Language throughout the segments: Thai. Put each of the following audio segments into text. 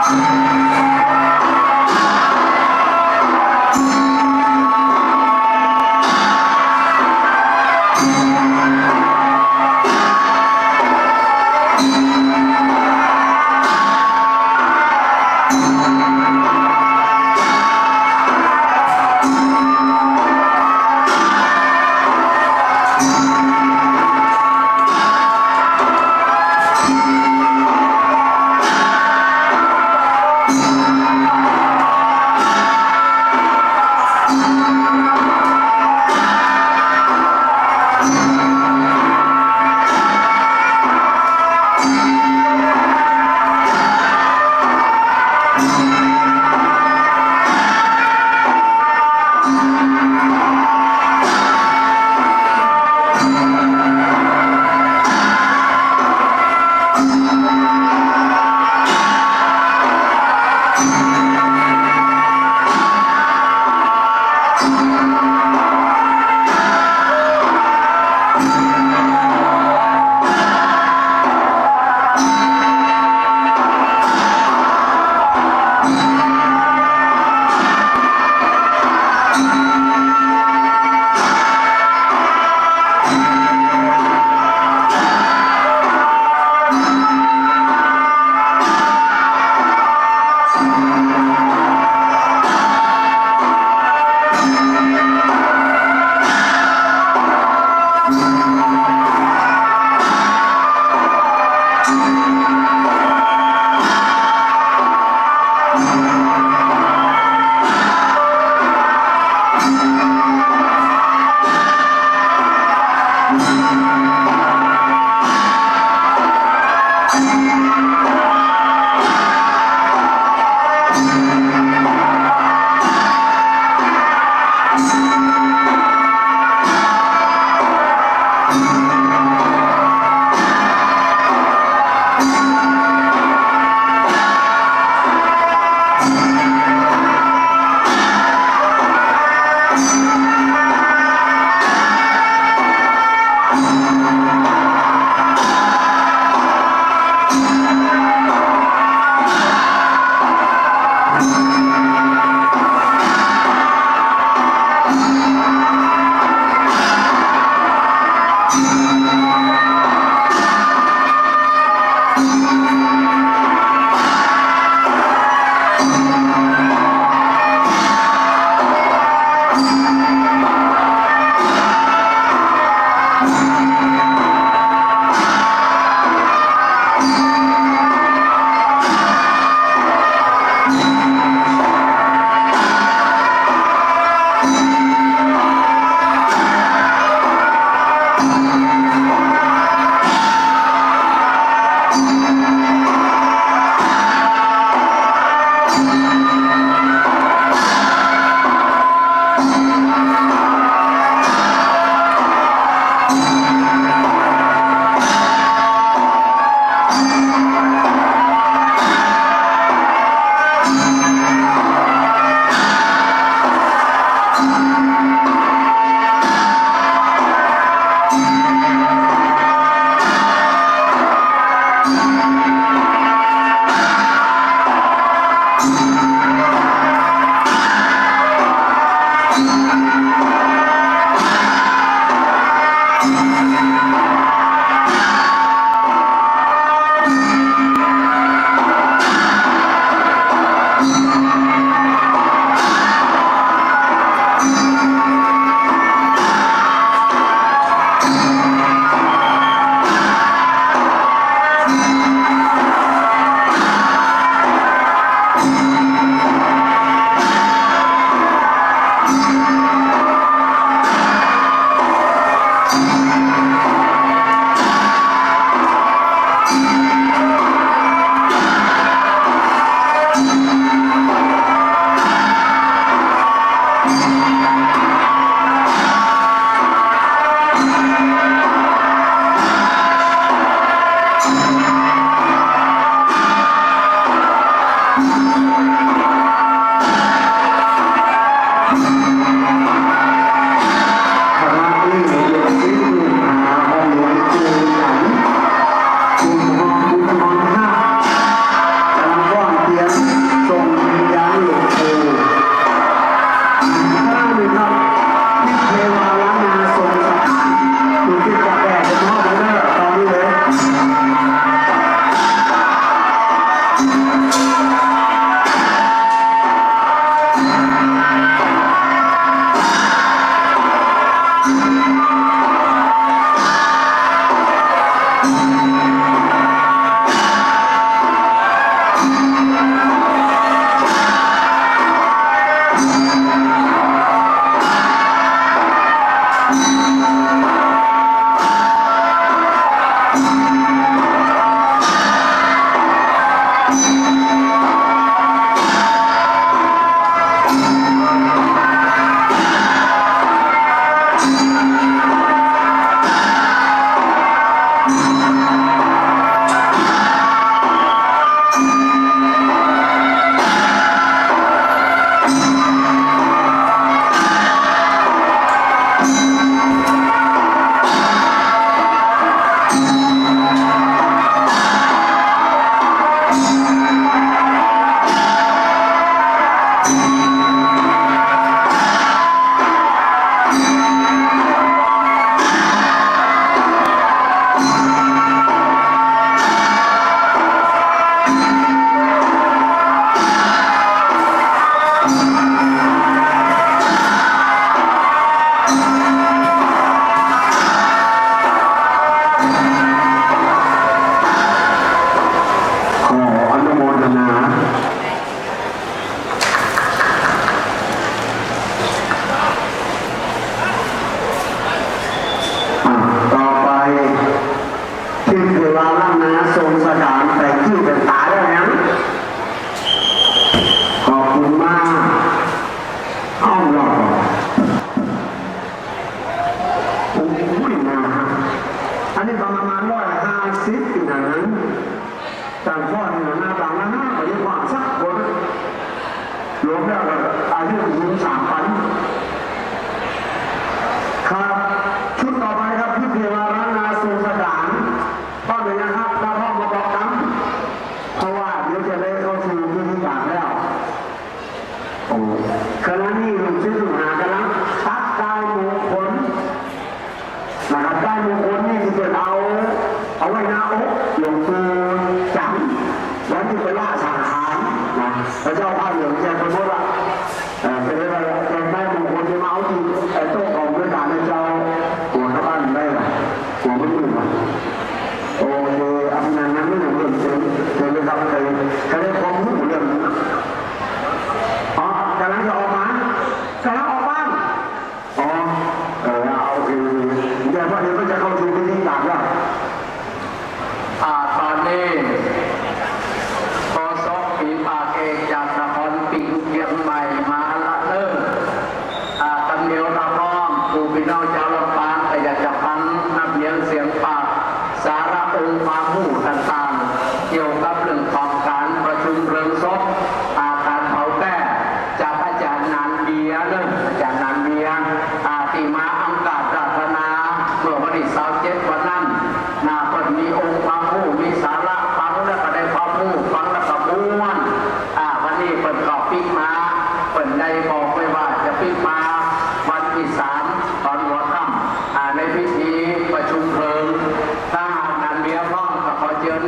ค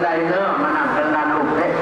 ได้เริ่มมานั่งกันดันลูกเล็ก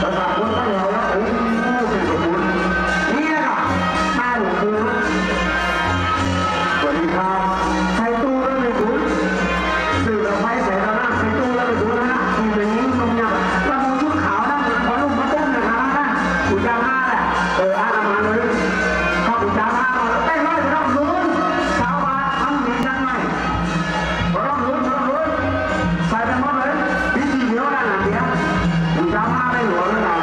ภาษาคนตั้งเราแล้วโอ้เป็นสมบูรณ์นี่แหละหน้าหลวงปู่สวัสดีครับใช้ตู้แล้วไม่บุญสื่อเราไฟใส่เราหน้าใช้ตู้แล้วไม่บุญนะทีเป็นยิ้มตรงนี้เราดูชุดขาวนั่งพอลุ่มมาต้มนะครับนะขุนยาห้าแหละอามาเลยข้าวขุนยาห้ามาได้ร้อยไปรอบนู้นชาวบ้านทำดีจังไหมรอบนู้นใส่ไปหมดเลยพิธีเดียวนะเดียวขุนยาห้าได้หลวงแล้วนะ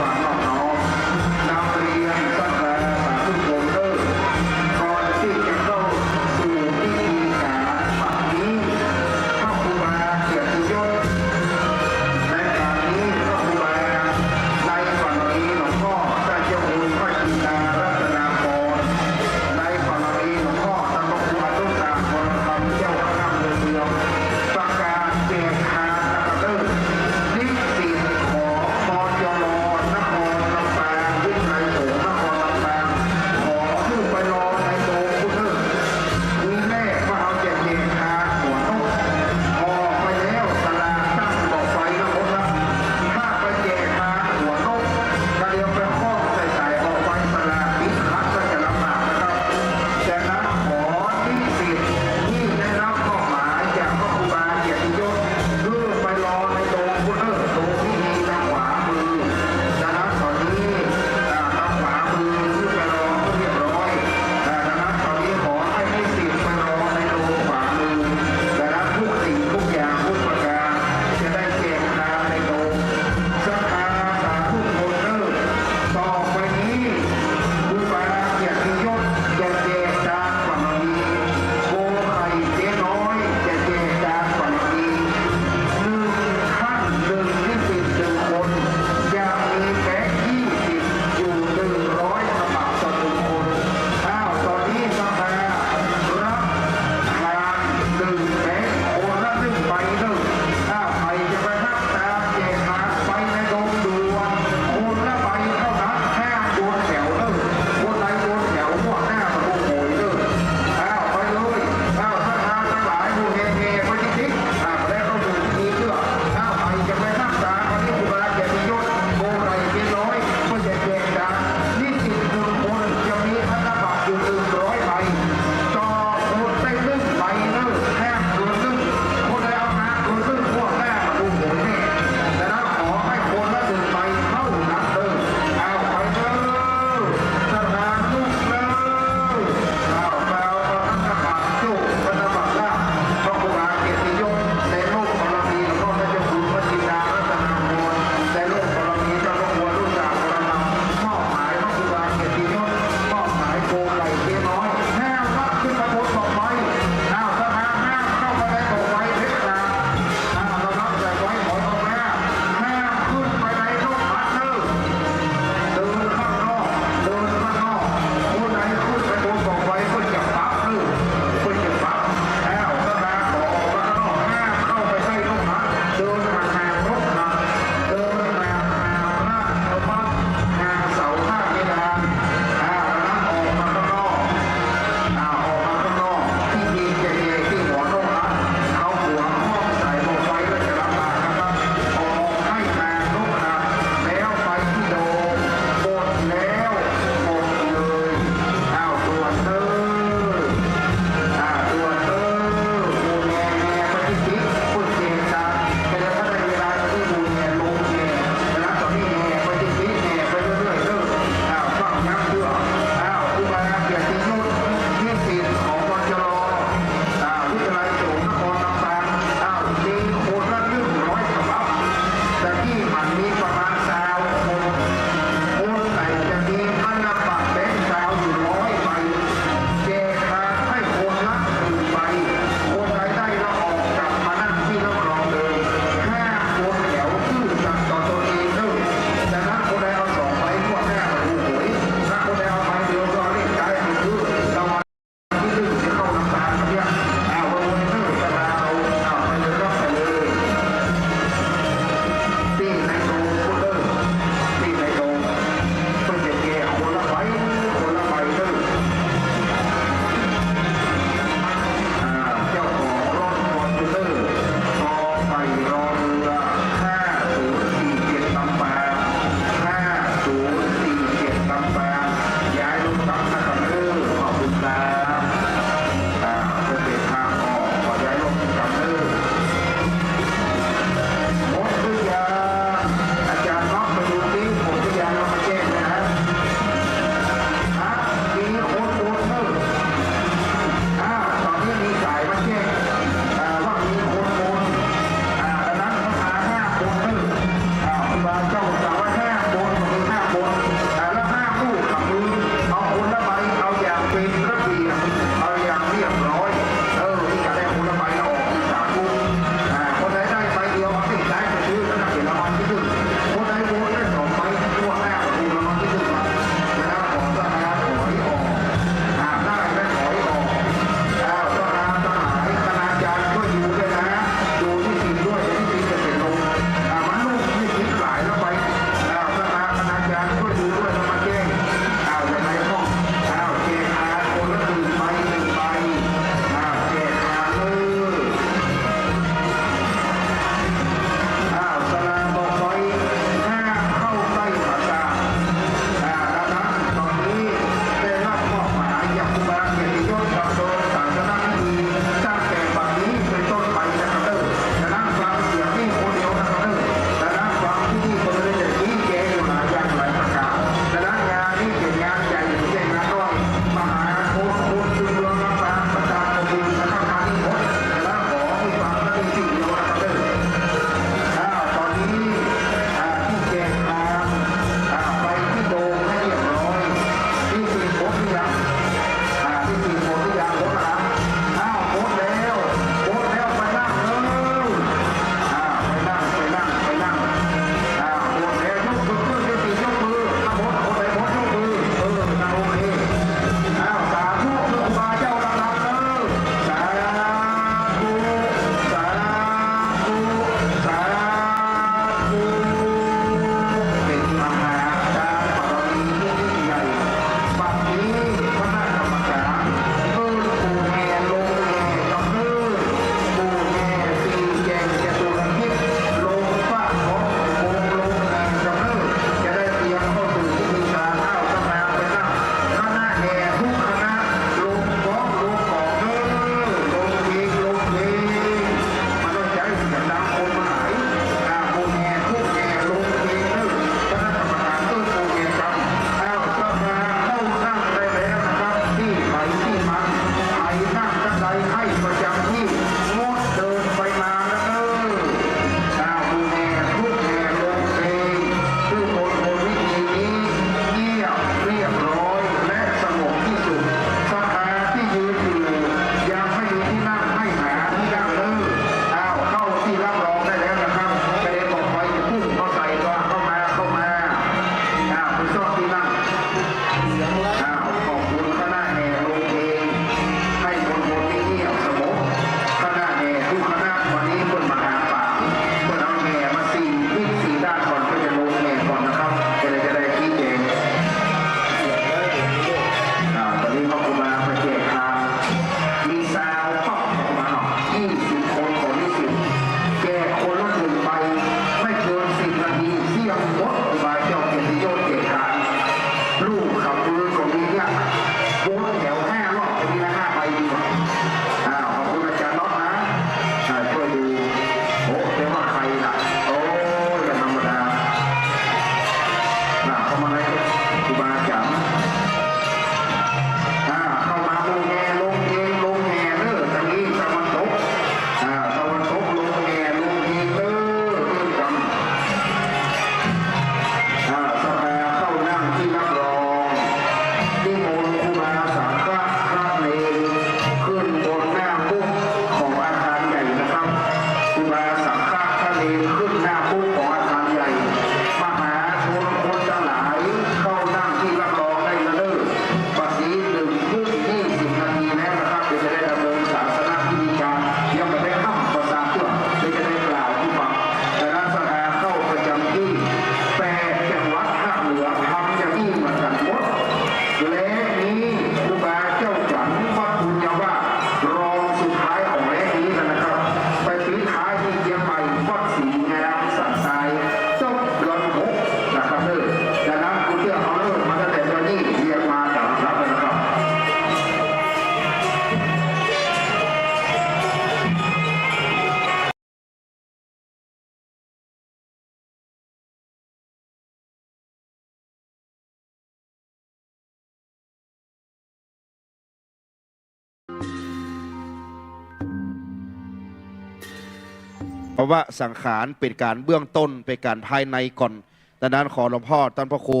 เพราะว่าสังขารเป็นการเบื้องต้นเป็นการภายในก่อนดังนั้นขอหลวงพ่อท่านพระครู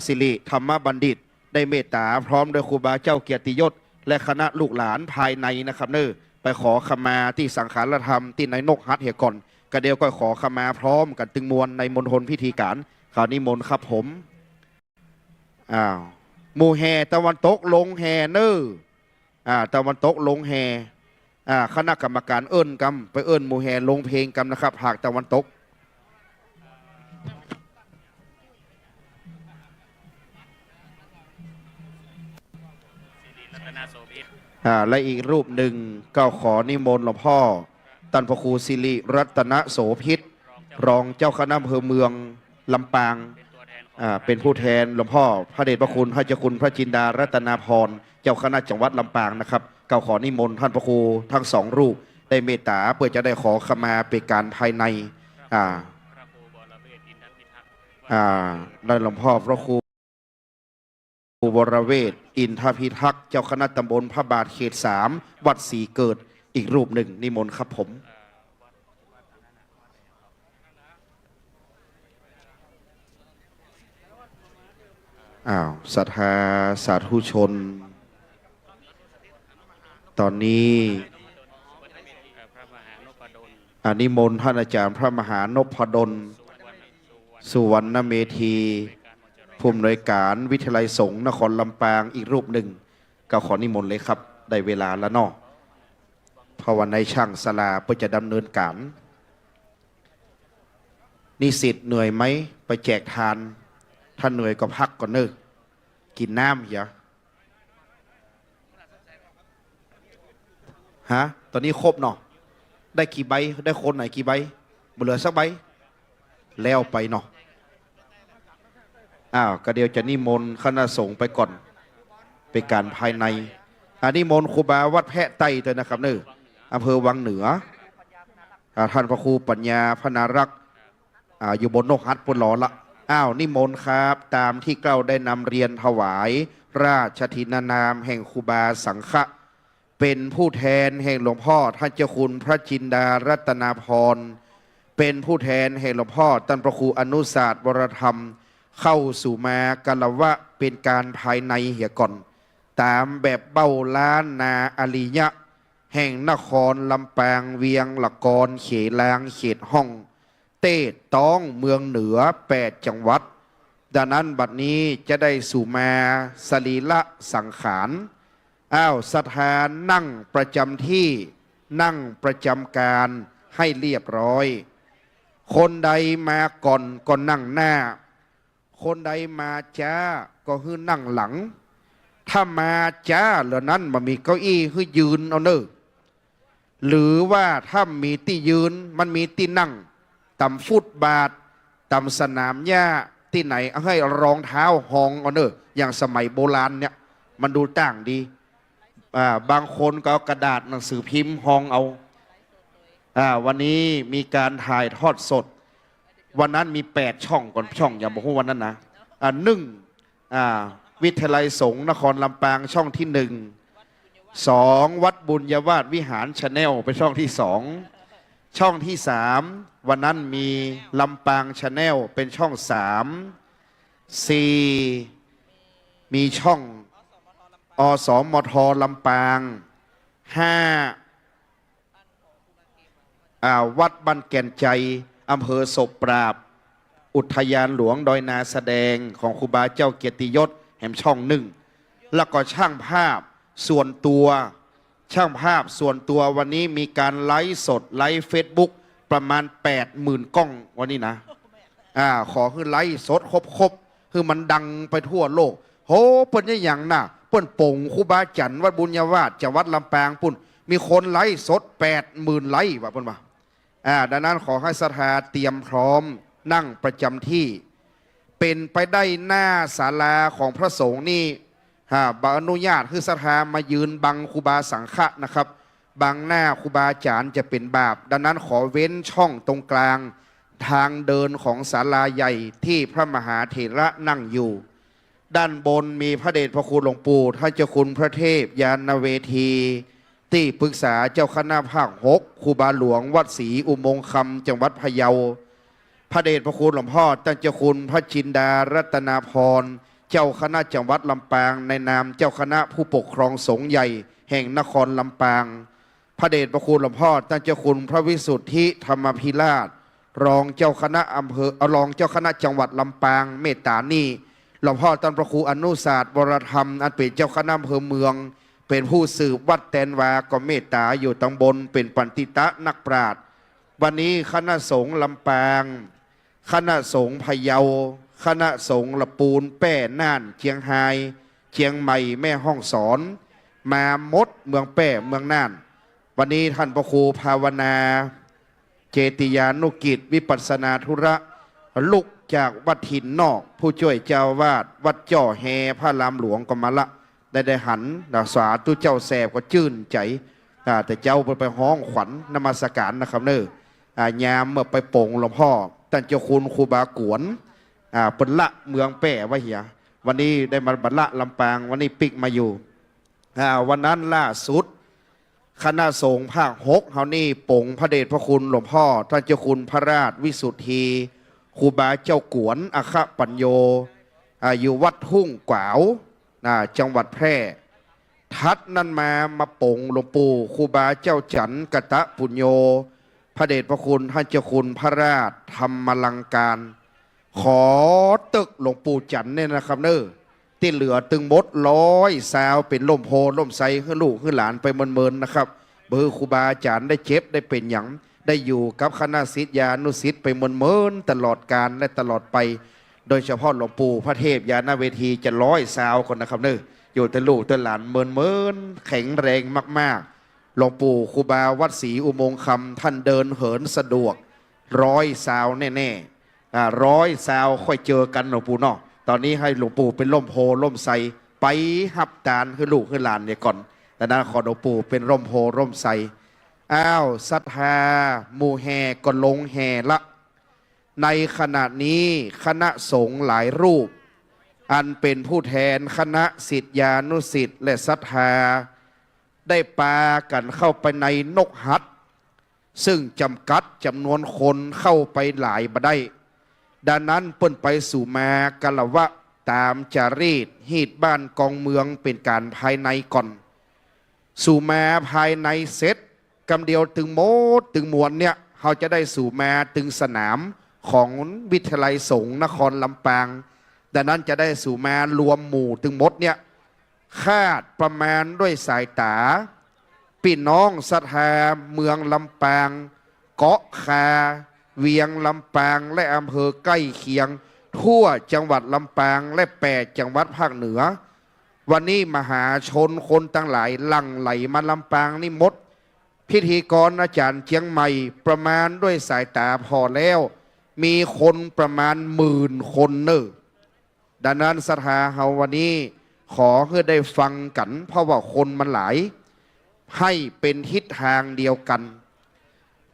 สิริธรรมบัณฑิตได้เมตตาพร้อมด้วยครูบาเจ้าเกียรติยศและคณะลูกหลานภายในนะครับเนอไปขอขมาที่สังขารธรรมที่ในนกฮัทเหียก่อนกระเดียวก็ขอขมาพร้อมกันตึงมวลในมณฑลพิธีการข่าวนิมนต์ครับผมหมู่แห่ตะวันตกลงแห่เนอตะวันตกลงแห่คณะกรรมการเอิ้นกำไปเอิ้นหมู่แห่ลงเพลงกำนะครับหากตะวันตกและอีกรูปหนึ่งก็ขอนิมนต์หลวงพ่อตันพระครูสิริรัตนโสภิตรองเจ้าคณะอำเภอเมืองลำปางเป็นผู้แทนหลวงพ่อพระเดชพระคุณพระเจ้าคุณพระจินดารัตนาพรเจ้าคณะจังหวัดลำปางนะครับก็ขอนิมนต์ท่านพระครูทั้งสองรูปได้เมตตาเพื่อจะได้ขอขมาเป็นการภายในได้หลวงพ่อพระครูวรเวทอินทพิทักษ์เจ้าคณะตำบลพระบาทเขต3วัดศรีเกิดอีกรูปหนึ่งนิมนต์ครับผมศรัทธาสาธุชนตอนนี้นิมนต์ท่านอาจารย์พระมหานพดลสุวรรณเมธีผู้อำนวยการวิทยาลัยสงฆ์นครลำปางอีกรูปหนึ่งก็ขอนิมนต์เลยครับได้เวลาแล้วเนาะภาวนาช่างศาลาเพื่อจะดำเนินการนิสิตเหนื่อยไหมไปแจกทานถ้าเหนื่อยก็พักก่อนเนอะกินน้ำอย่าตอนนี้ครบเนาะได้กี่ใบได้คนไหนกี่ใบเหลือสักใบแล้วไปเนาะก็เดียวจะนิมนต์คณะสงฆ์ไปก่อนเป็นการภายในนิมนต์ครูบาวัดแพะไต้ด้วยนะครับเนอะอำเภอวังเหนือท่านพระครูปัญญาพนารักษ์อยู่บนนกฮัทปุ่นหล่อละนิมนต์ครับตามที่เกล้าได้นำเรียนถวายราชทินานามแห่งครูบาสังฆะเป็นผู้แทนแห่งหลวงพ่อท่านเจ้าคุณพระจินดารัตนาพรเป็นผู้แทนแห่งหลวงพ่อท่านพระครูอนุศาสตร์วรธรรมเข้าสู่มากลวะเป็นการภายในเหียก่อนตามแบบเบ้าล้านนาอริยะแห่งนครลำปางเวียงละกรเขลางเขตห้องเต้ต้องเมืองเหนือ8จังหวัดดังนั้นบัดนี้จะได้สู่มาสรีละสังขารสถานนั่งประจำที่นั่งประจำการให้เรียบร้อยคนใดมาก่อนก็นั่งหน้าคนใดมาจ้าก็คือนั่งหลังถ้ามาจ้าเหล่านั้นมันมีเก้าอี้คือยืนเอาเนอะหรือว่าถ้ามีที่ยืนมันมีที่นั่งต่ำฟุตบาทต่ำสนามหญ้าที่ไหนให้รองเท้าหองเอาเนอะอย่างสมัยโบราณเนี่ยมันดูต่างดีบางคนก็เอากระดาษหนังสือพิมพ์หองเอาวันนี้มีการถ่ายทอดสดวันนั้นมี8ช่องก่อนช่องอย่าบอกว่าวันนั้นนะวิทยาลัยสงฆ์นครลำปางช่องที่2วัดบุญญวาสวิหารชาแนลเป็นช่องที่2ช่องที่3วันนั้นมีลำปางชาแนลเป็นช่อง4มีช่องอสมทลำปาง5วัดบ้านแก่นใจอำเภอศพปราบอุทยานหลวงดอยนาแสดงของครูบาเจ้าเกียรติยศแห่งช่อง1แล้วก็ช่างภาพส่วนตัววันนี้มีการไลฟ์สดไลฟ์เฟซบุ๊กประมาณ 80,000 กล้องวันนี้นะขอคือไลฟ์สดครบคือมันดังไปทั่วโลกโหเปิ้นอย่างน่ะเปิ้นโป่งครูบาจันทร์วัดบุญญาวาสจังหวัดลำปางปุ่นมีคนไลฟ์สด 80,000 ไลฟ์ว่าเปิ้นว่าดังนั้นขอให้ศรัทธาเตรียมพร้อมนั่งประจำที่เป็นไปได้หน้าศาลาของพระสงฆ์นี่บางอนุญาตคือศรัทธามายืนบังครูบาสังฆะนะครับบังหน้าครูบาอาจารย์จะเป็นบาปดังนั้นขอเว้นช่องตรงกลางทางเดินของศาลาใหญ่ที่พระมหาเถระนั่งอยู่ด้านบนมีพระเดชพระคุณหลวงปู่ท่านเจ้าคุณพระเทพยานเวที ที่ปรึกษาเจ้าคณะภาค6ครูบาหลวงวัดศรีอุโมงค์คำจังหวัดพะเยาพระเดชพระคุณหลวงพ่อตั้งเจ้าคุณพระจินดารัตนาพรเจ้าคณะจังหวัดลำปางในนามเจ้าคณะผู้ปกครองสงฆ์ใหญ่แห่งนครลำปางพระเดชพระคุณหลวงพ่อตั้งเจ้าคุณพระวิสุทธิธรรมพิราชรองเจ้าคณะอำเภอรองเจ้าคณะจังหวัดลำปางเมตตานีหลวงพ่อตั้งพระครูอนุศาสตร์วรธรรมอันเป็นเจ้าคณะอำเภอเมืองเป็นผู้สืบวัดแตนวาก็เมตตาอยู่ตำบลเป็นปันติตะนักปราชญ์วันนี้คณะสงฆ์ลำปางคณะสงฆ์พะเยาคณะสงฆ์ละปูนแป้น่านเชียงไฮ้เชียงใหม่แม่ห้องสอนมามดเมืองแป้เมืองน่านวันนี้ท่านพระครูภาวนาเจติยานุกิจวิปัสสนาธุระลุกจากวัดถิ่นนอกผู้ช่วยเจ้าวาดวัดจ่อแฮพระรามหลวงก็มาละได้หันดักษาตุเจ้าแสบก็จื่นใจแต่เจ้าไปห้องขวัญนมัสการนะครับเนอยามเมื่อไปโป่งหลวงพ่อตั้งเจ้าคุณครูบากวนเป็นละเมืองแป้ไว้เหียวันนี้ได้มาบัลละลำปางวันนี้ปิกมาอยู่วันนั้นล่าสุดคณะสงฆ์ภาค6เฮานี่โป่งพระเดชพระคุณหลวงพ่อท่านเจ้าคุณพระราชวิสุทธีครูบาเจ้ากวนอัคปัญโยอยู่วัดทุ่งกวาวจังหวัดแพร่ทัดนั่นมาโป่งหลวงปู่ครูบาเจ้าจันกตะปุญโญพระเดชพระคุณท่านเจ้าคุณพระราชธรรมลังการขอตึกหลวงปู่จันเนี่ยนะครับที่เหลือตึงมด100 ซาวเป็นล่มโพล่มไซขึ้นลูกขึ้นหลานไปเมินๆนะครับเบอร์ครูบาอาจารย์ได้เจ็บได้เป็นหยังได้อยู่กับคณะศิษยานุศิษย์ไปเมินๆตลอดการและตลอดไปโดยเฉพาะหลวงปู่พระเทพยาณเวทีจะ100 ซาวคนนะครับอยู่แต่ลูกแต่หลานเมินแข็งแรงมากๆหลวงปู่ครูบาวัดศรีอุโมงค์คำท่านเดินเหินสะดวก100 ซาวแน่ๆ100 ซาวค่อยเจอกันหลวงปู่เนาะตอนนี้ให้หลวงปู่เป็นร่มโพร่มไทรไปหับตาลขึ้นลูกขึ้นหลานเนี่ยก่อนแต่นั้นขอหลวงปู่เป็นร่มโพร่มไทรศรัทธาหมู่แห่ก็ลงแห่ละในขณะนี้คณะสงฆ์หลายรูปอันเป็นผู้แทนคณะศิษยานุศิษย์และศรัทธาได้ปากันเข้าไปในนกหัดซึ่งจำกัดจำนวนคนเข้าไปหลายบ่ได้ดังนั้นเปิ้นไปสู่มากะละวะตามจารีตฮีดบ้านกองเมืองเป็นการภายในก่อนสู่มาภายในเสร็จกำเดียวถึงโมดถึงมวลเนี่ยเขาจะได้สู่มาถึงสนามของวิทยาลัยสงฆ์นครลำปางดังนั้นจะได้สู่มารวมหมู่ถึงมดเนี่ยคาดประมาณด้วยสายตาพี่น้องศรัทธาเมืองลำปางเกาะคาเวียงลำปางและอำเภอใกล้เคียงทั่วจังหวัดลำปางและ8 จังหวัดภาคเหนือวันนี้มหาชนคนตั้งหลายหลั่งไหลมาลำปางนี่มดพิธีกรอาจารย์เชียงใหม่ประมาณด้วยสายตาพอแล้วมีคนประมาณ10,000 คนดังนั้นศรัทธาเฮาวันนี้ขอให้ได้ฟังกันเพราะว่าคนมันหลายให้เป็นทิศทางเดียวกัน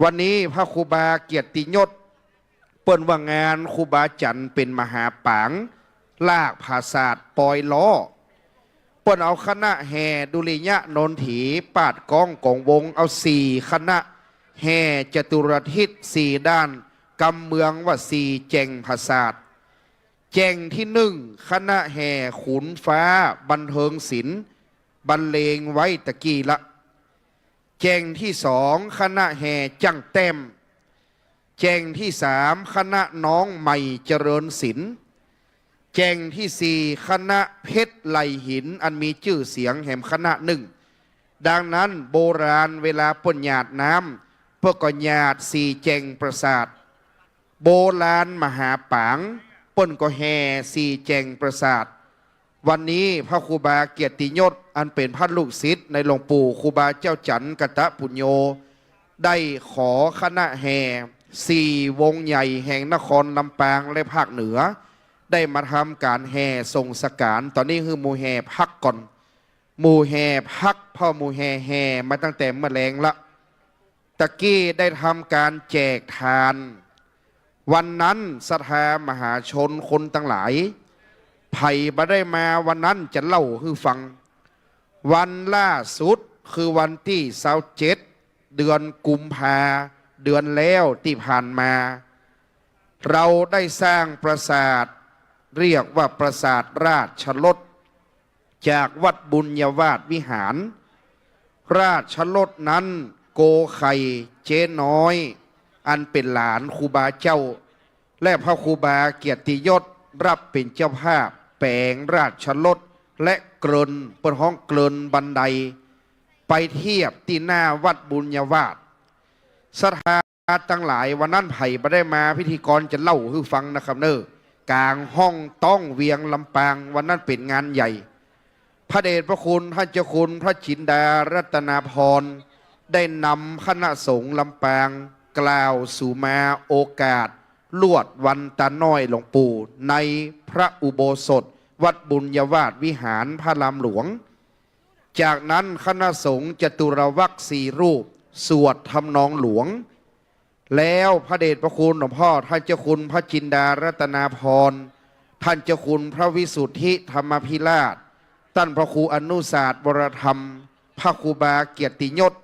วันนี้พระครูบาเกียรติยศเปิ้นว่างานครูบาจันทร์เป็นมหาปางลากภาษาดปอยล้อเปิ้นเอาคณะแห่ดุริยะนนถีปาดก้องกองวงเอา4 คณะแห่จตุรทิศ4 ด้านกำเมืองว่า4 แจงภาษาดแจงที่1คณะแห่ขุนฟ้าบันเทิงศิลป์บรรเลงไว้ตะกี้ละแจงที่2คณะแห่จังแต้มแจงที่3คณะน้องใหม่เจริญศิลป์แจงที่4คณะเพชรไหลหินอันมีชื่อเสียงแห่งคณะ1ดังนั้นโบราณเวลาป่นหยาดน้ำเพื่อก่อหยาด4 แจงประสาทโบราณมหาปางป่นก็แห่4 แจงประสาทวันนี้พระครูบาเกียรติยศอันเป็นพระลูกศิษย์ในหลวงปู่ครูบาเจ้าจันกตะปุญโญได้ขอคณะแห่4 วงใหญ่แห่งนครลำปางและภาคเหนือได้มาทำการแห่ทรงสการตอนนี้คือหมู่แห่พักก่อนหมู่แห่พักพ่อหมู่แห่มาตั้งแต่เมื่อแรงละตะกี้ได้ทำการแจกทานวันนั้นศรัทธามหาชนคนทั้งหลายไผ่บ่ได้มาวันนั้นจะเล่าให้ฟังวันล่าสุด คือวันที่27เดือนกุมภาเดือนแล้วที่ผ่านมา เราได้สร้างปราสาทเรียกว่าปราสาทราชรถจากวัดบุญยวาสวิหาร ราชรถนั้นโกไข่เจ๊น้อยอันเป็นหลานครูบาเจ้าและพระครูบาเกียรติยศรับเป็นเจ้าภาพแปลงราชรถและเกรินเปิดห้องเกรินบันไดไปเทียบที่หน้าวัดบุญยวาสสถานตั้งหลายวันนั้นไผ่ไม่ได้มาพิธีกรจะเล่าให้ฟังนะครับเนอกลางห้องต้องเวียงลำปางวันนั้นเป็นงานใหญ่พระเดชพระคุณท่านเจ้าคุณพระจินดารัตนาพรได้นำคณะสงฆ์ลำปางกล่าวสู่มาโอกาสลวดวันตาน้อยหลวงปู่ในพระอุโบสถวัดบุญยวาสวิหารพระรามหลวงจากนั้นคณะสงฆ์จตุรวรรค4 รูปสวดทำนองหลวงแล้วพระเดชพระคุณหลวงพ่อท่านเจ้าคุณพระจินดารัตนาพรท่านเจ้าคุณพระวิสุทธิธรรมพิราชท่านพระครูอนุศาสตร์บรธรรมพระครูบาเกียรติยศ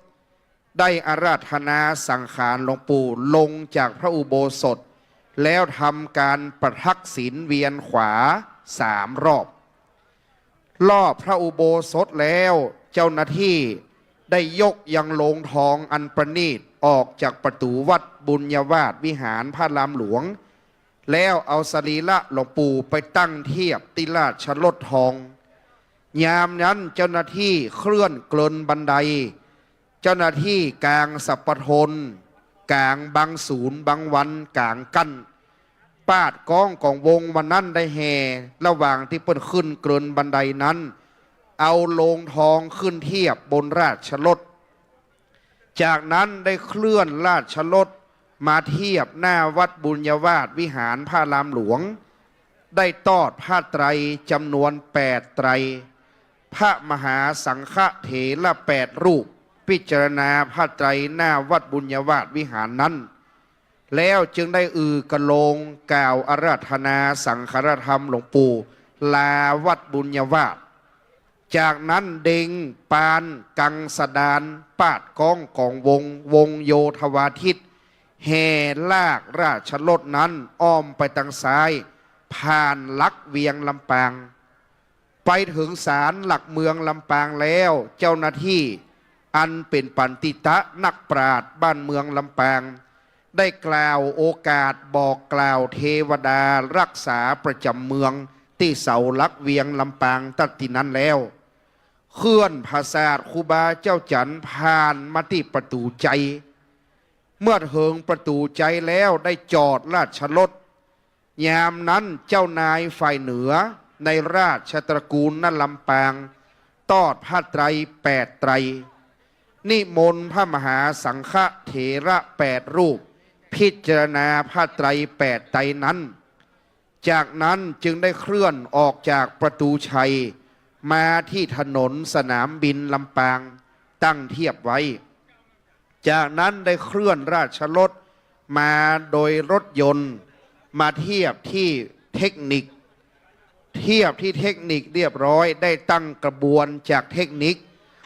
ได้อาราธนาสังขารหลวงปู่ลงจากพระอุโบสถแล้วทำการประทักษิณเวียนขวา3 รอบรอบพระอุโบสถแล้วเจ้าหน้าที่ได้ยกยังโลงทองอันประณีตออกจากประตูวัดบุญยวาสวิหารพระรามหลวงแล้วเอาสรีระหลวงปู่ไปตั้งเทียบที่ราชรถทองยามนั้นเจ้าหน้าที่เคลื่อนเกลินบันไดเจ้าหน้าที่กลางสัปทนกลางบางศูนย์บางวันกลางกั้นปาดก้องของวงวันนั้นได้แห่ระหว่างที่เปิ้นขึ้นเกลินบันไดนั้นเอาโลงทองขึ้นเทียบบนราชรถจากนั้นได้เคลื่อนราชรถมาเทียบหน้าวัดบุญยวาสวิหารพระรามหลวงได้ตอดผ้าไตรจำนวน8 ไตรพระมหาสังฆเถระ8 รูปพิจารณาผ้าไตรหน้าวัดบุญยวาสวิหารนั้นแล้วจึงได้กระโลงกล่าวอาราธนาสังฆธรรมหลวงปู่ลาวัดบุญยวาสจากนั้นเด้งปานกังสดานปาดก้องของวงโยธวาทิตแห่ลากราชรถนั้นอ้อมไปทางซ้ายผ่านลักเวียงลำปางไปถึงศาลหลักเมืองลำปางแล้วเจ้าหน้าที่อันเป็นปันติตะนักปราชญ์บ้านเมืองลำปางได้กล่าวโอกาสบอกกล่าวเทวดารักษาประจำเมืองที่เสาลักเวียงลำปางตัดที่นั้นแล้วเคลื่อนภาษาครูบาเจ้าจันทร์ผ่านมาที่ประตูใจเมื่อถึงประตูใจแล้วได้จอดราชรถยามนั้นเจ้านายฝ่ายเหนือในราชตระกูลนั่นลำปางตอดผ้าไตร8 ไตรนิมนต์พระมหาสังฆเถระ8 รูปพิจารณาผ้าไตร8 ไตรนั้นจากนั้นจึงได้เคลื่อนออกจากประตูชัยมาที่ถนนสนามบินลำปางตั้งเทียบไว้จากนั้นได้เคลื่อนราชรถมาโดยรถยนต์มาเทียบที่เทคนิคเรียบร้อยได้ตั้งกระบวนจากเทคนิค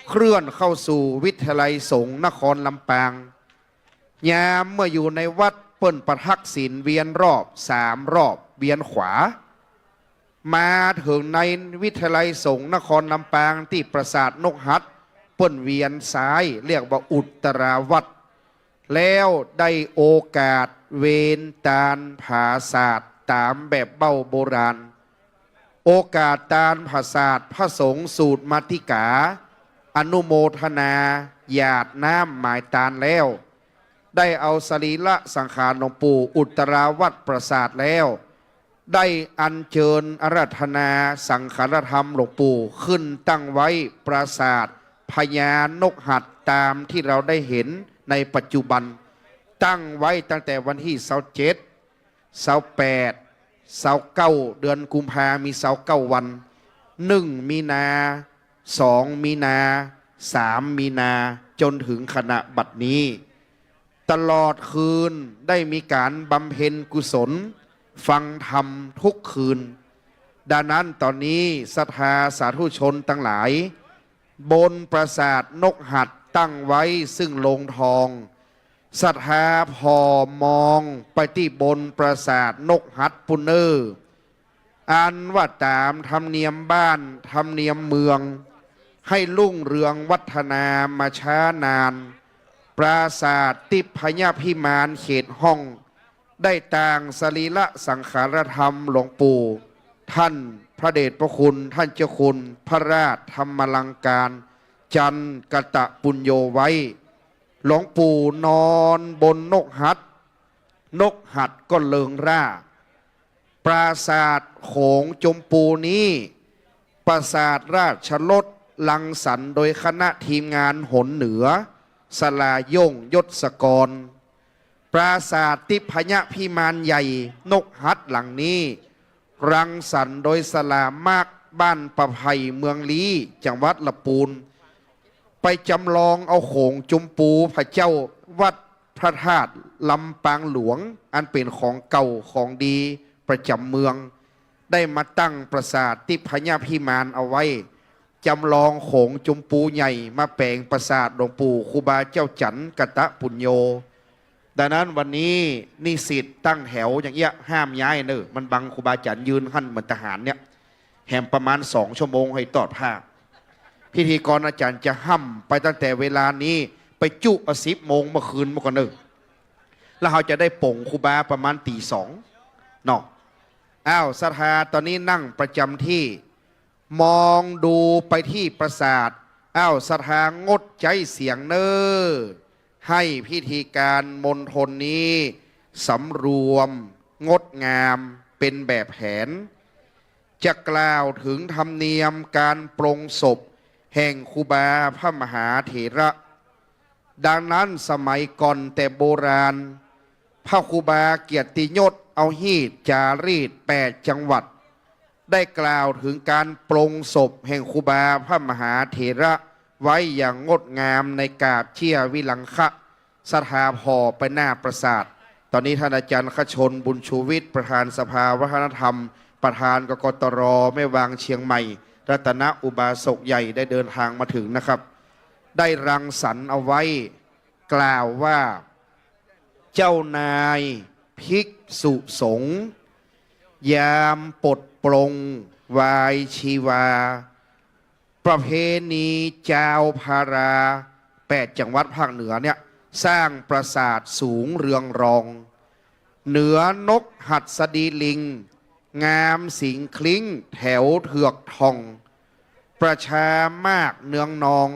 เคลื่อนเข้าสู่วิทยาลัยสงฆ์นครลำปางยามเมื่ออยู่ในวัดเปิ้นประทักษิณเวียนรอบ3 รอบเวียนขวามาถึงในวิทยาลัยสงฆ์นครลำปางที่ปราสาทนกหัดเปิ้นเวียนซ้ายเรียกว่าอุตราวัดแล้วได้โอกาสเวนตาลผาศาสตร์ตามแบบเบ้าโบราณโอกาสตาลผาศาสตร์พระสงฆ์สูตรมัติกาอนุโมทนาหยาดน้ำหมายตาลแล้วได้เอาสรีระสังขารหลวงปู่อุตราวัดปราสาทแล้วได้อัญเชิญอาราธนาสังฆธรรมหลวงปู่ขึ้นตั้งไว้ปราสาทพญานกหัดตามที่เราได้เห็นในปัจจุบันตั้งไว้ตั้งแต่วันที่27 28 29 เดือนกุมภามี29 วัน1 มีนา 2 มีนา 3 มีนาจนถึงขณะบัดนี้ตลอดคืนได้มีการบำเพ็ญกุศลฟังธรรมทุกคืนดังนั้นตอนนี้ศรัทธาสาธุชนทั้งหลาย บนปราสาทนกหัดตั้งไว้ซึ่งโลงทองศรัทธาพอมองไปที่บนปราสาทนกหัดปุเนอร์อันว่าตามธรรมเนียมบ้านธรรมเนียมเมืองให้รุ่งเรืองวัฒนามาช้านานปราสาทติพญาพิมานเขตห้องได้ต่างสรีระสังขารธรรมหลวงปู่ท่านพระเดชพระคุณท่านเจ้าคุณพระราชธรรมลังการจันกตะปุญโยไว้หลวงปู่นอนบนนกหัดนกหัดก็เลิงร่าปราสาทโขงจมปูนี้ปราสาทราชรถลังสรรค์โดยคณะทีมงานหนเหนือสลาย่งยศกรปราสาทติพญพิมานใหญ่นกหัดหลังนี้รังสรรค์โดยสลามากบ้านประไพเมืองลี้จังหวัดละปูนไปจำลองเอาโขงจุมปูพระเจ้าวัดพระธาตุลำปางหลวงอันเป็นของเก่าของดีประจำเมืองได้มาตั้งปราสาทติพญพิมานเอาไว้จำลองโขงจุมปูใหญ่มาแปลงปราสาทหลวงปู่ครูบาเจ้าจันกตะปุญโญดังนั้นวันนี้นิสิตตั้งแถวอย่างเงี้ยห้ามย้ายเนอะมันบังครูบาอาจารย์ยืนขั้นเหมือนทหารเนี่ยแหมประมาณ2 ชั่วโมงให้ตอดผ้าพิธีกรอาจารย์จะห้ำไปตั้งแต่เวลานี้ไปจุ10 โมงเมื่อคืนเมื่อก่อนเนอะแล้วเราจะได้ป่งครูบาประมาณตี 2เนาะอ้าวศรัทธาตอนนี้นั่งประจำที่มองดูไปที่ปราสาทอ้าวศรัทธางดใจเสียงเนอให้พิธีการมณฑลนี้สำรวมงดงามเป็นแบบแผนจะกล่าวถึงธรรมเนียมการปรงศพแห่งครูบาพระมหาเถระดังนั้นสมัยก่อนแต่โบราณพระครูบาเกียรติยศเอาฮีดจารีต8 จังหวัดได้กล่าวถึงการปรงศพแห่งครูบาพระมหาเถระไว้อย่างงดงามในกาบเชี่ยวิลังคะสถาพอไปหน้าปราสาทตอนนี้ท่านอาจารย์ขชนบุญชูวิทย์ประธานสภาวัฒนธรรมประธานกกตรแม่วางเชียงใหม่รัตนอุบาสกใหญ่ได้เดินทางมาถึงนะครับได้รังสรรค์เอาไว้กล่าวว่าเจ้านายภิกษุสงฆ์ยามปลดปลงวายชีวาประเพณีเจ้าพารา8 จังหวัดภาคเหนือเนี่ยสร้างปราสาทสูงเรืองรองเหนือนกหัดสดีลิงงามสิงคลิ้งแถวเถือกทองประชามากเนืองนอง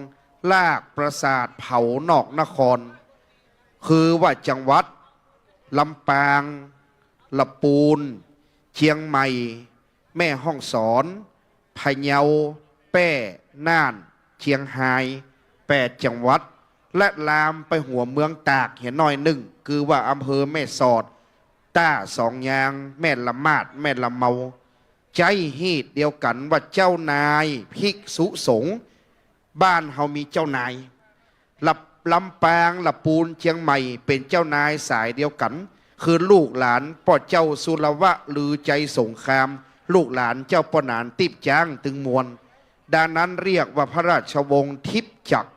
ลากปราสาทเผานอกนครคือว่าจังหวัดลำปางลำปูนเชียงใหม่แม่ฮ่องสอนพะเยาแป้น่านเชียงราย8 จังหวัดและลามไปหัวเมืองตากเห็นน้อยหนึ่งคือว่าอำเภอแม่สอดต้า2 ยางแม่ละมาดแม่ละเมาใจฮีดเดียวกันว่าเจ้านายภิกษุสงฆ์บ้านเฮามีเจ้านายลำปางลำปูนเชียงใหม่เป็นเจ้านายสายเดียวกันคือลูกหลานป่อเจ้าสุรวะลือใจสงครามลูกหลานเจ้าปนานติบจ้างตึงมวลดังนั้นเรียกว่าพระราชวงศ์ทิพจักร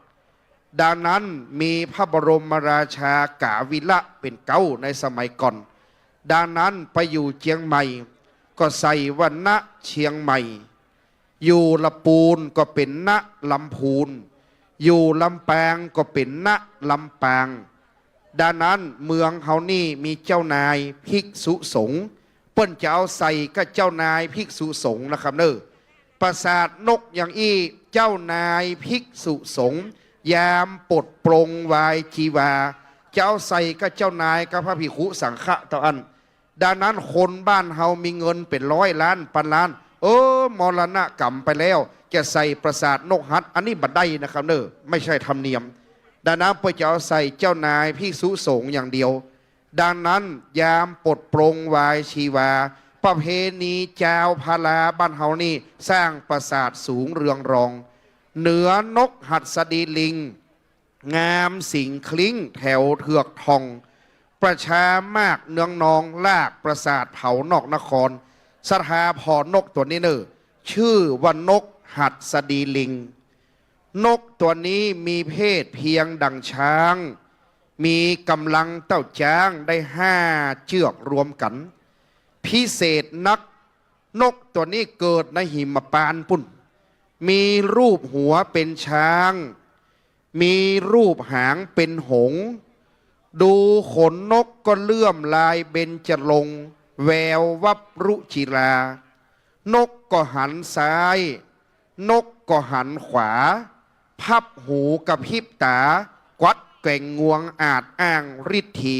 ดังนั้นมีพระบรมราชากาวิละเป็นเก้าในสมัยก่อนดังนั้นไปอยู่เชียงใหม่ก็ใส่วันณะเชียงใหม่อยู่ลำปูนก็เป็นณลำพูนอยู่ลำปางก็เป็นณลำปางดังนั้นเมืองเฮานี่มีเจ้านายภิกษุสงฆ์เปิ้นจะเอาใส่ก็เจ้านายภิกษุสงฆ์นะครับเนอปราสาทนกอย่างอี้เจ้านายภิกษุสงฆ์ยามปลดปลงวายจีวาจะเอาใส่ก็เจ้านายกับพระภิกขุสังฆะตะอันดังนั้นคนบ้านเฮามีเงินเป็น100 ล้านพันล้านมรณะกรรมไปแล้วจะใส่ปราสาทนกหัดอันนี้บัดได้นะครับเนอไม่ใช่ธรรมเนียมดังนั้นเพื่อจะเอาใส่เจ้านายภิกษุสงฆ์อย่างเดียวดังนั้นยามปลดปลงวายชีวาประเพณีเจ้าพาราบ้านเฮานี่สร้างปราสาทสูงเรืองรองเหนือนกหัดสดีลิงงามสิงคลิ้งแถวเถือกทองประชามากเนืองนองลากปราสาทเผานอกนครสถาพรนกตัวนี้เนอชื่อว่านกหัดสดีลิง นกตัวนี้มีเพศเพียงดังช้าง มีกำลังเต้าจ้างได้5 เชือกรวมกัน พิเศษนักนกตัวนี้เกิดในหิมพานต์ปุ่นมีรูปหัวเป็นช้าง มีรูปหางเป็นหงส์ดูขนนกก็เลื่อมลายเบญจรงค์แวววับรุจิรานกก็หันซ้าย นกก็หันขวา พับหูกับพริบตากวัดแกว่งงวงอาจอ้างฤทธี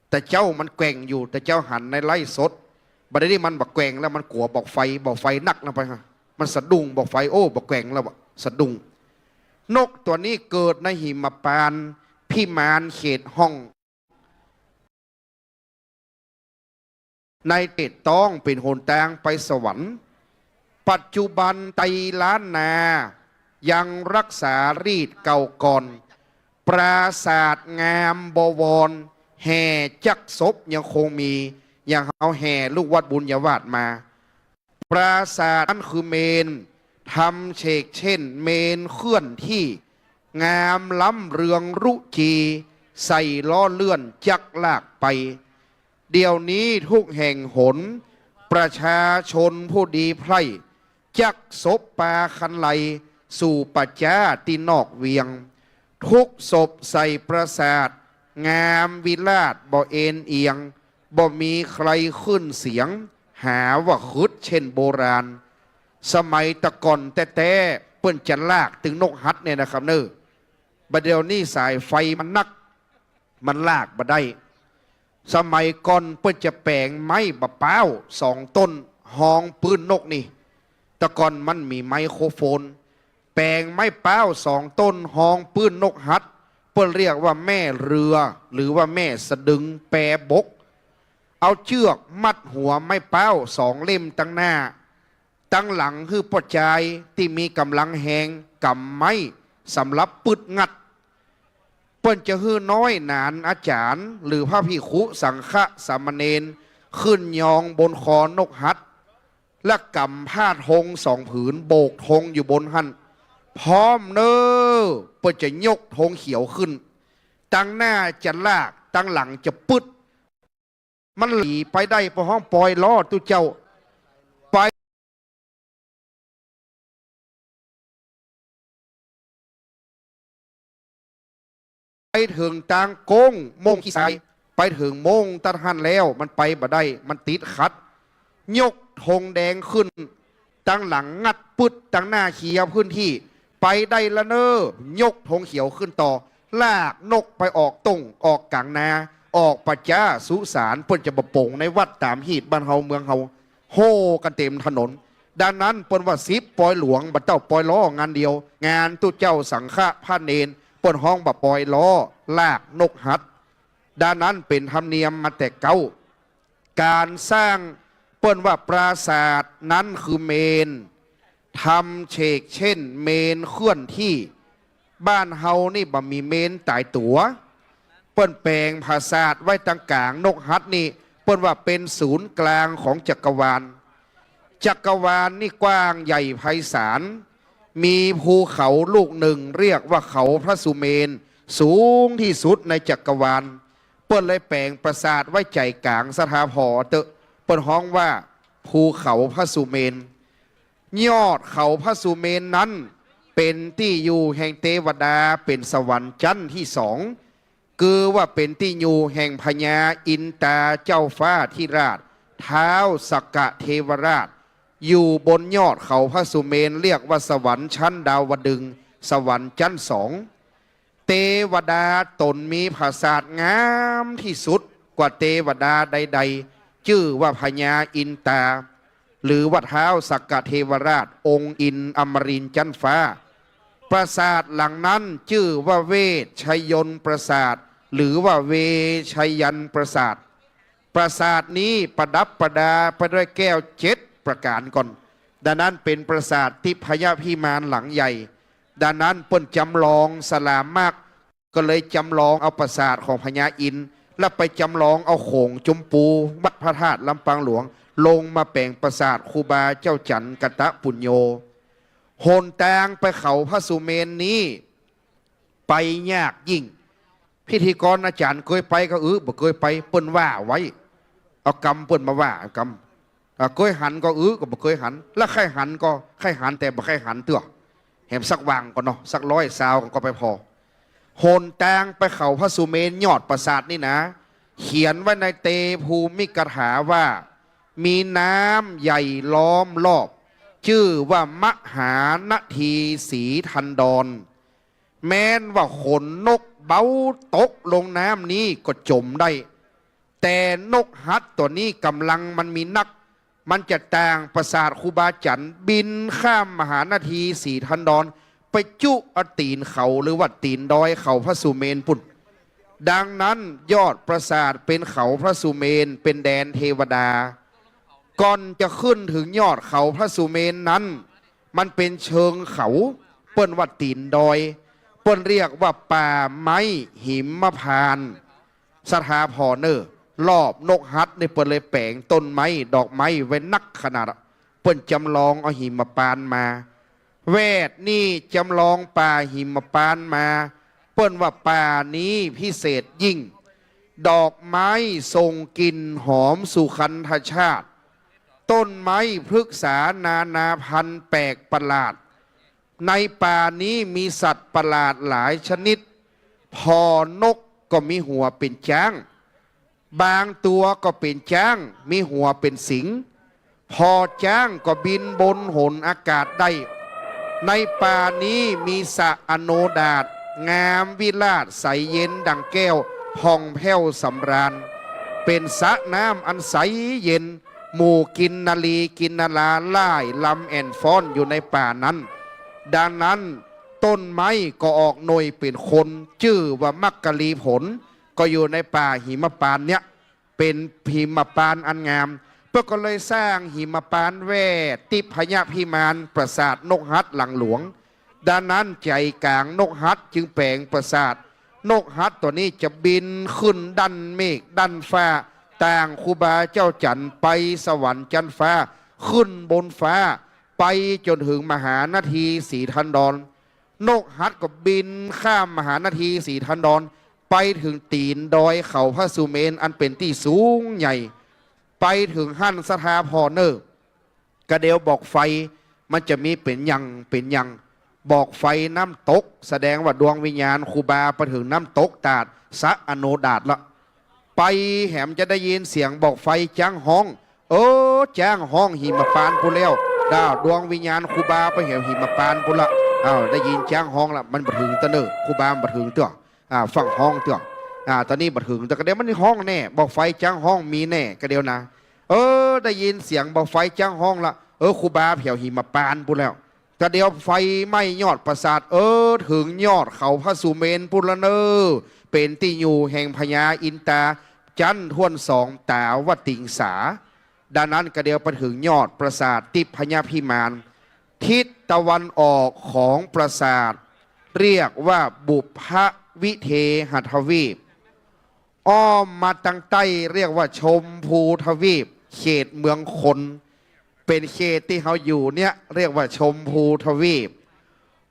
แต่เจ้ามันแกว่งอยู่แต่เจ้าหันในไล่สดบัดนี้มันบอกแกว่งแล้วมันกลัวบอกไฟนักนะไปฮะมันสะดุ้งบอกไฟโอ้บอกแกว่งแล้วสะดุ้งนกตัวนี้เกิดในหิมพานต์พิมานเขตห้องในเตตต้องเป็นหนทางไปสวรรค์ปัจจุบันไตล้านนายังรักษารีดเก่าก่อน ปราศาสตร์งามบวรแห่จักศพยังคงมีอย่างเอาแห่ลูกวัดบุญญาวาสมา ปราศาสตร์นั้นคือเมนทำเชกเช่นเมนเคลื่อนที่งามล้ำเรืองรุจีใส่ล้อเลื่อนจักลากไป เดี๋ยวนี้ทุกแห่งหนประชาชนผู้ดีไพร่จักศพปาคันไหลสู่ปัจจาที่นอกเวียง ทุกศพใส่ประสาทงามวิลาศบ่เอ็นเอียงบ่มีใครขึ้นเสียงหาว่าคึดเช่นโบราณ สมัยตะก่อนแต่เปิ้นจะลากถึงนกฮัดเนี่ยนะครับเนอบัดเดี๋ยวนี้สายไฟมันนักมันลากบ่ได้สมัยก่อนเปิ้นจะแปลงไม้บะเป้า2 ต้นห้องปืนนกนี่ตะก่อนมันมีไมโครโฟนแปลงไม้เป้า2 ต้นห้องปืนนกฮัดเปิ้นเรียกว่าแม่เรือหรือว่าแม่สะดึงแปรบกเอาเชือกมัดหัวไม้เป้า2 เล่มตั้งหน้าตั้งหลังคือปอจายที่มีกำลังแหงกำไม้สำหรับปึดงัดเปิ้นจะฮื้อน้อยหนานอาจารย์หรือพระภิกขุสังฆะสามเณรขึ้นยองบนคอนกฮัดและกำผ้าธง2 ผืนโบกธงอยู่บนหันพร้อมเนอเปิ้นจะยกธงเขียวขึ้นตั้งหน้าจะลากตั้งหลังจะปึดมันหลีไปได้พอห้องปล่อยล้อตุเจ้าไปถึงตางโก้งโมงที่สายไปถึงโมงตัดหันแล้วมันไปบ่ได้มันติดขัดยกธงแดงขึ้นตั้งหลังงัดปึ๊ดตั้งหน้าเขียวพื้นที่ไปได้ละเนอยกธงเขียวขึ้นต่อลากนกไปออกตรงออกกลางนาออกปัจจาสุสานเปิ้นจะบะปงในวัดตามหีดบ้านเฮาเมืองเฮาโฮกันเต็มถนนดังนั้นเปิ้นว่า10 ปอยหลวงบัดเจ้าปอยล้องานเดียวงานตุเจ้าสังฆะพระเนนเปิ้นห้องบะปอยล้อลากนกฮัดดังนั้นเป็นธรรมเนียมมาแต่เก่าการสร้างเปิ้นว่าปราสาทนั้นคือเมนทำเชกเช่นเมนเคลื่อนที่บ้านเฮานี่บ่มีเมนตายตัวเปิ้นแปลงภาษาไว้ตั้งกลางนกฮัดนี่เปิ้นว่าเป็นศูนย์กลางของจักรวาลนี่กว้างใหญ่ไพศาลมีภูเขาลูกหนึ่งเรียกว่าเขาพระสุเมนสูงที่สุดในจักรวาลเปิ้นเลยแปลงปราสาทไว้ใจกลางสถาพรเตอะเปิ้นฮ้องว่าภูเขาพระสุเมนยอดเขาพระสุเมนนั้นเป็นที่อยู่แห่งเทวดาเป็นสวรรค์ชั้นที่2คือว่าเป็นที่อยู่แห่งพญาอินตาเจ้าฟ้าธิราชท้าวสักกะเทวราชอยู่บนยอดเขาพระสุเมนเรียกว่าสวรรค์ชั้นดาวดึงสวรรค์ชั้น2เทวดาตนมีภาษาทงามที่สุดกว่าเทวดาใดๆชื่อว่าพญาอินตาหรือว่าท้าวสักกะเทวราชองค์อินอมรินทร์ชั้นฟ้าปราสาทหลังนั้นชื่อว่าเวชชัยยนต์ปราสาทหรือว่าเวชัยยันปราสาทปราสาทนี้ประดับประดาไปด้วยแก้ว7 ประการก่อนดังนั้นเป็นปราสาททิพยพิมานหลังใหญ่ดังนั้นเปิ้นจำลองสลามมากก็เลยจำลองเอาปราสาทของพญาอินทร์แล้วไปจำลองเอาโขงจมปูวัดพระธาตุลำปางหลวงลงมาแปลงปราสาทครูบาเจ้าจันกตะปุญโญ โหนแตงไปเขาพระสุเมนนี้ไปยากยิ่งพิธีกรอาจารย์เคยไปก็บ่เคยไปเปิ้นว่าไว้เอากำเปิ้นมาว่ากำเคยหันก็ก็บ่เคยหันแล้วใครหันก็ใครหันแต่บ่ใครหันเตื้อแหมสักวางก็เนาะสักร้อยซาวก็ไปพอโหนแตงไปเขาพระสุเมนยอดปราสาทนี่นะเขียนไว้ในเตภูมิกถาว่ามีน้ำใหญ่ล้อมรอบชื่อว่ามหานาทีสีทันดรแม้นว่าขนนกเบ้าตกลงน้ำนี้ก็จมได้แต่นกฮัดตัวนี้กำลังมันมีนักมันจะแต่งประสาทครูบาจันทร์บินข้ามมหานาทีสีทันดรไปจุอตีนเขาหรือว่าตีนดอยเขาพระสุเมนปุ่นดังนั้นยอดปราสาทเป็นเขาพระสุเมนเป็นแดนเทวดาก่อนจะขึ้นถึงยอดเขาพระสุเมนนั้นมันเป็นเชิงเขาเปิ้นว่าตีนดอยเปิ้นเรียกว่าป่าไม้หิมพานต์สถาพรเนอร์รอบนกฮัดในเปิ้นเลยแปลงต้นไม้ดอกไม้ไว้นักขนาดเปิ้นจำลองเอาหิมพานต์มาแวดนี่จำลองป่าหิมพานต์มาเปิ้นว่าป่านี้พิเศษยิ่งดอกไม้ทรงกลิ่นหอมสุขันธชาติต้นไม้พฤกษานานาพันธุ์แปลกประหลาดในป่านี้มีสัตว์ประหลาดหลายชนิดพอนกก็มีหัวเป็นช้างบางตัวก็เป็นช้างมีหัวเป็นสิงพอช้างก็บินบนหนอากาศได้ในป่านี้มีสระอโนดาตงามวิลาศใสเย็นดังแก้วพองแผ้วสำราญเป็นสระน้ำอันใสเย็นหมู่กินนาลีกินนาลาล่ายลำแอนฟ้อนอยู่ในป่านั้นดังนั้นต้นไม้ก็ออกหน่วยเป็นคนชื่อว่ามักกะลีผลก็อยู่ในป่าหิมพานต์เนี่ยเป็นหิมพานต์อันงามเพื่อก็เลยสร้างหิมพานต์แวดติพญพิมานปราสาทนกฮัดหลังหลวงดังนั้นใจกลางนกฮัดจึงแปลงปราสาทนกฮัดตัวนี้จะบินขึ้นดันเมฆดันฟ้าต่างครูบาเจ้าจันทร์ไปสวรรค์จันทร์ฟ้าขึ้นบนฟ้าไปจนถึงมหานาทีสีทันดรนกฮัดก็บินข้ามมหานาทีสีทันดรไปถึงตีนดอยเขาพระสุเมนอันเป็นที่สูงใหญ่ไปถึงหั่นสถาพรเนอร์กระเดียวบอกไฟมันจะมีเป็นยังบอกไฟน้ำตกแสดงว่าดวงวิญญาณครูบาไปถึงน้ำตกตาดสะอโนดาตละไปแหมจะได้ยินเสียงบอกไฟจ้างห้องจ้างห้องหิมพานต์พูแล้วดวงวิญญาณครูบาไปเหี่ยวหิมพานต์พูละได้ยินจ้างห้องละมันบัดถึงตะเนอครูบาบัดถึงตัวฟังห้องตัวตอนนี้บัดถึงแต่กระเดียวมันห้องแน่บอกไฟจ้างห้องมีแน่กระเดียวนะได้ยินเสียงบอกไฟจ้างห้องละครูบาเหี่ยวหิมพานต์พูแล้วกระเดียวไฟไหม้ยอดปราสาทถึงยอดเขาพระสุเมนพูละเนอเป็นที่อยู่แห่งพญาอินตาจันทวนสองตาวติงสาดังนั้นกระเดียวไปถึงยอดปราสาทติพญาพิมานทิศตะวันออกของปราสาทเรียกว่าบุพวิเทหทวีปอ้อมมาทางใต้เรียกว่าชมพูทวีปเขตเมืองคนเป็นเขตที่เขาอยู่เนี่ยเรียกว่าชมพูทวีป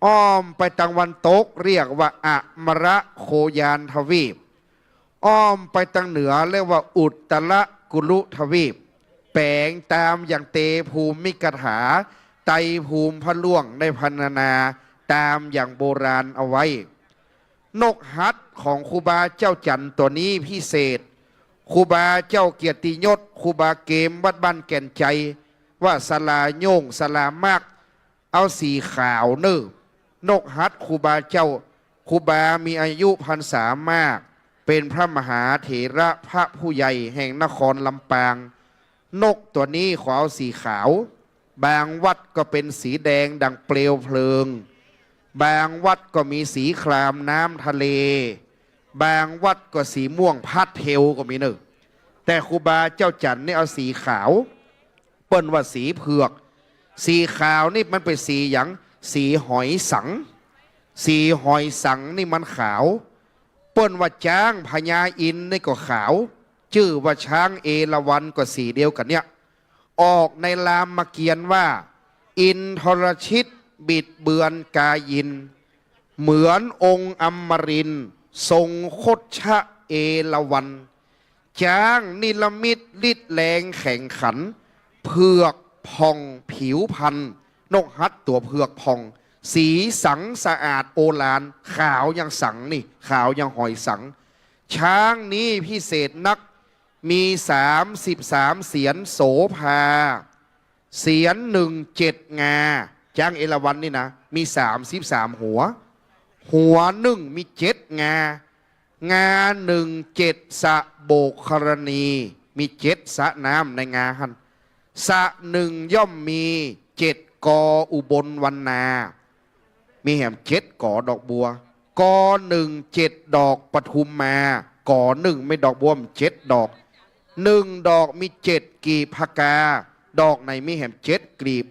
อ้อมไปตะวันตกเรียกว่าอมระโคยานทวีปอ้อมไปทางเหนือเรียกว่าอุตรกุลุทวีปแปลงตามอย่างเตภูมิกถาไตภูมิพระล่วงได้พรรณนาตามอย่างโบราณเอาไว้นกฮัดของครูบาเจ้าจันทร์ตัวนี้พิเศษครูบาเจ้าเกียรติยศครูบาเกมวัดบ้านแก่นใจว่าสลาโยงสลามากเอาสีขาวเนื้อนกฮัดครูบาเจ้าครูบามีอายุพรรษามากเป็นพระมหาเถระพระผู้ใหญ่แห่งนครลำปางนกตัวนี้ขอเอาสีขาวบางวัดก็เป็นสีแดงดังเปลวเพลิงบางวัดก็มีสีครามน้ำทะเลบางวัดก็สีม่วงพัดเทลก็มีเนอะแต่ครูบาเจ้าจันทร์นี่เอาสีขาวเปิ้นว่าสีเผือกสีขาวนี่มันเป็นสีอย่างสีหอยสังสีหอยสังนี่มันขาวเปิ้นว่าช้างพญาอินทร์นี่ก็ขาวชื่อว่าช้างเอราวัณก็สีเดียวกันเนี่ยออกในรามเกียรติ์ว่าอินทรชิต บิดเบือนกายินเหมือนองค์อมรินทร์ทรงคดชะเอราวัณจ้างนิลมิตลิดแรงแข่งขันเผือกพองผิวพันนกฮัดตัวเผือกพองสีสังสะอาดโอฬารขาวยังสังนี่ขาวยังหอยสังช้างนี้พิเศษนักมี33 เสียนโสภาเสียน17 งาจ้างเอราวัณนี่นะมี33 หัวหัวหนึ่งมี7 งางา17 สะโบกครณีมี7 สะน้ำในงาหันสะหนึ่งย่อมมี7 กออุบลวรรณามีแหม7 กอดอกบัวกอ17 ดอกปทุมมากอหนึ่งไม่ดอกบัว7 ดอก1 ดอกมี7 กีบพกาดอกในมีแหม7 กลีบ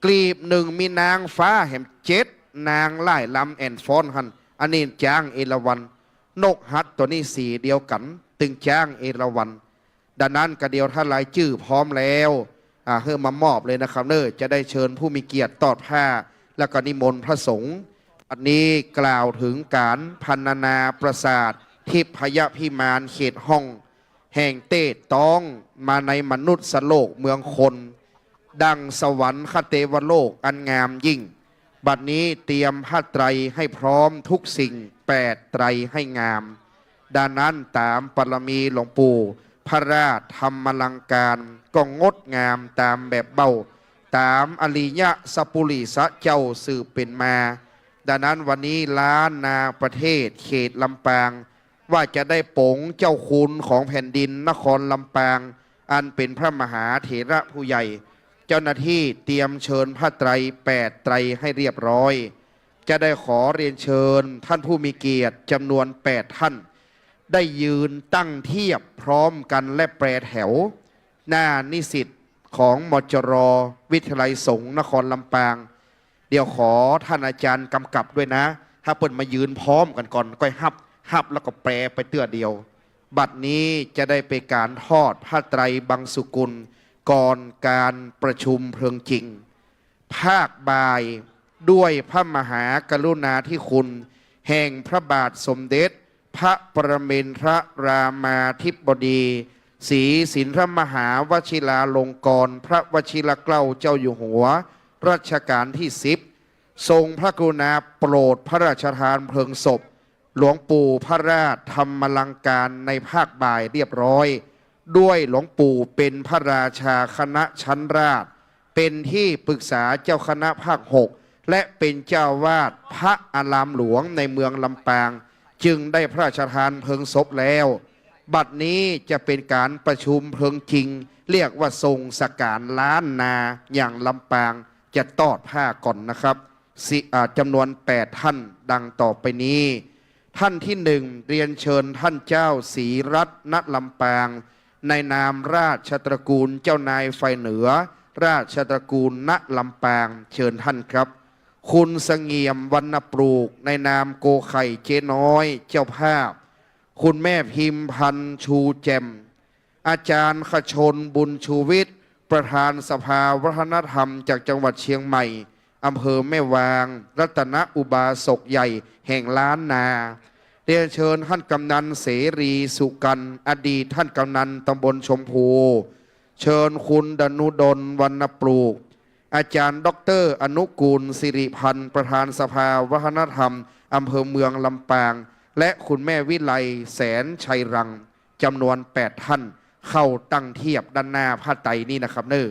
กลีบหนึ่งมีนางฟ้าแหม7 นางไล่ลำแอนฟอนหันอันนี้จ้างเอราวัณนกฮัดตัวนี้สีเดียวกันตึงจ้างเอราวัณดังนั้นกระเดียวท่านลายจื้อพร้อมแล้วเพื่อมามอบเลยนะครับเนอจะได้เชิญผู้มีเกียรติตอดผ้าแล้วก็นิมนต์พระสงฆ์อันนี้กล่าวถึงการพันนาประสาททิพยพิมานเขตห้องแห่งเต้ต้องมาในมนุษย์สโลกเมืองคนดังสวรรค์คเทวโลกอันงามยิ่งบัดนี้เตรียมผ้าไตรให้พร้อมทุกสิ่ง8 ไตรให้งามดังนั้นตามปรมีหลวงปู่พระราชธรรมลังการก็งดงามตามแบบเบาตามอริยะสปุริสะเจ้าสืบเป็นมาดังนั้นวันนี้ล้านนาประเทศเขตลำปางว่าจะได้ปงเจ้าคุณของแผ่นดินนครลำปางอันเป็นพระมหาเถระผู้ใหญ่เจ้าหน้าที่เตรียมเชิญผ้าไตร8 ไตรให้เรียบร้อยจะได้ขอเรียนเชิญท่านผู้มีเกียรติจำนวน8 ท่านได้ยืนตั้งเทียบพร้อมกันและแปรแถวหน้านิสิตของมจรวิทยาลัยสงฆ์นครลำปางเดี๋ยวขอท่านอาจารย์กำกับด้วยนะถ้าเปิดมายืนพร้อมกันก่อนก็ฮับแล้วก็แปรไปเตื้อเดียวบัดนี้จะได้ไปการทอดผ้าไตรบังสุกุลก่อนการประชุมเพลิงจริงภาคบ่ายด้วยพระมหากรุณาธิคุณแห่งพระบาทสมเด็จพระประเมนทรามาธิบดีศรีสินธรมหาวชิราลงกรณ์พระวชิรเกล้าเจ้าอยู่หัวรัชกาลที่10ทรงพระกรุณาโปรดพระราชทานเพลิงศพหลวงปู่พระราชธรรมลังการในภาคบ่ายเรียบร้อยด้วยหลวงปู่เป็นพระราชาคณะชั้นราชเป็นที่ปรึกษาเจ้าคณะภาค6และเป็นเจ้าวาดพระอารามหลวงในเมืองลำปางจึงได้พระราชทานเพลิงศพแล้วบัดนี้จะเป็นการประชุมเพลิงจริงเรียกว่าทรงสการล้านนาอย่างลำปางจะตอดผ้าก่อนนะครับจำนวน8 ท่านดังต่อไปนี้ท่านที่1เรียนเชิญท่านเจ้าศรีรัตน์ณลำปางในนามราชตระกูลเจ้านายไฟเหนือราชตระกูลณลำปางเชิญท่านครับคุณเสงี่ยมวรรณปลูกในนามโกไข่เจ๊น้อยเจ้าภาพคุณแม่พิมพันธ์ชูแจ่มอาจารย์ขชนบุญชูวิทย์ประธานสภาวัฒนธรรมจากจังหวัดเชียงใหม่อำเภอแม่วางรัตนอุบาสกใหญ่แห่งล้านนาเรียนเชิญท่านกำนันเสรีสุกันอดีตท่านกำนันตำบลชมพูเชิญคุณดนุดลวรรณปลูกอาจารย์ดร.อนุกูลสิริพันธ์ประธานสภาวัฒนธรรมอำเภอเมืองลำปางและคุณแม่วิไลแสนชัยรังจำนวน8 ท่านเข้าตั้งเทียบด้านหน้าผ้าไตรนี่นะครับเนอ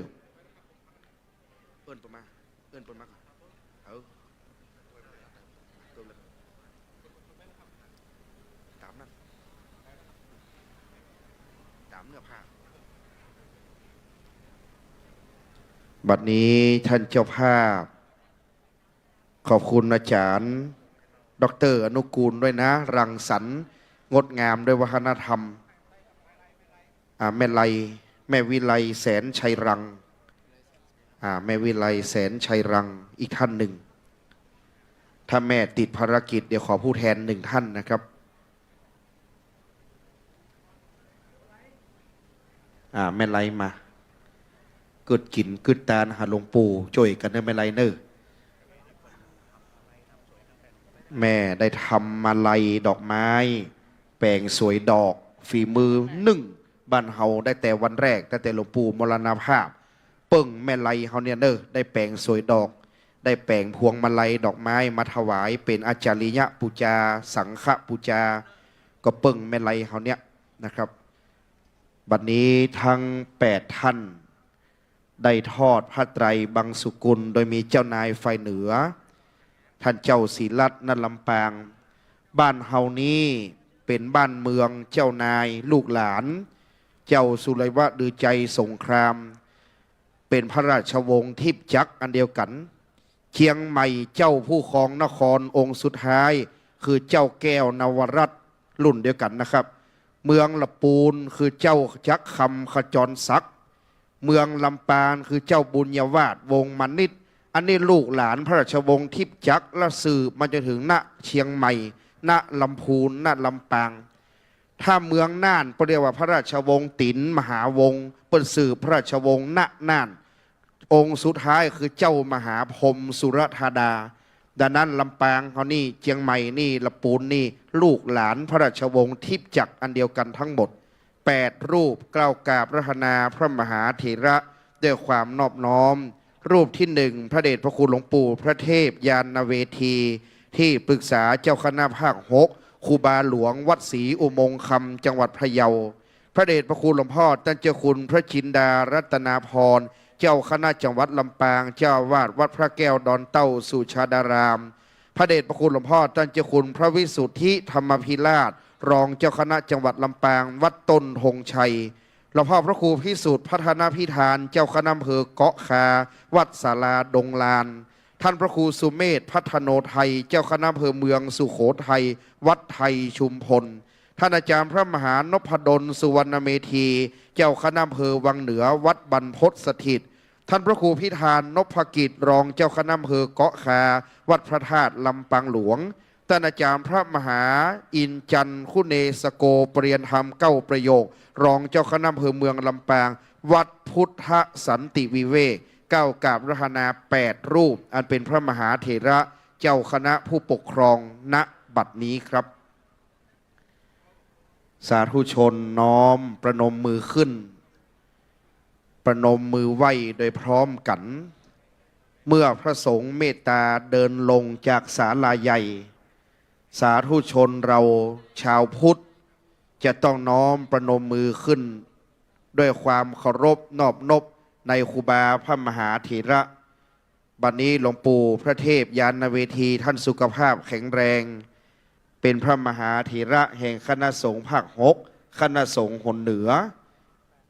เอิ้นประมาตามนั้นตามเนื้อผ้าบัดนี้ท่านเจ้าภาพขอบคุณอาจารย์ดร.อนุกูลด้วยนะรังสรรค์งดงามด้วยวัฒนธรรมแม่วิไลแสนชัยรังแม่วิไลแสนชัยรังอีกท่านหนึ่งถ้าแม่ติดภารกิจเดี๋ยวขอผู้แทน1 ท่านนะครับแม่ไลมาเกิดกินกึดตาหาหลวงปู่จ่วยกันได้แม่ไลเนอร์ แม่ได้ทำมาลัยดอกไม้ แปลงสวยดอกฝีมือบ้านเฮาได้แต่วันแรกตั้งแต่หลวงปู่มรณภาพ เปิ่งแม่ไลเฮาเนี่ยเนอได้แปลงสวยดอก ได้แปลงพวงมาลัยดอกไม้มาถวายเป็นอาจาริยะปูจาสังฆปูจาก็เปิ่งแม่ไลเฮาเนี่ยนะครับ บัดนี้ทั้ง8ท่านได้ทอดผ้าไตรบังสุกุลโดยมีเจ้านายฝ่ายเหนือ ท่านเจ้าศรีรัตน์นันลำปาง บ้านเฮานี้เป็นบ้านเมืองเจ้านายลูกหลาน เจ้าสุไรวะดือใจสงคราม เป็นพระราชวงศ์ทิพจักรอันเดียวกัน เชียงใหม่เจ้าผู้ครองนครองค์สุดท้าย คือเจ้าแก้วนวรัตน์รุ่นเดียวกันนะครับ เมืองละปูนคือเจ้าจักรคำขจรศักดิ์เมืองลำปางคือเจ้าบุญยวาดวงศ์มณิตอันนี้ลูกหลานพระราชวงศ์ทิพจักรและสืบมาจนถึงณเชียงใหม่ณลำพูนณลำปาง ถ้าเมืองน่านเรียกว่าพระราชวงศ์ติ๋นมหาวงศ์เป็นสืบพระราชวงศ์ณน่าน องค์สุดท้ายคือเจ้ามหาพรหมสุรธาดาดังนั้นลำปางเขานี่เชียงใหม่นี่ละปูนนี่ลูกหลานพระราชวงศ์ทิพจักรอันเดียวกันทั้งหมด8รูปกล่าวกราบรัตนาพระมหาเถระด้วยความนอบน้อม รูปที่1พระเดชพระคุณหลวงปู่พระเทพยานเวทีที่ปรึกษาเจ้าคณะภาค6ครูบาหลวงวัดศรีอุโมงค์คำจังหวัดพะเยาพระเดชพระคุณหลวงพ่อท่านเจ้าคุณพระจินดารัตนาพรเจ้าคณะจังหวัดลำปางเจ้าวาดวัดพระแก้วดอนเต้าสุชาดาราม พระเดชพระคุณหลวงพ่อท่านเจ้าคุณพระวิสุทธิธรรมพิราชรองเจ้าคณะจังหวัดลำปางวัดต้นธงชัยหลวงพ่อพระครูพิสุทธิ์พัฒนาพิธานเจ้าคณะอำเภอเกาะคาวัดศาลาดงลานท่านพระครูสุเมธพัฒโนไทยเจ้าคณะอำเภอเมืองสุโขทัยวัดไทยชุมพลท่านอาจารย์พระมหานพดลสุวรรณเมธีเจ้าคณะอำเภอวังเหนือวัดบรรพตสถิตท่านพระครูพิธานนพกิจรองเจ้าคณะอำเภอเกาะคาวัดพระธาตุลำปางหลวงท่านอาจารย์พระมหาอินจันทร์คุเนสโกปริยนธรรม9ประโยครองเจ้าคณะอำเภอเมืองลำปางวัดพุทธสันติวิเวกกล่าวกราบรัตนา8รูปอันเป็นพระมหาเถระเจ้าคณะผู้ปกครองณบัดนี้ครับสาธุชนน้อมประนมมือขึ้นประนมมือไหว้โดยพร้อมกันเมื่อพระสงฆ์เมตตาเดินลงจากศาลาใหญ่สาธุชนเราชาวพุทธจะต้องน้อมประนมมือขึ้นด้วยความเคารพนอบนบในครูบาพระมหาเถระบัดนี้หลวงปู่พระเทพยานเวทีท่านสุขภาพแข็งแรงเป็นพระมหาเถระแห่งคณะสงฆ์ภาค6คณะสงฆ์หนเหนือ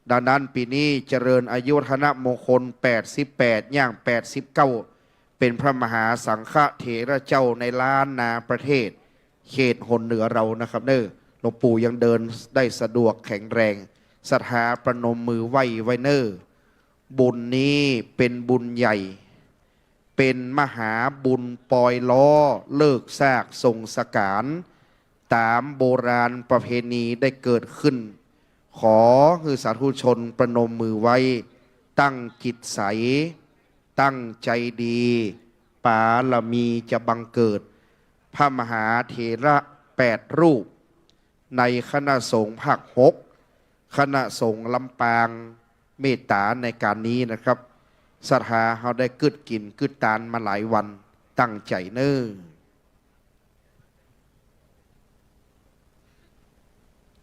ดังนั้นปีนี้เจริญอายุธนมงคล88ย่าง89เป็นพระมหาสังฆเถระเจ้าในล้านนาประเทศเขตหนเหนือเรานะครับเนอหลวงปู่ยังเดินได้สะดวกแข็งแรงศรัทธาประนมมือไหว้ไว้เนอบุญนี้เป็นบุญใหญ่เป็นมหาบุญปล่อยล้อเลิกซากส่งสการตามโบราณประเพณีได้เกิดขึ้นขอคือสาธุชนประนมมือไว้ตั้งจิตใสตั้งใจดีปาลมีจะบังเกิดพระมหาเถระ8รูปในคณะสงฆ์ภาค6คณะสงฆ์ลำปางเมตตาในการนี้นะครับศรัทธาเขาได้กึดกินกึดตานมาหลายวันตั้งใจเน้อ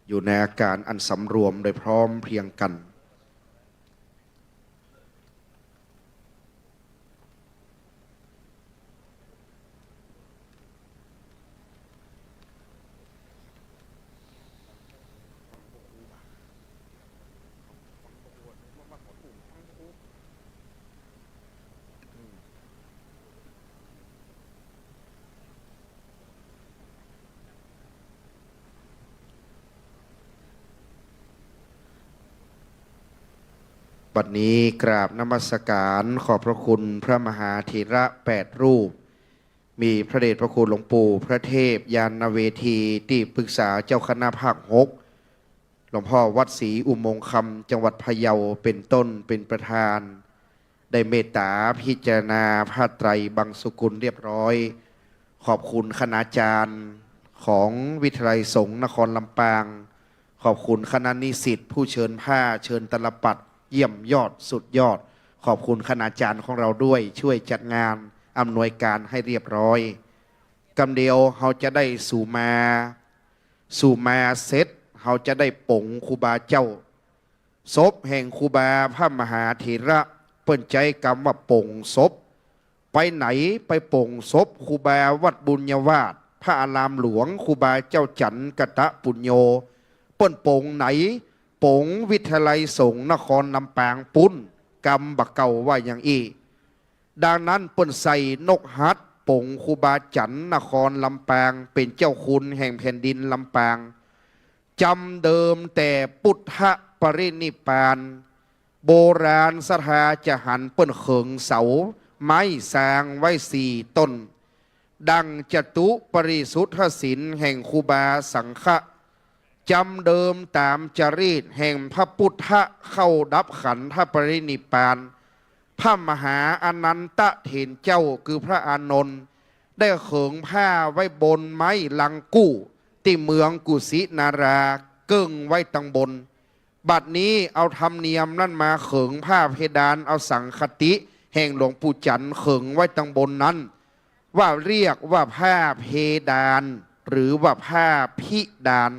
อยู่ในอาการอันสำรวมโดยพร้อมเพรียงกันบัดนี้กราบนมัสการขอบพระคุณพระมหาเถระ8รูปมีพระเดชพระคุณหลวงปู่พระเทพยานเวทีที่ปรึกษาเจ้าคณะภาค6หลวงพ่อวัดศรีอุโมงค์คำจังหวัดพะเยาเป็นต้นเป็นประธานได้เมตตาพิจารณาผ้าไตรบังสุกุลเรียบร้อย ขอบคุณคณาจารย์ของวิทยาลัยสงฆ์นครลำปาง ขอบคุณคณะนิสิตผู้เชิญผ้าเชิญตลปัดเยี่ยมยอดสุดยอด ขอบคุณคณาจารย์ของเราด้วยช่วยจัดงานอำนวยการให้เรียบร้อยกำเดียวเราจะได้สู่มาเซตเราจะได้ปงครูบาเจ้าศพแห่งครูบาพระมหาเถระเปิ้นใจกรรมว่าปงศพไปไหนไปปงศพครูบาวัดบุญยวาสพระอารามหลวงครูบาเจ้าจันกตะปุญโญเปิ้นปงไหนปงวิทยาลัยสงฆ์นครลำปางปุ้นกรรมบักเก่าว่าอย่างอีดังนั้นเปิ้นใส่นกฮัดปงครูบาจันนครลำปางเป็นเจ้าคุณแห่งแผ่นดินลำปางจำเดิมแต่พุทธปรินิพพานโบราณสถาจะหันเปิ้นเขิงเสาไม้สางไว้สี่ต้นดังจตุปริสุทธศิลแห่งครูบาสังฆะจำเดิมตามจรีตแห่งพระพุทธเข้าดับขันธปรินิพพานพระมหาอนันตเถรเจ้าคือพระอานนท์ได้เขิงผ้าไว้บนไม้ลังกู้ที่เมืองกุสินาราเกิ้งไว้ตังบนบัดนี้เอาธรรมเนียมนั่นมาเขิงผ้าเพดานเอาสังคติแห่งหลวงปู่จันทร์เขิงไว้ตังบนนั้นว่าเรียกว่าผ้าเพดานหรือว่าผ้าพิดาน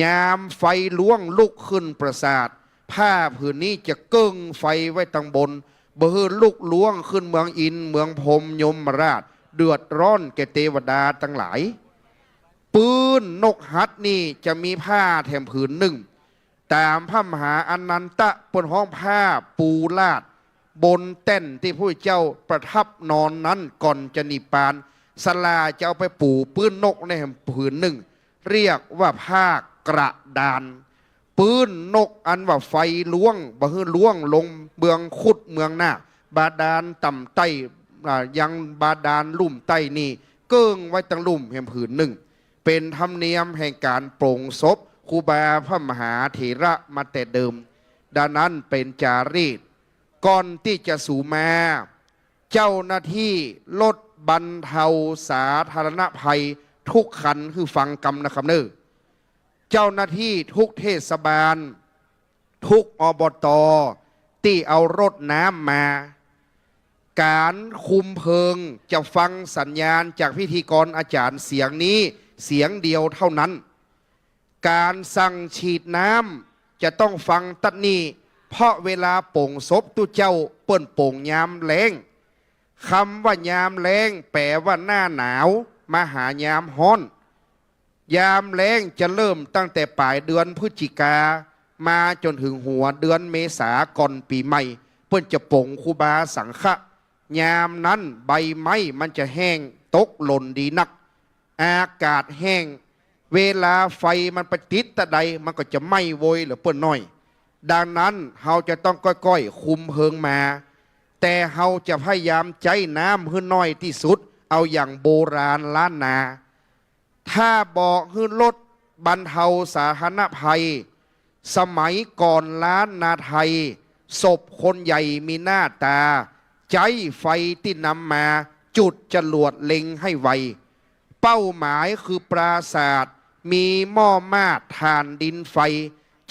ยามไฟล้วงลุกขึ้นประสาทผ้าผืนนี้จะเกิ้งไฟไว้ตังบนเบือลุกล้วงขึ้นเมืองอินเมืองพรหมยมราชเดือดร้อนแก่เทวดาทั้งหลายปืนนกฮัดนี่จะมีผ้าแถมผืนหนึ่งตามพระมหาอนันตะบนห้องผ้าปูลาดบนเต้นที่พระเจ้าประทับนอนนั้นก่อนจะนิพพานสลาจะเอาไปปูปืนนกในแถมผืนหนึ่งเรียกว่าผ้ากระดานปืนนกอันว่าไฟล้วงบ่ฮื้อล้วงลงเมืองขุดเมืองหน้าบาดาลต่ำใต้ยังบาดาลลุ่มใต้นี่เกิ้งไว้ตั้งลุ่มแห่งผืนหนึ่งเป็นธรรมเนียมแห่งการโปร่งศพครูบาพระมหาเถระมาแต่เดิมดังนั้นเป็นจารีตก่อนที่จะสู่มาเจ้าหน้าที่ลดบรรเทาสาธารณภัยทุกขันคือฟังกรรมนะครับเนอเจ้าหน้าที่ทุกเทศบาลทุกอบต.ที่เอารถน้ำมาการคุมเพลิงจะฟังสัญญาณจากพิธีกรอาจารย์เสียงนี้เสียงเดียวเท่านั้นการสั่งฉีดน้ำจะต้องฟังตัดนี้เพราะเวลาโป่งศพตุเจ้าเปิ้นโป่งยามแล้งคำว่ายามแล้งแปลว่าหน้าหนาวมาหายามฮ้อนยามแล้งจะเริ่มตั้งแต่ปลายเดือนพฤศจิกามาจนถึงหัวเดือนเมษาก่อนปีใหม่เปิ้นจะโป่งครูบาสังฆะยามนั้นใบไม้มันจะแห้งตกหล่นดีนักอากาศแห้งเวลาไฟมันไปติดตะใดมันก็จะไหม้โวยหรือเปิ้นน้อยดังนั้นเราจะต้องก้อยๆคุมเพลิงมาแต่เราจะพยายามใจน้ำให้น้อยที่สุดเอาอย่างโบราณล้านนาถ้าบอกให้ลดบรรเทาสาธารณภัยสมัยก่อนล้านนาไทยศพคนใหญ่มีหน้าตาใจไฟที่นำมาจุดจรวดเล็งให้ไวเป้าหมายคือปราศาสตร์มีหม้อมาดถ่านดินไฟ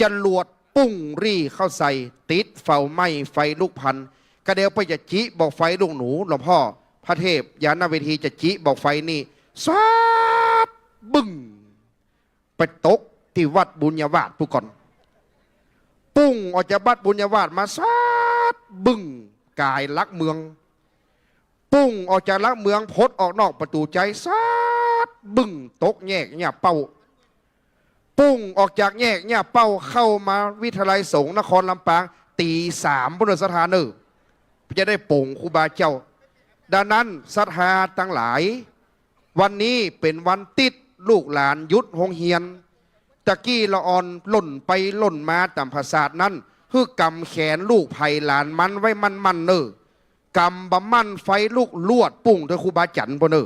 จรวดปุ้งรี่เข้าใส่ติดเฝ้าไหม้ไฟลุกพันกระเดียวไปจะจิบอกไฟลูกหนูหลวงพ่อพระเทพยานเวทีจะจิบอกไฟนี่ซาดบึ้งไปตกที่วัดบุญญาวาสผู้ก่อนปุ้งออกจากวัดบุญญาวาสมาซาดบึ้งกายลักเมืองปุ้งออกจากลักเมืองพดออกนอกประตูใจซาดบึ้งตกแยกเนี่ยเป้าปุ้งออกจากแยกเนี่ยเป้าเข้ามาวิทยาลัยสงฆ์นครลำปางตี3พุทธสถานจะได้โป่งครูบาเจ้าดังนั้นศรัทธาทั้งหลายวันนี้เป็นวันติดลูกหลานยุดหงเฮียนตะกี้ละอ่อนล่นไปล่นมาตามภาษานั้นคือกำแขนลูกไผ่หลานมันไว้มันกำบะมันไฟลูกลวดปุ้งเธอครูบาจันบน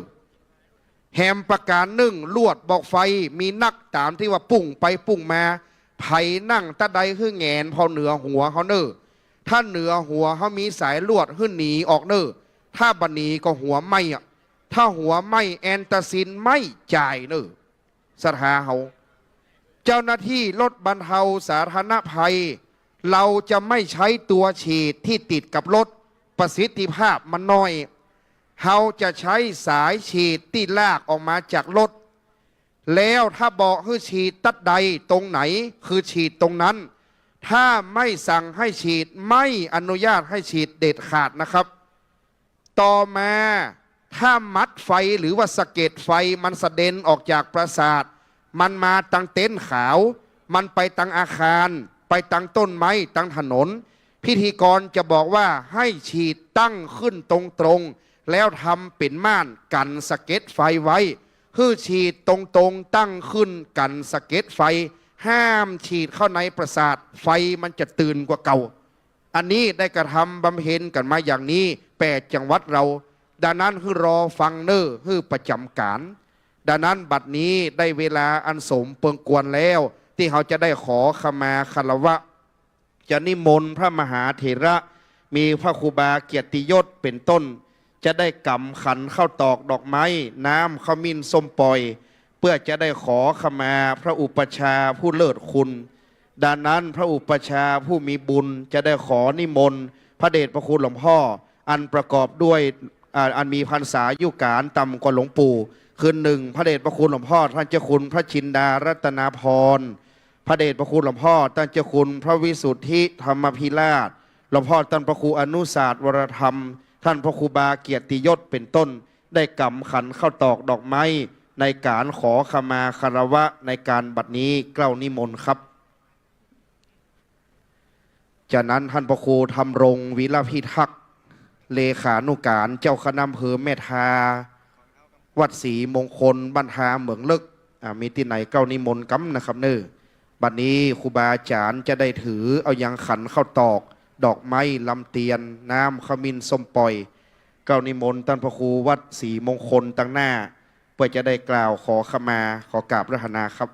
แหมประการหนึ่งลวดบอกไฟมีนักตามที่ว่าปุ้งไปปุ้งมาไผ่นั่งตะใดคือแงนพอเหนือหัวเขาถ้าเหนือหัวเขามีสายลวดขึ้นหนีออกถ้าบันนีก็หัวไหม ถ้าหัวไม่แอนตาซินไม่จ่ายเนอะสถาเฮาเจ้าหน้าที่รถบรรเทาสาธารณภัยเราจะไม่ใช้ตัวฉีดที่ติดกับรถประสิทธิภาพมันน้อยเราจะใช้สายฉีดที่ลากออกมาจากรถแล้วถ้าบอกให้ฉีดตัดใดตรงไหนคือฉีดตรงนั้นถ้าไม่สั่งให้ฉีดไม่อนุญาตให้ฉีดเด็ดขาดนะครับต่อมาถ้ามัดไฟหรือว่าสะเก็ดไฟมันสะเด็นออกจากปราสาทมันมาตั้งเต็นท์ขาวมันไปตั้งอาคารไปตั้งต้นไม้ตั้งถนนพิธีกรจะบอกว่าให้ฉีดตั้งขึ้นตรงๆแล้วทำเป็นม่านกันสะเก็ดไฟไว้คือฉีดตรงๆตั้งขึ้นกันสะเก็ดไฟห้ามฉีดเข้าในปราสาทไฟมันจะตื่นกว่าเก่าอันนี้ได้กระทำบำเพ็ญกันมาอย่างนี้8 จังหวัดเราดังนั้นคือรอฟังเนอร์คือประจำการดังนั้นบัดนี้ได้เวลาอันสมเปิงกวนแล้วที่เขาจะได้ขอขมาคารวะจะนิมนต์พระมหาเถระมีพระครูบาเกียรติยศเป็นต้นจะได้กำขันเข้าตอกดอกไม้น้ำขมิ้นส้มปล่อยเพื่อจะได้ขอขมาพระอุปชาผู้เลิศคุณดังนั้นพระอุปชาผู้มีบุญจะได้ขอนิมนต์พระเดชพระคุณหลวงพ่ออันประกอบด้วยอันมีพรรษายุการต่ำกว่าหลวงปู่คือ1พระเดชพระคุณหลวงพ่อท่านเจ้าคุณพระชินดารัตนาพรพระเดชพระคุณหลวงพ่อท่านเจ้าคุณพระวิสุทธิธรรมพิราชหลวงพ่อท่านพระครูอนุศาสตร์วรธรรมท่านพระครูบาเกียรติยศเป็นต้นได้กำขันเข้าตอกดอกไม้ในการขอขมาคารวะในการบัดนี้เกล้านิมนต์ครับจากนั้นท่านพระครูธรรมรงค์วิรพิทักษ์เลขานุการเจ้าคณะอำเภอแม่ทาวัดศรีมงคลบรรทาเหมืองเลิกมีที่ไหนเก้านิมนต์กัมนะครับเนอบัดนี้ครูบาอาจารย์จะได้ถือเอายังขันเข้าตอกดอกไม้ลำเตียนน้ำขมิ้นส้มปล่อยเก้านิมนต์ท่านพระครูวัดศรีมงคลตั้งหน้าเพื่อจะได้กล่าวขอขมาขอกราบพระธนาครับ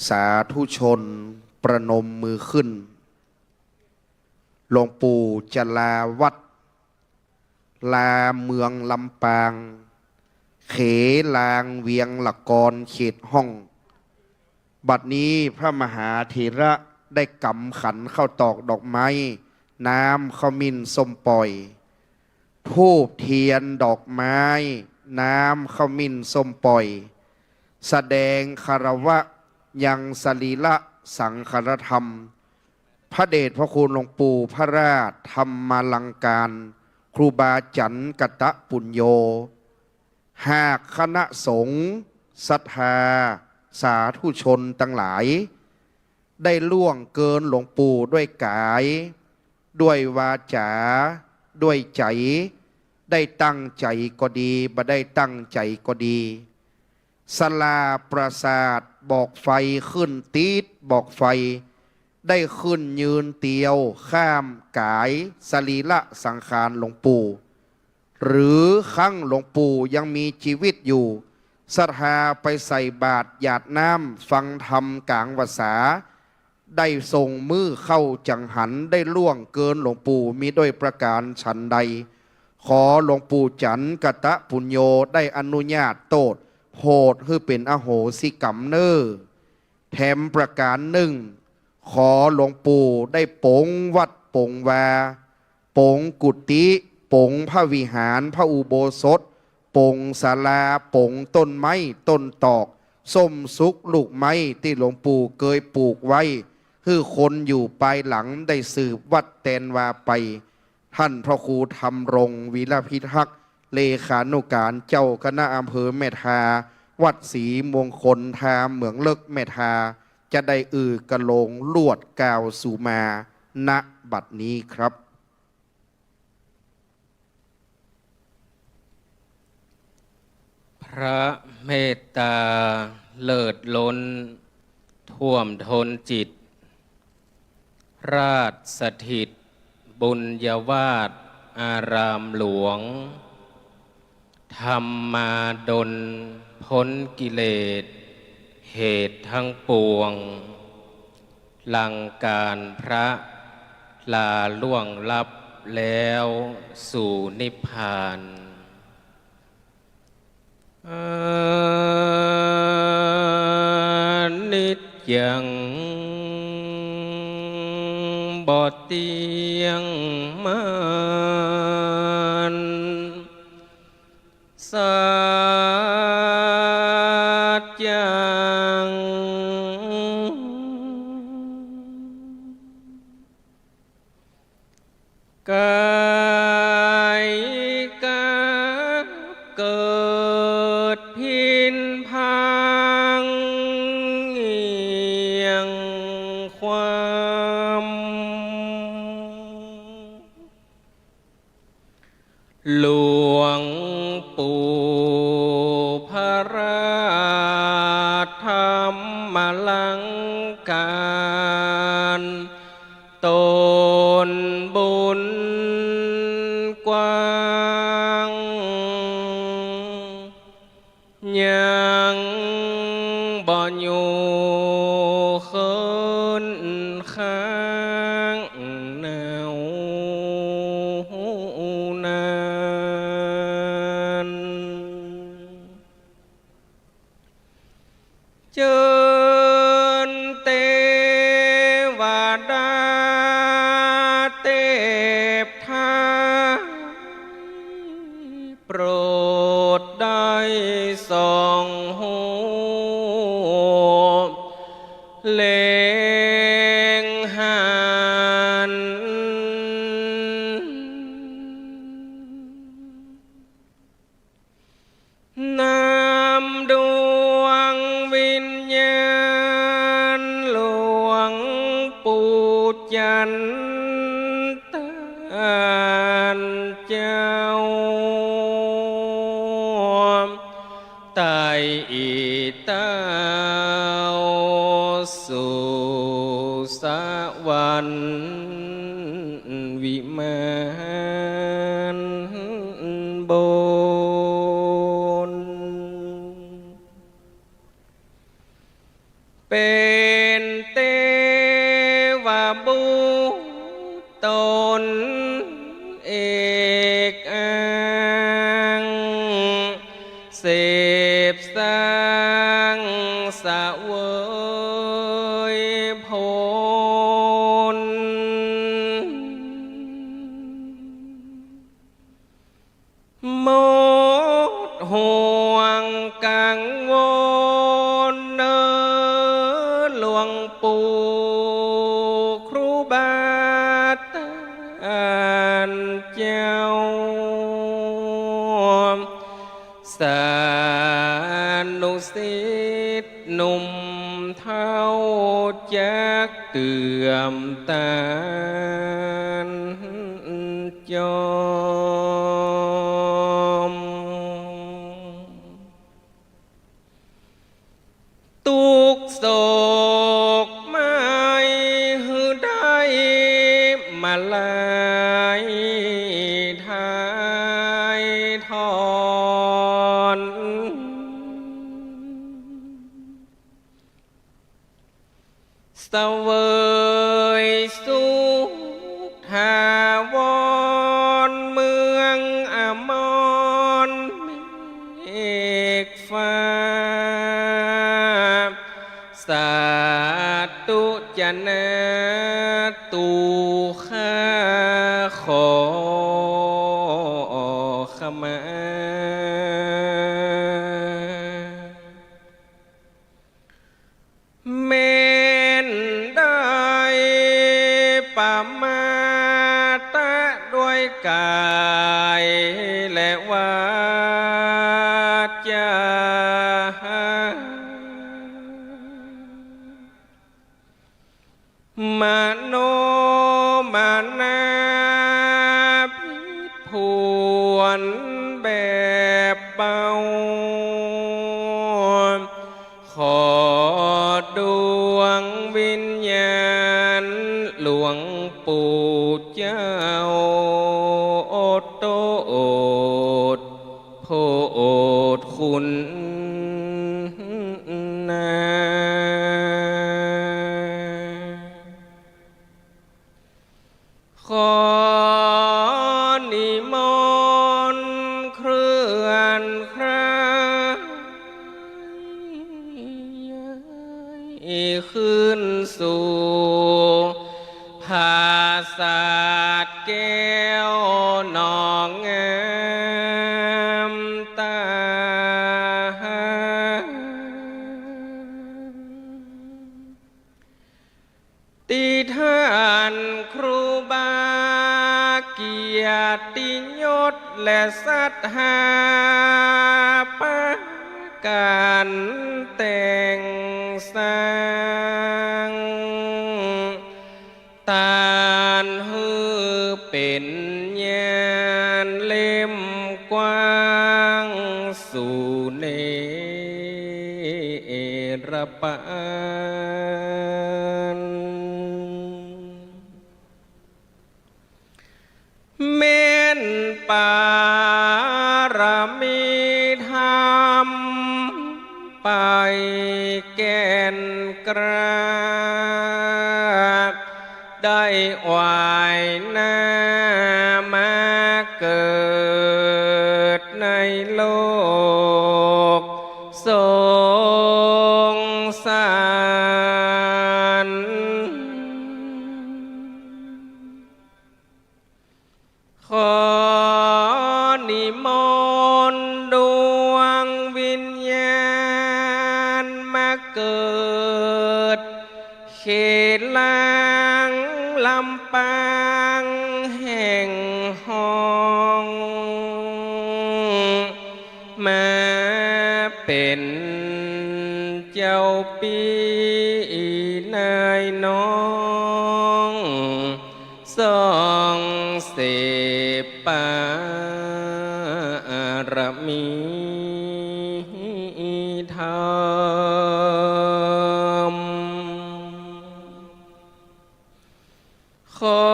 สาธุชนประนมมือขึ้นหลวงปู่จะลาวัดลาเมืองลำปางเขลางเวียงละกรเขตห้องบัดนี้พระมหาเถระได้กำขันเข้าตอกดอกไม้น้ำขมิ้นส้มปล่อยธูปเทียนดอกไม้น้ำขมิ้นส้มปล่อยแสดงคารวะยังสรีละสังขารธรรมพระเดชพระคุณหลวงปู่พระราชธรรมลังการครูบาจันกตะปุญโยหากคณะสงฆ์ศรัทธาสาธุชนทั้งหลายได้ล่วงเกินหลวงปู่ด้วยกายด้วยวาจาด้วยใจได้ตั้งใจก็ดีบ่ได้ตั้งใจก็ดีศาลาปราสาทบอกไฟขึ้นตีดบอกไฟได้ขึ้นยืนเตียวข้ามกายสรีละสังขารหลวงปู่หรือครั้งหลวงปู่ยังมีชีวิตอยู่ศรัทธาไปใส่บาตรหยาดน้ำฟังธรรมกลางวาสาได้ส่งมือเข้าจังหันได้ล่วงเกินหลวงปู่มีด้วยประการฉันใดขอหลวงปู่จันกตะปุญโญได้อนุญาตโตษโหดคือเป็นอโหสิกรรมเนอแถมประการหนึ่งขอหลวงปู่ได้ปงวัดปงวาปงกุฏิปงพระวิหารพระอุโบสถปงศาลาปงต้นไม้ต้นตอกส้มสุกลูกไม้ที่หลวงปู่เคยปลูกไว้คือคนอยู่ปลายหลังได้สืบวัดแตนวาไปท่านพระครูธรรมรงค์วิรพิทักษ์เลขานุการเจ้าคณะอำเภอแม่ทาวัดศรีมงคลทาเหมืองเลิกแม่ทาจะได้กระโลงลวดกาวสู่มาณบัดนี้ครับพระเมตตาเลิศล้นท่วมท้นจิตราชสถิตบุญยวาสอารามหลวง ธรรมาดลพ้นกิเลสเหตุทั้งปวงลังการพระลาล่วงลับแล้วสู่นิพพานนิจยังบ่เตียงมันสัจยังกายกับเกิดพินพังเอียงความหลวงปู่พระราชธรรมลังการตนบุญกว้างยังบ่อยู่เคินข้างแนวนานเจิญเทวดาเทพไทยโปรดได้ส่องหูเล็งหันนำดวงวิญญาณหลวงปู่จันทานเจ้าไต่อีเต้าสู่สวรรค์วิมานบนเป็นเทวบุตรตนเอกอังเสพสร้างสะเวยผลหมดห่วงกังวลเนอหลวงปู่ครูบาอาเจ้าสานุสิทธิ์หนุ่มเท่าจักเตื่อมตานจอมทุกโศกไม่หือได้มาลายทายทอนเสวยสุขทาวรเมืองอมรเมฆฟ้าสาธุจนะตูข้าขอขมาเมนได้ประมาทด้วยกายและวาจามโนมานาพิพวนแบบเบาขอดวงวิญญาณหลวงปู่เจ้าโอดโตโอดโพ ขึ้นสู่ภาษาทแก้วนองงามตาติท่านครูบาเกียรติยศและศรัทธาปะการแต่งสร้างตานฮือเป็นญาณเล่มกว้างสู่เนรปานเม้นปารมีธรรมไปแก่นกราบได้วายหน้ามาเกิดในโลกสงสารขอนิมนต์ดวงวิญญาณมาเกิดเขตลางลำปางแห่งห้องมาเป็นเจ้าปีนายน้องสองเสพปารมีธรรมขอ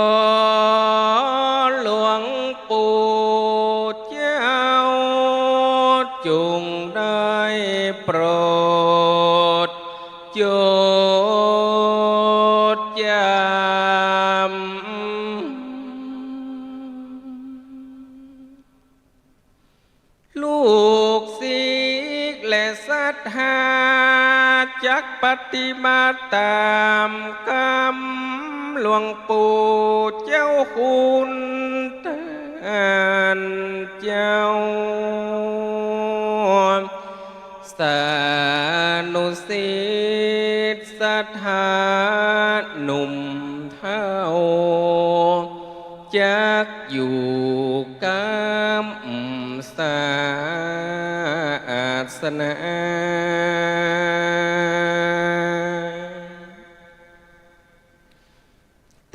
หลวงปู่เจ้าจงได้โปรดโจดจำลูกศิษย์และศรัทธาจักปฏิบัติตามคำหลวงปู่เจ้าคุณตานเจ้าสานุสิทธิ์ศรัทธาหนุ่มเท่าจักอยู่กำศาสนา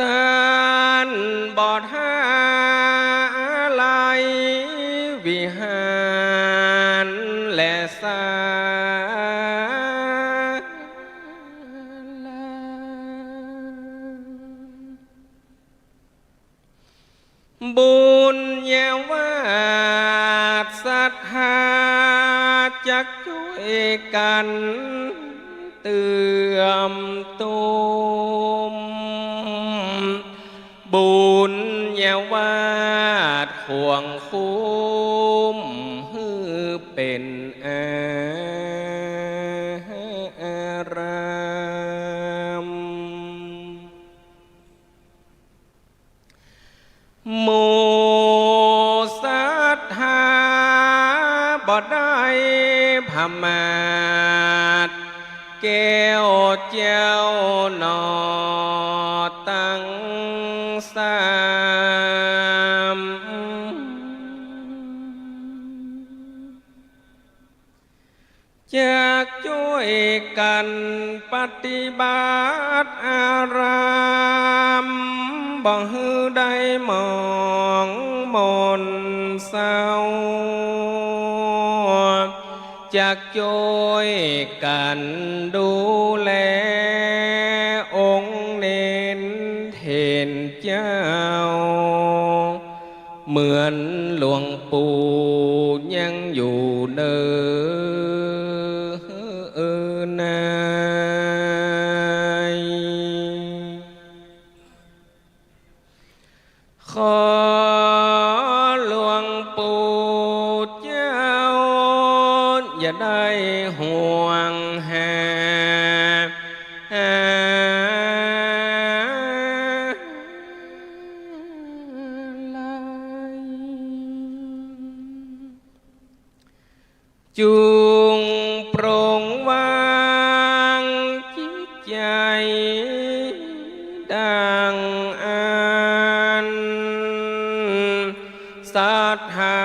ตานบอดหาไหลวิหารและศาลาบุญญาวาสศรัทธาจักช่วยกันเตือมตุมบุญญาวาสห่วงคุ้มฮือเป็นอารามโมศรัทธาบ่ได้พมาทแก้วเจ้าหนอตั้งสามจากช่วยกันปฏิบัติอารามบ่ฮือได้มองมนเศร้าจากช่วยกันดูแลองค์เนนเทนเจ้าเหมือนหลวงปู่ยังอยู่เนินายขอหลวงปู่เจ้าอย่าได้ห่วงหา วางจิตใจดังอันศรัทธา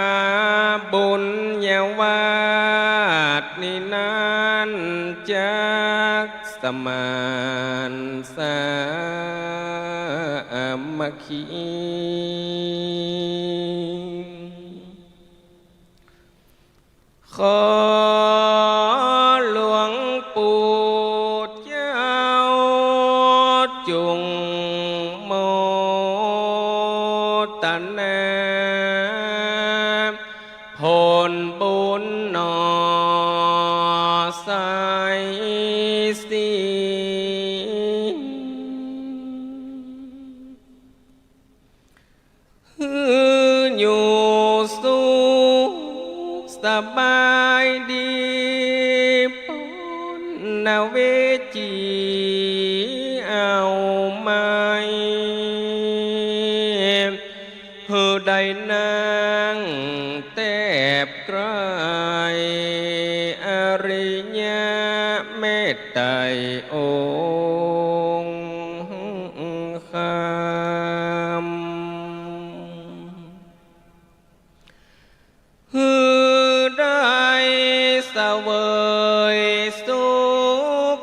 บุญญาวาสนินั้นจากสมานสามัคคี ขอหลวงปู่เจ้าจงโมตนาผลบุญหนอใสสีอยู่สุขสบายดีปนนาเวจีเอาไหมเธอได้นั่งแทบไกลอริยเมตไตรองค์คำ ได้เสวยสุข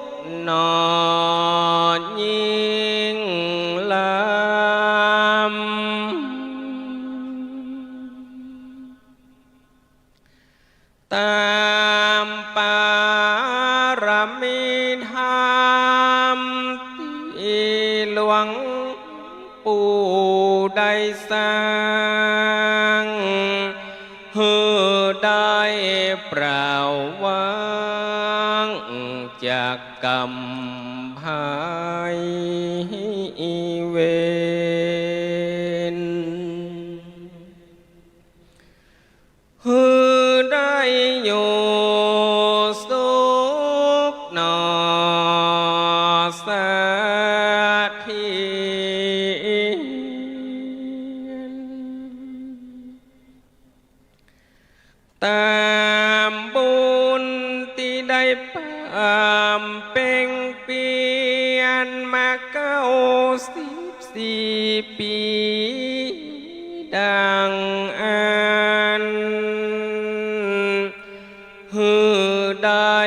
นอนยิ่งลำตามปารมีธรรมที่หลวงปู่ได้สร้างได้เปล่าวางจากกรรมภายเวรได้อยู่สุขหนอสักทีตามบุญที่ได้ปามเป่งเปลี่ยนมา94 ปีดังอันได้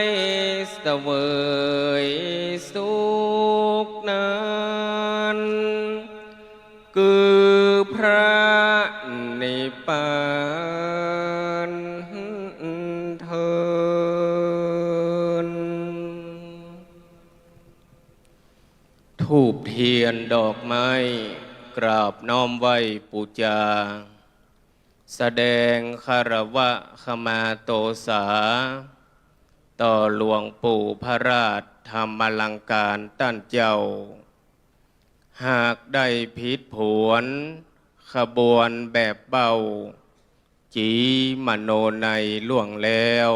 เสวยสุขนั้นคือพระนิพพานเถิดธูปเทียนดอกไม้กราบน้อมไหว้ปูจาแสดงคารวะขมาโตสาต่อหลวงปู่พระราชธรรมลังการตั้นเจ้าหากได้ผิดผวนขบวนแบบเบาจีมโนในล่วงแล้ว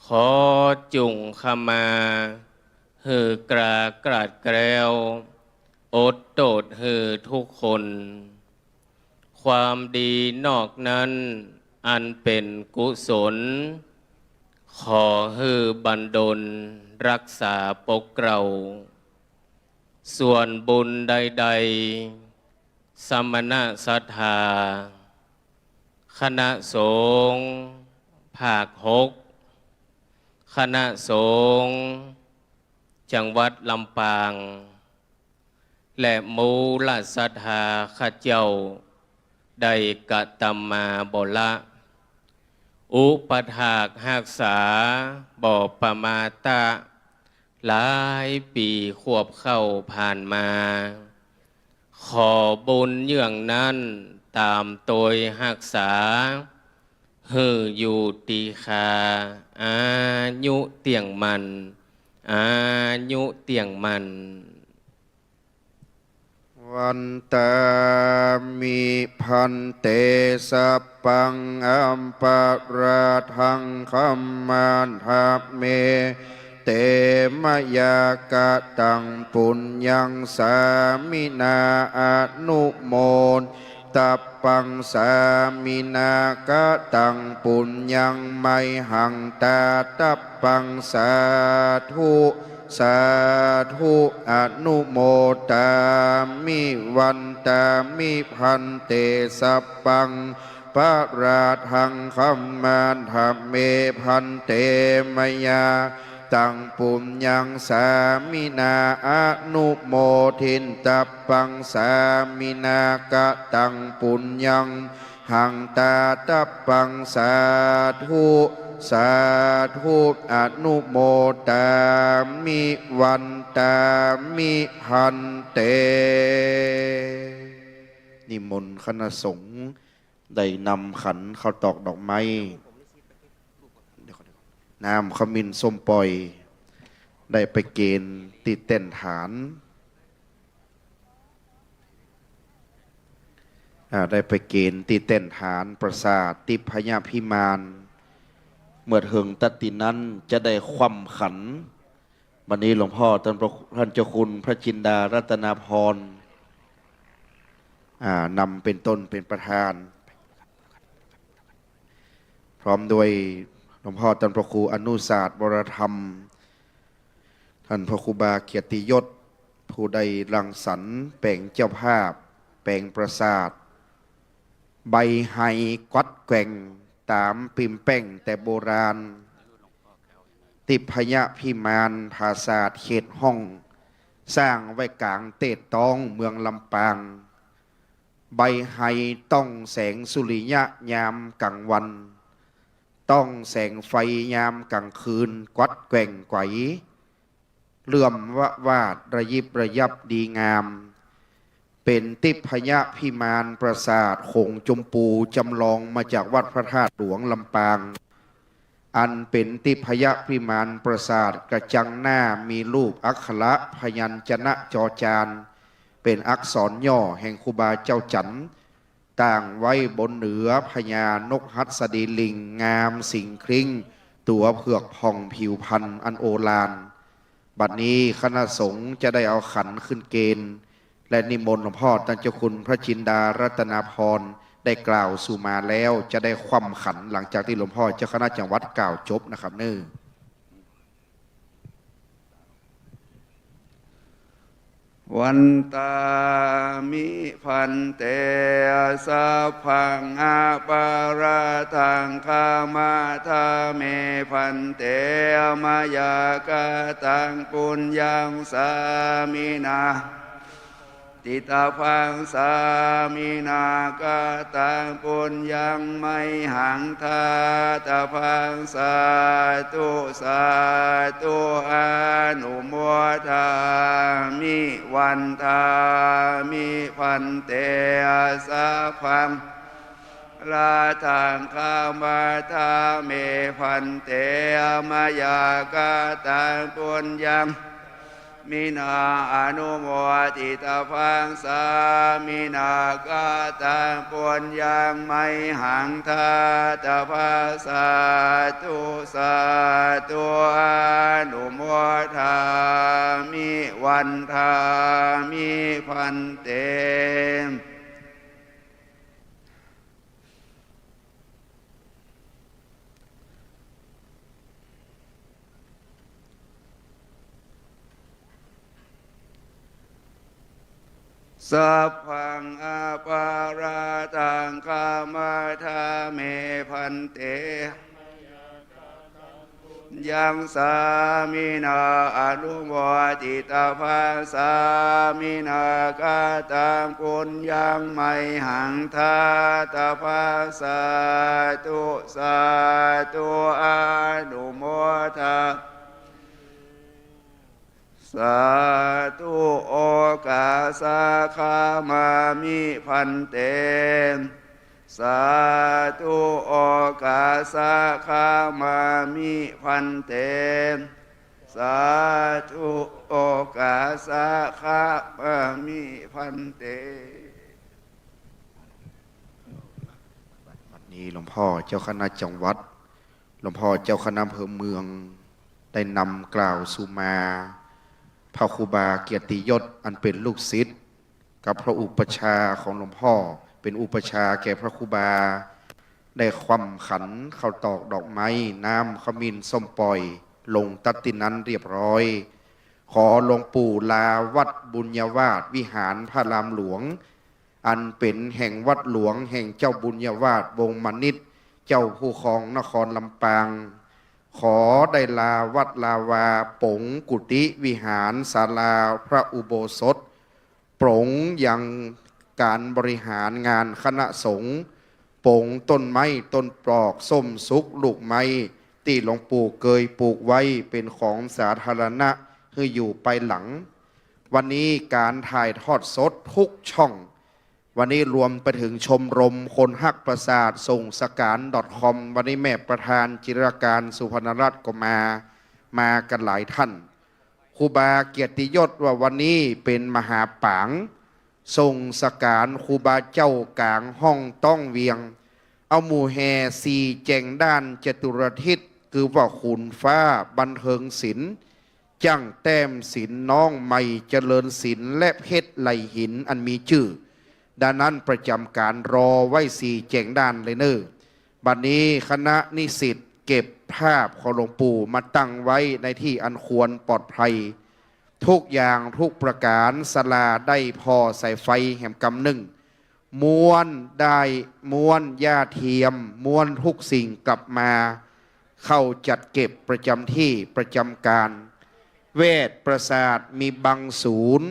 ขอจุงขมาหือกราดแกล้วอดโตดหือทุกคนความดีนอกนั้นอันเป็นกุศลขอฮือบันดลรักษาปกเกลาส่วนบุญใดๆสมณศรัทธาคณะสงฆ์ภาค6คณะสงฆ์จังหวัดลำปางและมูลศรัทธาข้าเจ้าได้กะตำมาบละอุปถากหักษาบ่อปมาตะหลายปีควบเข้าผ่านมาขอบุญเยื่องนั้นตามโดยหักษาฮืออยู่ตีคาอายุเตียงมันอายุเตียงมัน วันตามิพันเตสัพพังอัมปะราทังคัมมันทัพเมเตมยากะตังปุญญังสามินาอนุโม ตัปปังสามินากะตังปุญญังไมหังตาตัปปังสาธุสาธุอนุโมตามิวันตามิพันเตสัปปังปะราทังคัมมานธรรมเมพันเตมยาตังปุญญังสามินาอนุโมทินตัปปังสามินากะตังปุญญังหังตาตัปปังสาธุสาธุอนุโมตามิวันตามิพันเตนิมนต์คณะสงฆ์ได้นำขันข้าวตอกดอกไม้น้ำขมิ้นส้มปล่อยได้ไปเกณฑ์ติดเต้นฐานได้ไปเกณฑ์ติดเต้นฐานปราสาทติพญาพิมานเมื่อถึงตัดตินั้นจะได้คว่ำขันวันนี้หลวงพ่อท่านเจ้าคุณพระจินดารัตนาพรนำเป็นต้นเป็นประธานพร้อมด้วยหลวงพ่อท่านพระครูอนุศาสตร์วรธรรมท่านพระครูบาเกียรติยศผู้ใดรังสรรค์แปลงเจ้าภาพแปลงปราสาทใบไฮกัดแกว่งตามปิมแป้งแต่โบราณติพญพิมานภาษาทเขตห้องสร้างไว้กลางเตดตองเมืองลำปางใบไฮต้องแสงสุริยะยามกลางวันต้องแสงไฟยามกลางคืนกัดแกว่งไกวเลื่อมวาดระยิบระยับดีงามเป็นติพญพิมานปราสาทหงส์จมพูจำลองมาจากวัดพระธาตุหลวงลำปางอันเป็นติพญพิมานปราสาทกระจังหน้ามีรูปอักขระพยัญชนะจอจานเป็นอักษรย่อแห่งครูบาเจ้าจันทร์ต่างไว้บนเหนือพญานกหัสดีลิงงามสิ่งคริ้งตัวเผือกผ่องผิวพันธุ์อันโอฬารบัดนี้คณะสงฆ์จะได้เอาขันขึ้นเกณฑ์และนิมนต์หลวงพ่อท่านเจ้าคุณพระจินดารัตนาพรได้กล่าวสู่มาแล้วจะได้คว่ำขันหลังจากที่หลวงพ่อเจ้าคณะจังหวัดกล่าวจบนะครับเน้อวันตามิพันเตสัพพังอาปาราทังคามาทาเมพันเตมายากาตังปุญญังสามินาติตาพังสามินากาตังปุญญังไมหังทาตาพังสาธุสาธุอนุโมทามิวันทามิพันเตสัพพังราทังคามาทาเมพันเตมายากาตังปุญญังมินาอนุโมทิตาพังสามินากาตังปุญญังไมหังทาตาภาสาธุสาธุอนุโมทามิวันทามิพันเตสัพพังอาปาราทังคามาทาเมพันเตยังสามินาอนุโมทิตาภาสามินากาตังปุญญังไมหังทาตาภาสาธุสาธุอนุโมทาสาธุโอกาสาคามามิพันเตสาธุโอกาสาคามามิพันเตสาธุโอกาสาคามามิพันเตวันนี้หลวงพ่อเจ้าคณะจังหวัดหลวงพ่อเจ้าคณะอำเภอเมืองได้นำกล่าวสู่มาพระครูบาเกียรติยศอันเป็นลูกศิษย์กับพระอุปชฌาย์ของหลวงพ่อ เป็นอุปชาแก่พระครูบาได้ความขันเข้าตอกดอกไม้น้ำขมิ้นส้มปล่อยลงตัดตินั้นเรียบร้อยขอหลวงปู่ลาวัดบุญญาวาสวิหารพระรามหลวงอันเป็นแห่งวัดหลวงแห่งเจ้าบุญญาวาสวงศ์มณิตเจ้าผู้ครองนครลำปางขอได้ลาวัดลาวาปงกุฏิวิหารศาลาพระอุโบสถปรงยังการบริหารงานคณะสงฆ์ปงต้นไม้ต้นปลอกส้มสุกลูกไม้ที่หลวงปู่เคยปลูกไว้เป็นของสาธารณะคืออยู่ไปหลังวันนี้การถ่ายทอดสดทุกช่องวันนี้รวมไปถึงชมรมคนฮักประสาทส่งสการ .com วันนี้แม่ประธานจิรการสุพรรณรัตน์ก็มากันหลายท่านครูบาเกียรติยศว่าวันนี้เป็นมหาปางส่งสการครูบาเจ้ากลางห้องต้องเวียงเอาหมู่แห่สี่แจงด้านจตุรทิศคือว่าขุนฟ้าบันเทิงศิลป์จังแต้มศิลป์น้องใหม่เจริญศิลป์และเพชรไหลหินอันมีชื่อดังนั้นประจำการรอไว้สี่แจงด้านเลยเนอบัดนี้คณะนิสิตเก็บภาพของหลวงปู่มาตั้งไว้ในที่อันควรปลอดภัยทุกอย่างทุกประการศาลาได้พอใส่ไฟแห่มกำหนึ่งม้วนได้ม้วนหญ้าเทียมม้วนทุกสิ่งกลับมาเข้าจัดเก็บประจำที่ประจำการเวทประสาทมีบังศูนย์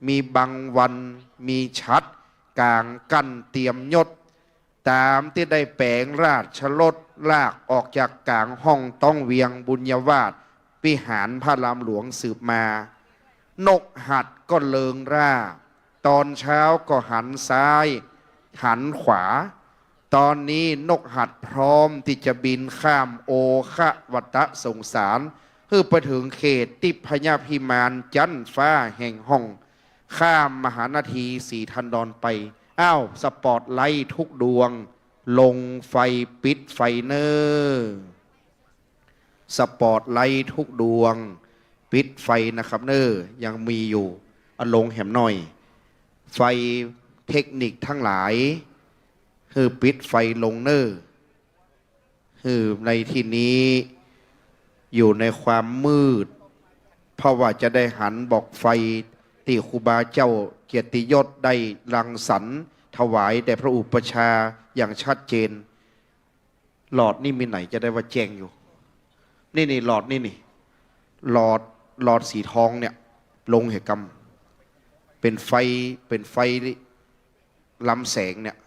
มีบังวันมีชัดกลางกั้นเตรียมยศตามที่ได้แปลงราชรถลากออกจากกลางห้องต้องเวียงบุญญาวาสวิหารพระรามหลวงสืบมานกหัดก็เลิงร่าตอนเช้าก็หันซ้ายหันขวาตอนนี้นกหัดพร้อมที่จะบินข้ามโอคะวัตสงสารเพื่อไปถึงเขตติพญาพิมานจันฟ้าแห่งห้องข้ามมหานาทีสีทันดอนไปอ้าวสปอตไลท์ทุกดวงลงไฟปิดไฟเนอร์สปอตไลท์ทุกดวงปิดไฟนะครับเนอร์ยังมีอยู่เอาลงแหมหน่อยไฟเทคนิคทั้งหลายคือปิดไฟลงเนอร์คือในที่นี้อยู่ในความมืดเพราะว่าจะได้หันบอกไฟที่ครูบาเจ้าเกียรติยศได้รังสรรค์ถวายแด่พระอุปชาอย่างชัดเจนหลอดนี่มีไหนจะได้ว่าแจ้งอยู่นี่หลอดนี่หลอดสีทองเนี่ยลงเหตุกรรมเป็นไฟลำแสงเนี่ย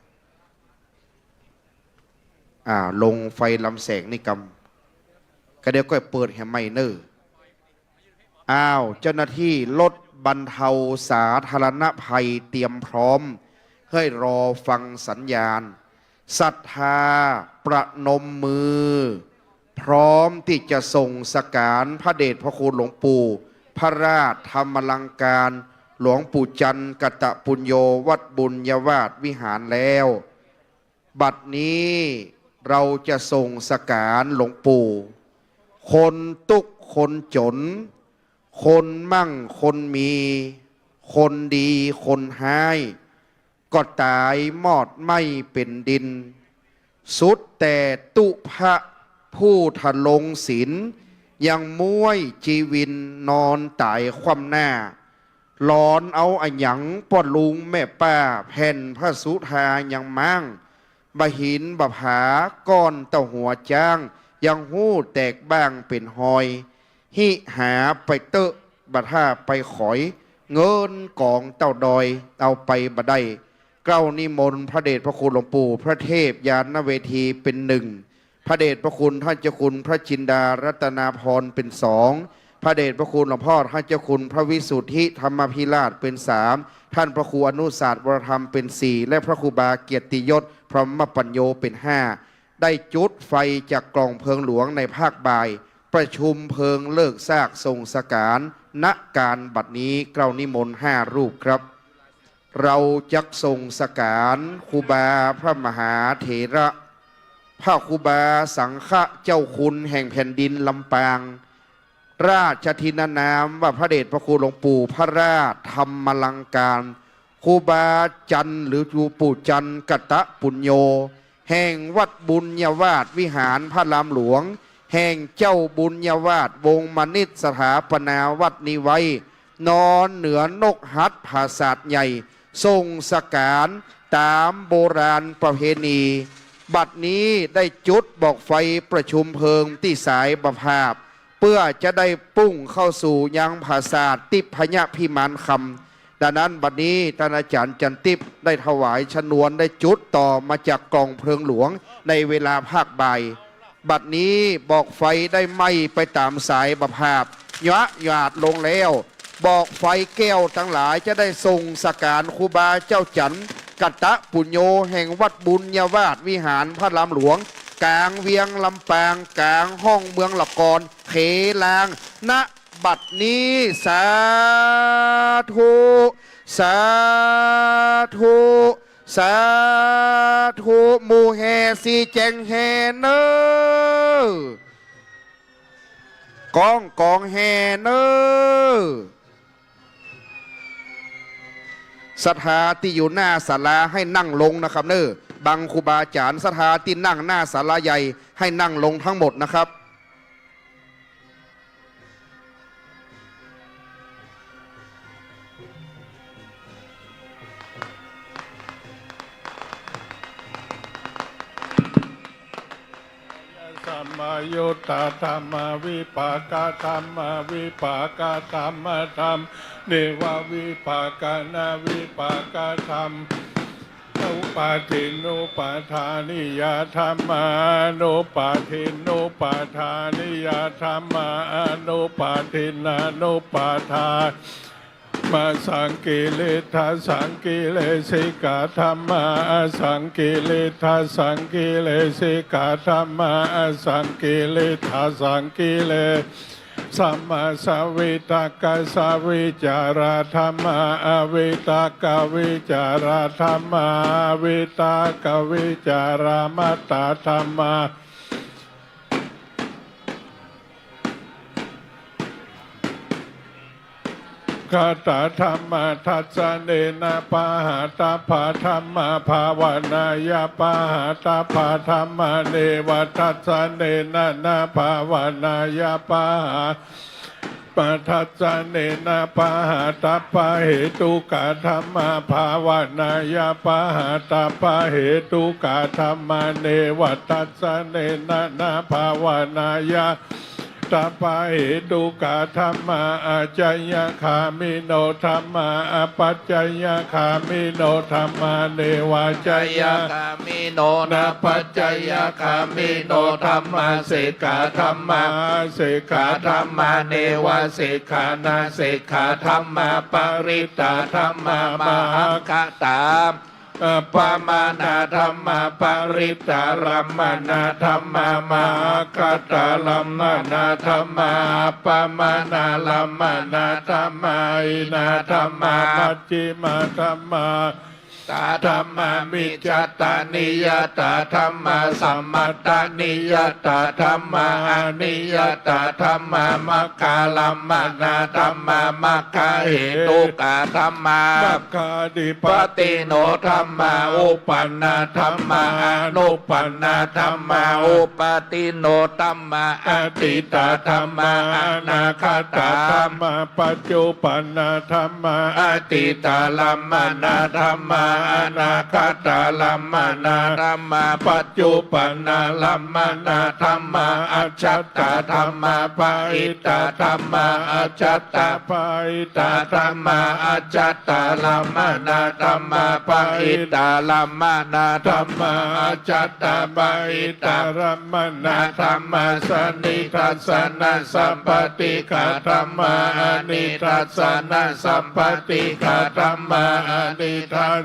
ลงไฟลำแสงนี่กรรมก็เดี๋ยวก็เปิดแหมไมเนอร์เจ้าหน้าที่รถบรรเทาสาธารณภัยเตรียมพร้อมให้รอฟังสัญญาณศรัทธาประนมมือพร้อมที่จะส่งสการพระเดชพระคุณหลวงปู่พระราชธรรมลังการหลวงปู่จันทร์กตปุญโยวัดบุญญาวาสวิหารแล้วบัดนี้เราจะส่งสการหลวงปู่คนทุกข์คนจนคนมั่งคนมีคนดีคนห้ายก็ตายมอดไม่เป็นดินสุดแต่ตุพระผู้ทะลงศีลยังม้วยจีวินนอนตายคว่ำหน้าร้อนเอาอันหยังปอดลุงแม่ป้าแผ่นพระสุธายังมั่งบะหินบะผาก้อนเต้าหัวจ้างยังหู้แตกบ้างเป็นหอยหิหาไปเตอะบะท่าไปขอยเงินกองเต้าดอยเอาไปบะได้เกล้านิมนต์พระเดชพระคุณหลวงปู่พระเทพยานเวทีเป็นหนึ่งพระเดชพระคุณท่านเจ้าคุณพระจินดารัตนาพรเป็นสองพระเดชพระคุณหลวงพ่อท่านเจ้าคุณพระวิสุทธิธรรมพิราชเป็นสามท่านพระครูอนุศาสตร์วรธรรมเป็นสี่และพระครูบาเกียรติยศพรหมปัญโยเป็นห้าได้จุดไฟจากกล่องเพลิงหลวงในภาคบ่ายประชุมเพลิงเลิกซากส่งสการณการบัดนี้เกล้านิมนต์5 รูปครับเราจักส่งสการครูบาพระมหาเถระพระครูบาสังฆะเจ้าคุณแห่งแผ่นดินลำปางราชทินานามว่าพระเดชพระคุณหลวงปู่พระราชธรรมลังการ ครูบาจันทร์หรือครูปู่จันทร์กัตตะปุญโญแห่งวัดบุญญาวาสวิหารพระรามหลวงแห่งเจ้าบุญญาวาสวงมณิตสถาปนาวัดนี้ไว้นอนเหนือนกหัดผาศาสตร์ใหญ่ทรงสการตามโบราณประเพณีบัดนี้ได้จุดบอกไฟประชุมเพลิงที่สายประภาพเพื่อจะได้ปุ้งเข้าสู่ยังผาศาสตร์ติพญพิมานคำดังนั้นบัดนี้ท่านอาจารย์จันติบได้ถวายชนวนได้จุดต่อมาจากกองเพลิงหลวงในเวลาภาคบ่ายบัดนี้บอกไฟได้ไหม้ไปตามสายประภาพยะหยาดลงแล้วบอกไฟแก้วทั้งหลายจะได้ทรงสการครูบาเจ้าจันทร์กัตตะปุญโญแห่งวัดบุญญาวาสวิหารพระรามหลวงกลางเวียงลำปางกลางห้องเมืองละกรเขลางณบัดนี้สาธุสาธุสาธุหมู่แห่สีแจงแห่เนอกองแห่เนอศรัทธาที่อยู่หน้าศาลาให้นั่งลงนะครับเนอบางครูบาอาจารย์ศรัทธาที่นั่งหน้าศาลาใหญ่ให้นั่งลงทั้งหมดนะครับสัมมายุตตาธรรมวิปากาธรรมวิปากาธรรมธรรมเนววิปากานาวิปากาธรรมอุปาทินุปาทานิยธรรมานุปาทินุปาทานิยธรรมานุปาทินานุปาทามาสังกิเลทาสังกิเลสิกาธรรมาสังกิเลทาสังกิเลสิกาธรรมาสังกิเลทาสังกิเลสัมมาสวิตากาสวิจาราธรรมาอวิตากวิจาราธรรมาวิตากวิจารามัตตาธรรมาคาถาธรรมทัศเนนะปะหาตาภาธรรมภาวนายาปะหาตาภาธรรมเนวทัศเนนะนะภาวนายาปะหาปะทัศเนนะปะหาตาปะเหตุกะธรรมภาวนายาปะหาตาปะเหตุกะธรรมเนวทัศเนนะนะภาวนายาตาปะเหตุกะธรรมอาจยคามิโนธรรมอปัจจยคามิโนธรรมเนวาจยคามิโนนะปัจจยคามิโนธรรมเสกาธรรมเสกาธรรมเนวาเสกานาเสกาธรรมปริตาธรรมมหคตาปมานาธรรมปริตารัมมนาธรรมมหคตาลัมมนาธรรมปมานาลัมมนาธรรมอินาธรรมมัจจิมาธรรมตาธรรมมิจตานิยตาธรรมสัมมัตตานิยตาธรรมอนิยตาธรรมมัคคาลัมมนาธรรมมัคคาเหตุกะธรรมมัคคาดิปติโนธรรมอุปันนาธรรมอนุปันนาธรรมอุปติโนธรรมอติตาธรรมอนาคตาธรรมปัจจุปันนาธรรมอติตาลัมมนาธรรมอนาคตาลัมมนาธรรมปัจจุปันนาลัมมนาธรรมอัจฉตาธรรมปาอิตาธรรมอัจฉตาปาอิตาธรรมอัจฉตาลัมมนาธรรมปาอิตาลัมมนาธรรมอัจฉตาปาอิตาลัมมนาธรรมสนิทัสสนะสัมปติกาธรรมอนิทัสสนะสัมปติกาธรรมอนิทัส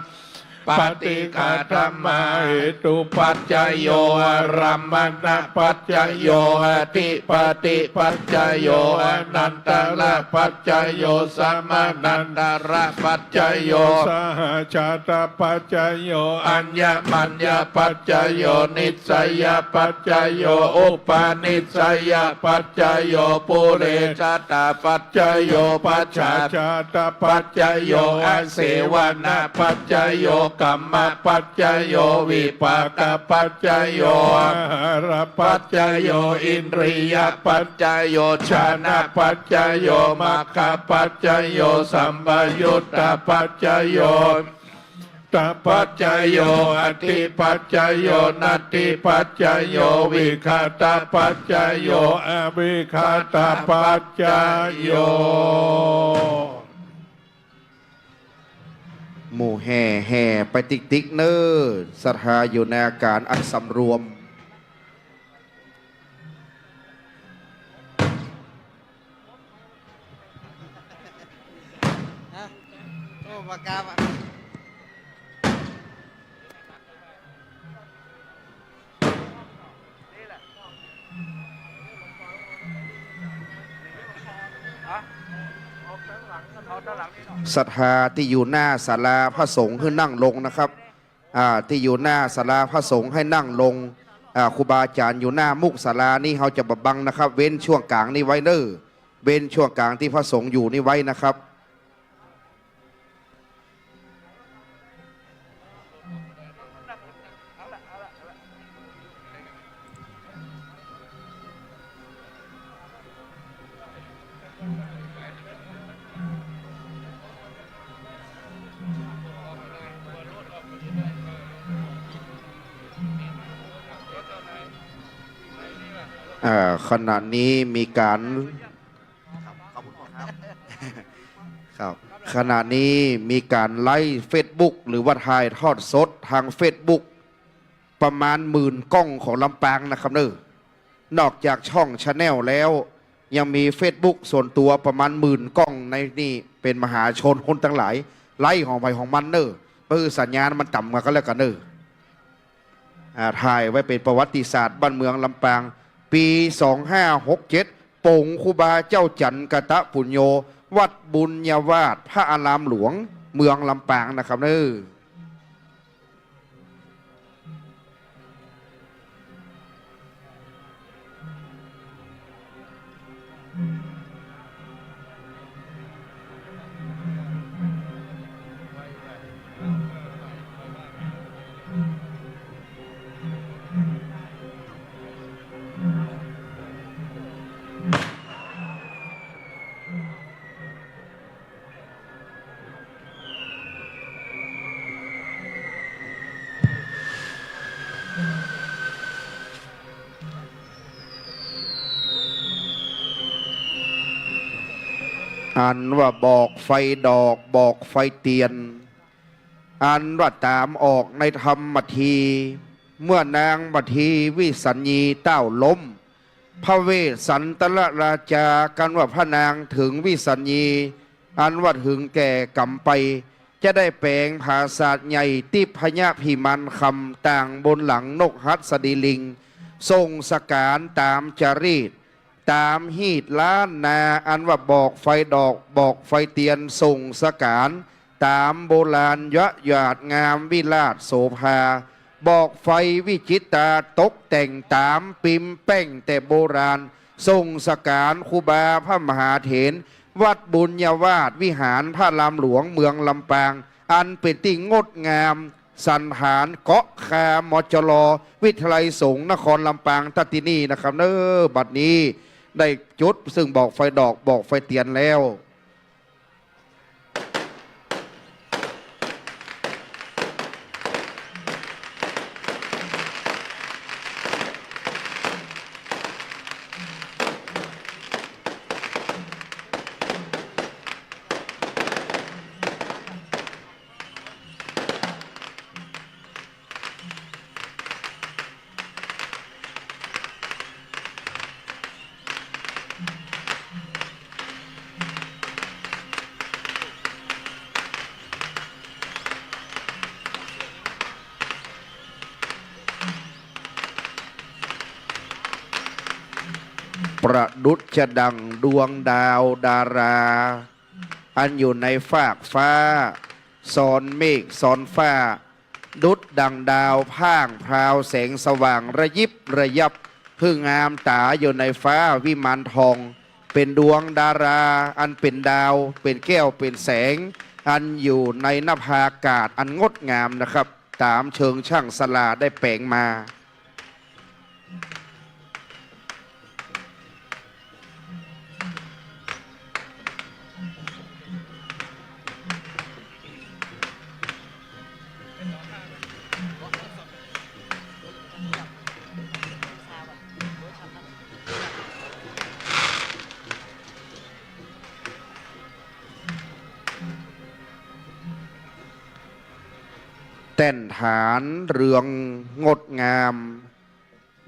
ป ปฏิฆาธรรมาเหตุปัจจโยอารัมมณปัจจโยอธิปติปัจจโยอนันตระปัจจโยสัมมานันตระปัจจโยสหชาตปัจจโยอัญญมัญญปัจจโยนิสัยปัจจโยอุปาณิสัยปัจจโยปุเรชาตปัจจโยปัจฉาชาตปัจจโยอาเสวนาปัจจโยกัมมปัจจโยวิปากปัจจโยอาหารปัจจโยอินทรียปัจจโยชานะปัจจโยมัคคปัจจโยสัมปยุตตปัจจโยตปัจจโยอธิปัจจโยนัตติปัจจโยวิคาตปัจจโยอวิคาตปัจจโยหมู่แห่ไปติ๊กเนอร์ศรัทธาอยู่ในอาการอันสำรวมโอ้ปากกาอ่ะศรัทธาที่อยู่หน้าศาลาพระสงฆ์ให้นั่งลงนะครับที่อยู่หน้าศาลาพระสงฆ์ให้นั่งลงครูบาอาจารย์อยู่หน้ามุกศาลานี่เขาจะบังนะครับ เว้นช่วงกลางนี่ไว้เนอเว้นช่วงกลางที่พระสงฆ์อยู่นี่ไว้นะครับขณะนี้มีการครับขณะนี้มีการไลฟ์เฟซบุ๊กหรือว่าถ่ายทอดสดทางเฟซบุ๊กประมาณ10,000 กล้องของลำปางนะครับเนอะนอกจากช่องชาแนลแล้วยังมีเฟซบุ๊กส่วนตัวประมาณ10,000 กล้องในนี่เป็นมหาชนคนทั้งหลายไล่ของไปของมันเนอะเพื่อสัญญาณมันต่ำมาก็แล้วกันเนอะถ่ายไว้เป็นประวัติศาสตร์บ้านเมืองลำปางปี 2567 ปงคูบาเจ้าจันกตะปุญโญวัดบุญญาวาสพระอารามหลวงเมืองลำปางนะครับเนอันว่าบอกไฟดอกบอกไฟเตียนอันว่าตามออกในธรรมทีเมื่อนางบัทีวิสัญญีเต้าล้มพระเวสสันตระราชากันว่าพระนางถึงวิสัญญีอันว่าถึงแก่กำไปจะได้แปลงภาษาใหญ่ติพญาพิมันคำต่างบนหลังนกหัสดีลิงทรงสการตามจรีตตามฮีดล้านนาอันว่าบอกไฟดอกบอกไฟเตียนส่งสการตามโบราณยะหยาดงามวิลาศโสภาบอกไฟวิจิตาตกแต่งตามปิมแป้งแต่โบราณทรงสการครูบาพระมหาเถรวัดบุญญาวาสวิหารพระรามหลวงเมืองลำปางอันเป็นที่งดงามสันฐานเกาะคามจลวิทยาลัยสงฆ์นครลำปางตัตินีนะครับเนอบัดนี้ได้จุดซึ่งบอกไฟดอกบอกไฟเตียนแล้ว ประดุจจะดังดวงดาวดารา อันอยู่ในฟากฟ้าซ้อนเมฆซ้อนฟ้า ดุจดังดาวพ่างพราวแสงสว่างระยิบระยับพึ่งงามตาอยู่ในฟ้าวิมานทอง เป็นดวงดารา อันเป็นดาวเป็นแก้วเป็นแสง อันอยู่ในนภาอากาศอันงดงามนะครับ ตามเชิงช่างสลาได้แปลงมาเต้นฐานเรืองงดงาม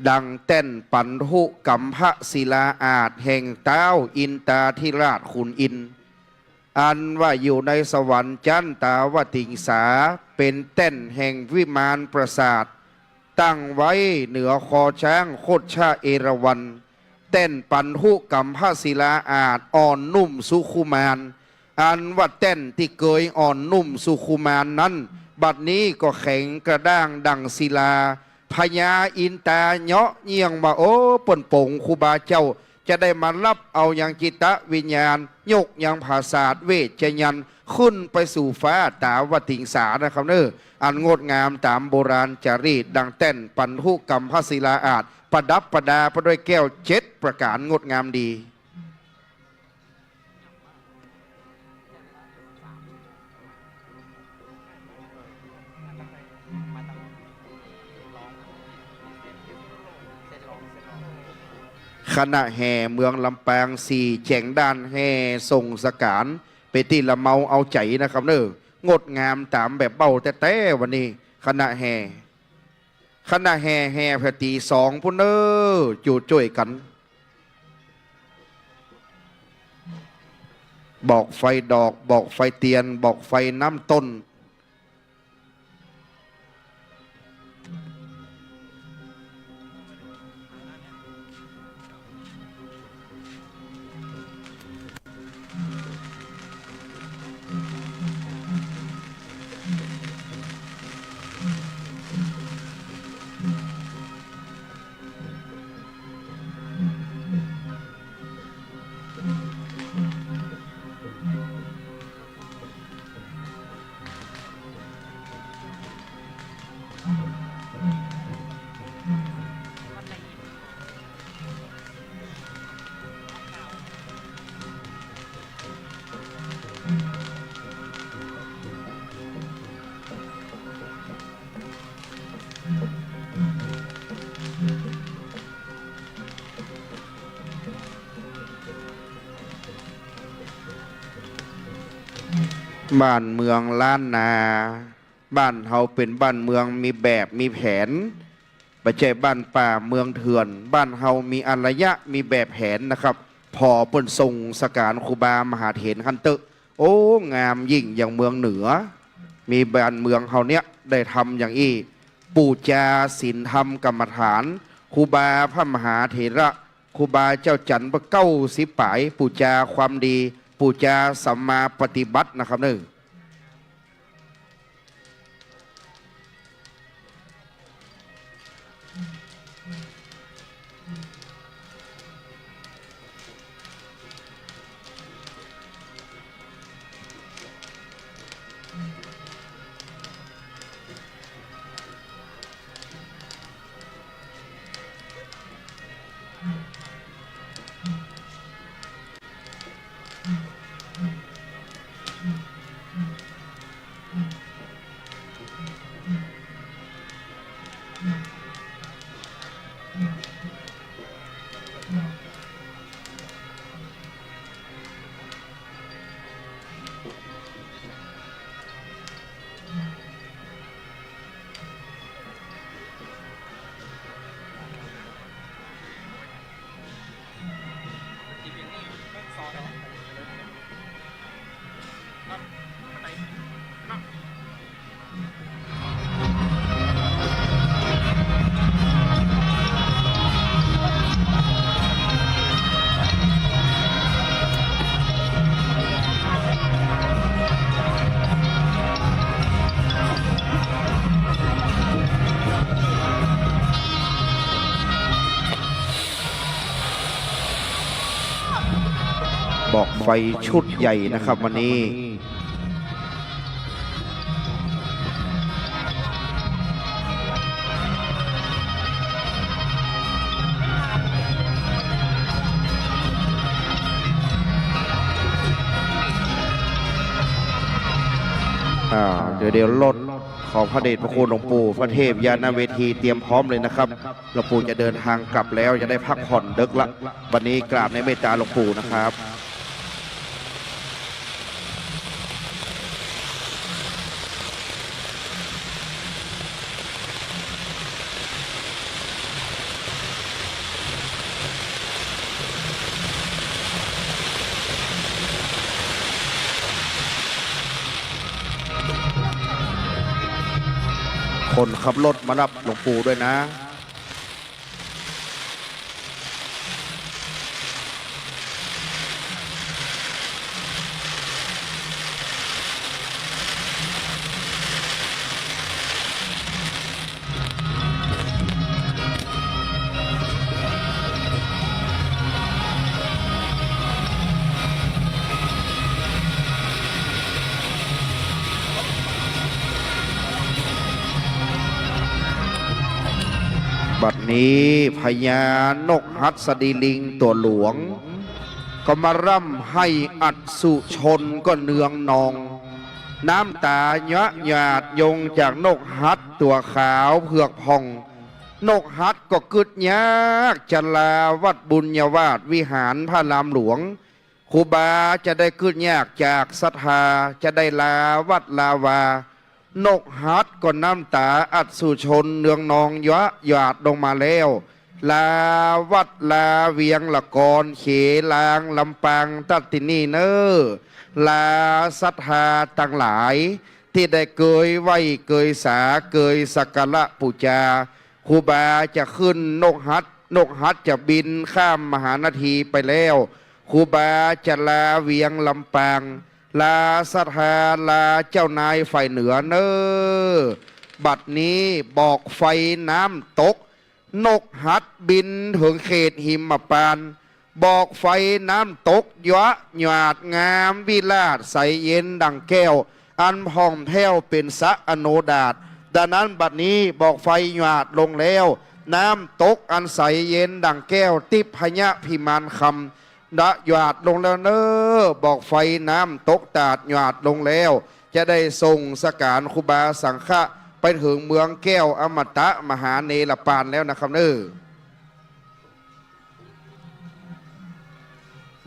ดังเต้นปันทุกัมพะศิลาอาจแห่งเต้าอินตาธิราชขุนอิน อันว่าอยู่ในสวรรค์จันตาวติงสาเป็นเต้นแห่งวิมานปราสาท ตั้งไว้เหนือคอช้างโคดชาเอราวัณเต้นปันทุกัมพะศิลาอาจอ่อนนุ่มสุขุมานอันว่าเต้นที่เกยอ่อนนุ่มสุขุมานนั้นบัดนี้ก็แข็งกระด้างดังศิลาพญาอินตาเนาะเงียงมาโอ้ปนป่งครูบาเจ้าจะได้มารับเอาอย่างจิตวิญญาณยกอย่างภาษาเวชยันขึ้นไปสู่ฟ้าตาวติงสานะครับเนออันงดงามตามโบราณจารีตดังเต้นปันทุกัมพะศิลาอาจประดับประดาไปด้วยแก้ว7ประการงดงามดีคณะแห่เมืองลำปาง4แจงด้านแห่ส่งสการไปที่ละเมาเอาใจนะครับเนองดงามตามแบบเบ้าแต่วันนี้คณะแห่แพตี2พุ่นเนอจูดจ่วยกันบอกไฟดอกบอกไฟเตียนบอกไฟน้ำต้นบ้านเมืองล้านนาบ้านเฮาเป็นบ้านเมืองมีแบบมีแผนไม่ใช่บ้านป่าเมืองเถื่อนบ้านเฮามีอารยะมีแบบแผนนะครับพอเปิ้นทรงสการครูบามหาเถรคันเตอโอ้งามยิ่งอย่างเมืองเหนือมีบ้านเมืองเฮาเนี้ยได้ทำอย่างอี้ปูจาศีลธรรมกรรมฐานครูบาพระมหาเถระครูบาเจ้าจันทร์ประ90 ปายปูจาความดีปูจาสัมมาปฏิบัตินะครับเนอ บอกไฟชุดใหญ่นะครับวันนี้เดี๋ยวรถของพระเดชพระคุณหลวงปู่พระเทพยานเวทีเตรียมพร้อมเลยนะครับหลวงปู่จะเดินทางกลับแล้วจะได้พักผ่อนดึกละวันนี้กราบในเมตตาหลวงปู่นะครับคนขับรถมารับหลวงปู่ด้วยนะบัดนี้พญานกหัสดีลิงตัวหลวงก็มาร่ำให้อัศชนก็เนืองนองน้ำตาเยอะหยาดยงจากนกหัดตัวขาวเผือกพองนกหัดก็กึดยากจะลาวัดบุญญาวาสวิหารพระรามหลวงครูบาจะได้กึดยากจากศรัทธาจะได้ลาวัดลาวานกฮัดก็น้ำตาอัศชนเนืองนองยะหยาดลงมาแล้วลาวัดลาเวียงละกรเขลางลำปางตัดตินีเนอลาศรัทธาต่างหลายที่ได้เกยไหวเกยสาเกยสักการะปูจาครูบาจะขึ้นนกฮัดจะบินข้ามมหานาทีไปแล้วครูบาจะลาเวียงลำปางลาศรัทธาลาเจ้านายฝ่ายเหนือเนอบัดนี้บอกไฟน้ำตกนกหัดบินถึงเขตหิมพานต์บอกไฟน้ำตกยะหยาดงามวิลาศใสเย็นดังแก้วอันพองแผ้วเป็นสะอโนดาตดังนั้นบัดนี้บอกไฟหยาดลงแล้วน้ำตกอันใสเย็นดังแก้วติพญะพิมานคำดะหยาดลงแล้วเนอบอกไฟน้ำตกตาดหยาดลงแล้วจะได้ส่งสการครูบาสังฆะไปถึงเมืองแก้วอมตะมหาเนรปานแล้วนะครับเนอ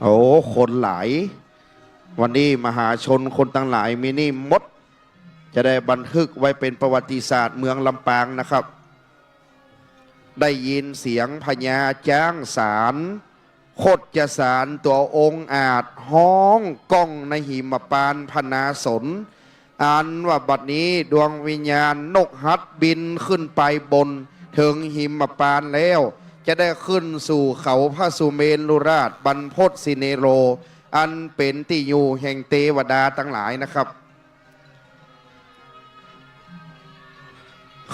โอ้คนหลายวันนี้มหาชนคนต่างหลายมีนี่มดจะได้บันทึกไว้เป็นประวัติศาสตร์เมืองลำปางนะครับได้ยินเสียงพญาจ้างสารโคตรสารตัวองค์อาจห้องก้องในหิมพานต์พนาสนอันว่าบัดนี้ดวงวิญญาณนกฮัดบินขึ้นไปบนถึงหิมพานต์แล้วจะได้ขึ้นสู่เขาพระสุเมรุราชบรรพตสิเนโรอันเป็นที่อยู่แห่งเทวดาทั้งหลายนะครับ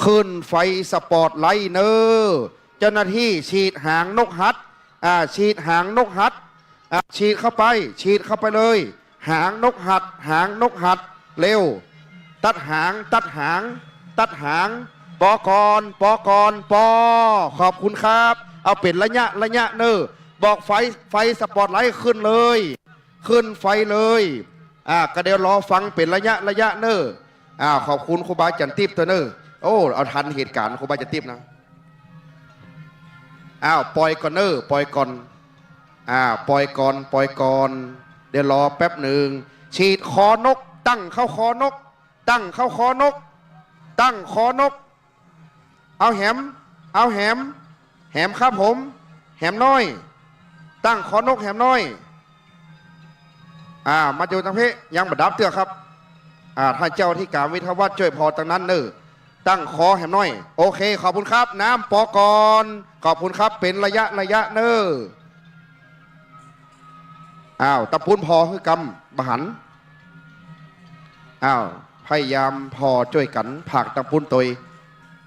ขึ้นไฟสปอร์ตไลท์เนอร์เจ้าหน้าที่ฉีดหางนกฮัดฉีดหางนกหัดฉีดเข้าไปเลยหางนกหัดเร็วตัดหางปอกรขอบคุณครับเอาเป็นระยะเนอบอกไฟสปอร์ตไลท์ขึ้นเลยขึ้นไฟเลยก็เดี๋ยวรอฟังเป็นระยะเนอขอบคุณครูบาจันทิพย์เถอะเนอโอ้เอาทันเหตุการณ์ครูบาจันทิพย์นะปล่อยก่อนเนอปล่อยก่อนเดี๋ยวรอแป๊บหนึ่งฉีดคอนกตั้งเข้าคอนกเอาแหมครับผมแหมน้อยตั้งคอนกแหมน้อยมาอยู่ทางเพยังบัดดับเตือครับท่านเจ้าที่การวิทยาวัฒน์ช่วยพอตรงนั้นเนอตั้งคอแหมน้อยโอเคขอบคุณครับน้ำปอกรขอบคุณครับเป็นระยะเนอตะปุ้นพอคือกำบหันพยายามพอช่วยกันผักตะปุ้นตัว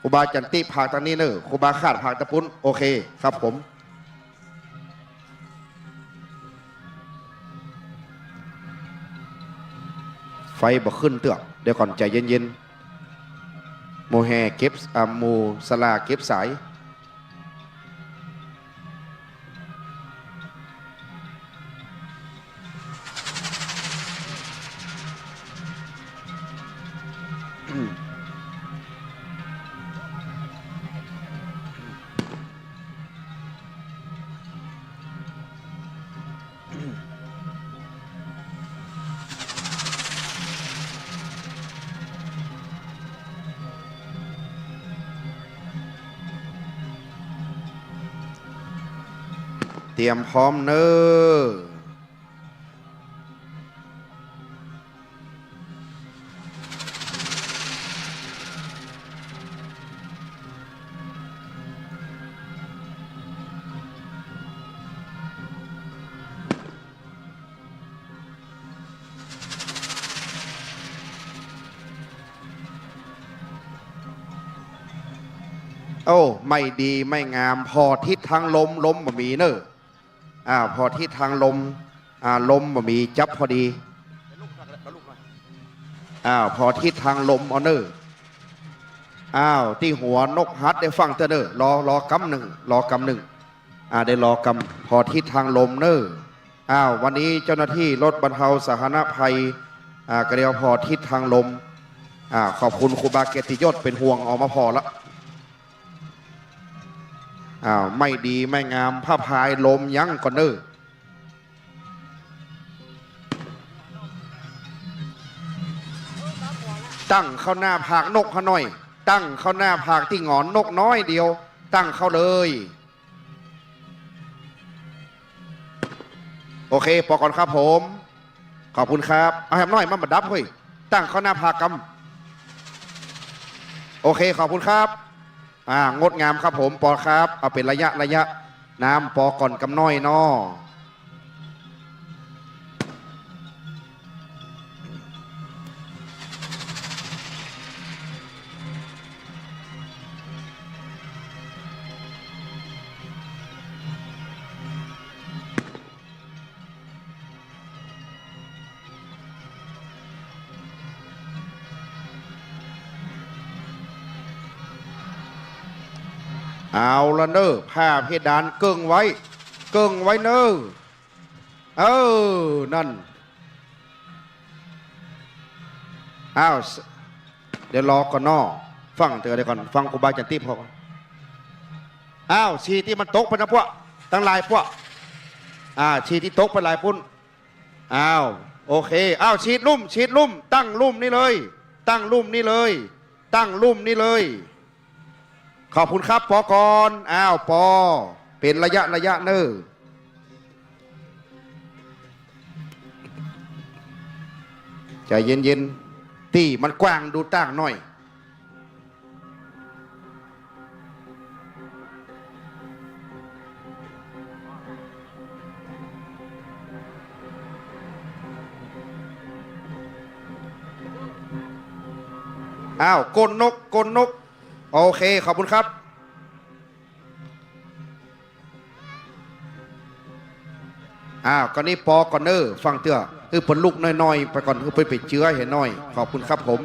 ครูบาจันติผักตรงนี้เนอครูบาขาดผักตะปุ้นโอเคครับผม บ่ขึ้นเตือกเดี๋ยวก่อนใจเย็นๆโมแฮเก็บโมสลาเก็บสายเตรียมพร้อมเนอโอ้ไม่ดีไม่งามพอทิศทางลมบ่มีเนอพอทิศทางลมลมบ่มีจับพอดีพอทิศทางลมเอาเนที่หัวนกฮัดได้ฟังเตอเนรอกำหนึ่งได้รอกำพอทิศทางลมเนวันนี้เจ้าหน้าที่รถบรรเทาสาธารณภัยกระเดียวพอทิศทางลมขอบคุณครูบาเกียรติยศเป็นห่วงออกมาพอละไม่ดีไม่งามผ้าพายลมยั้งก่อนเนอตั้งเข้าหน้าผากนกเขาหน่อยตั้งเข้าหน้าผากที่หงอนนกน้อยเดียวตั้งเข้าเลยโอเคพอก่อนครับผมขอบคุณครับเอาแฮมน้อยมาดับเฮ้ยตั้งเข้าหน้าผากกำโอเคขอบคุณครับงดงามครับผมปอครับเอาเป็นระยะน้ำปอก่อนกำน้อยนเอาละเนอผ้าเพดานเกิ้งไว้เนอนั่นเดี๋ยวรอก่อนนอฟังเดี๋ยวก่อนฟังครูบาจันติพอชีที่มันตกไปนะพวกตั้งลายพวกชีที่ตกไปลายปุ้นโอเคชีดลุ่มตั้งลุ่มนี่เลยขอบคุณครับปอกรปอเป็นระยะเนอใจเย็นตีมันกว้างดูตั้งหน่อยกลนกโอเคขอบคุณครับก็นี่ปอก่อนเนอฟังเตื้อผลลูกน้อยๆไปก่อนไปเชื้อเห็นน้อยขอบคุณครับผม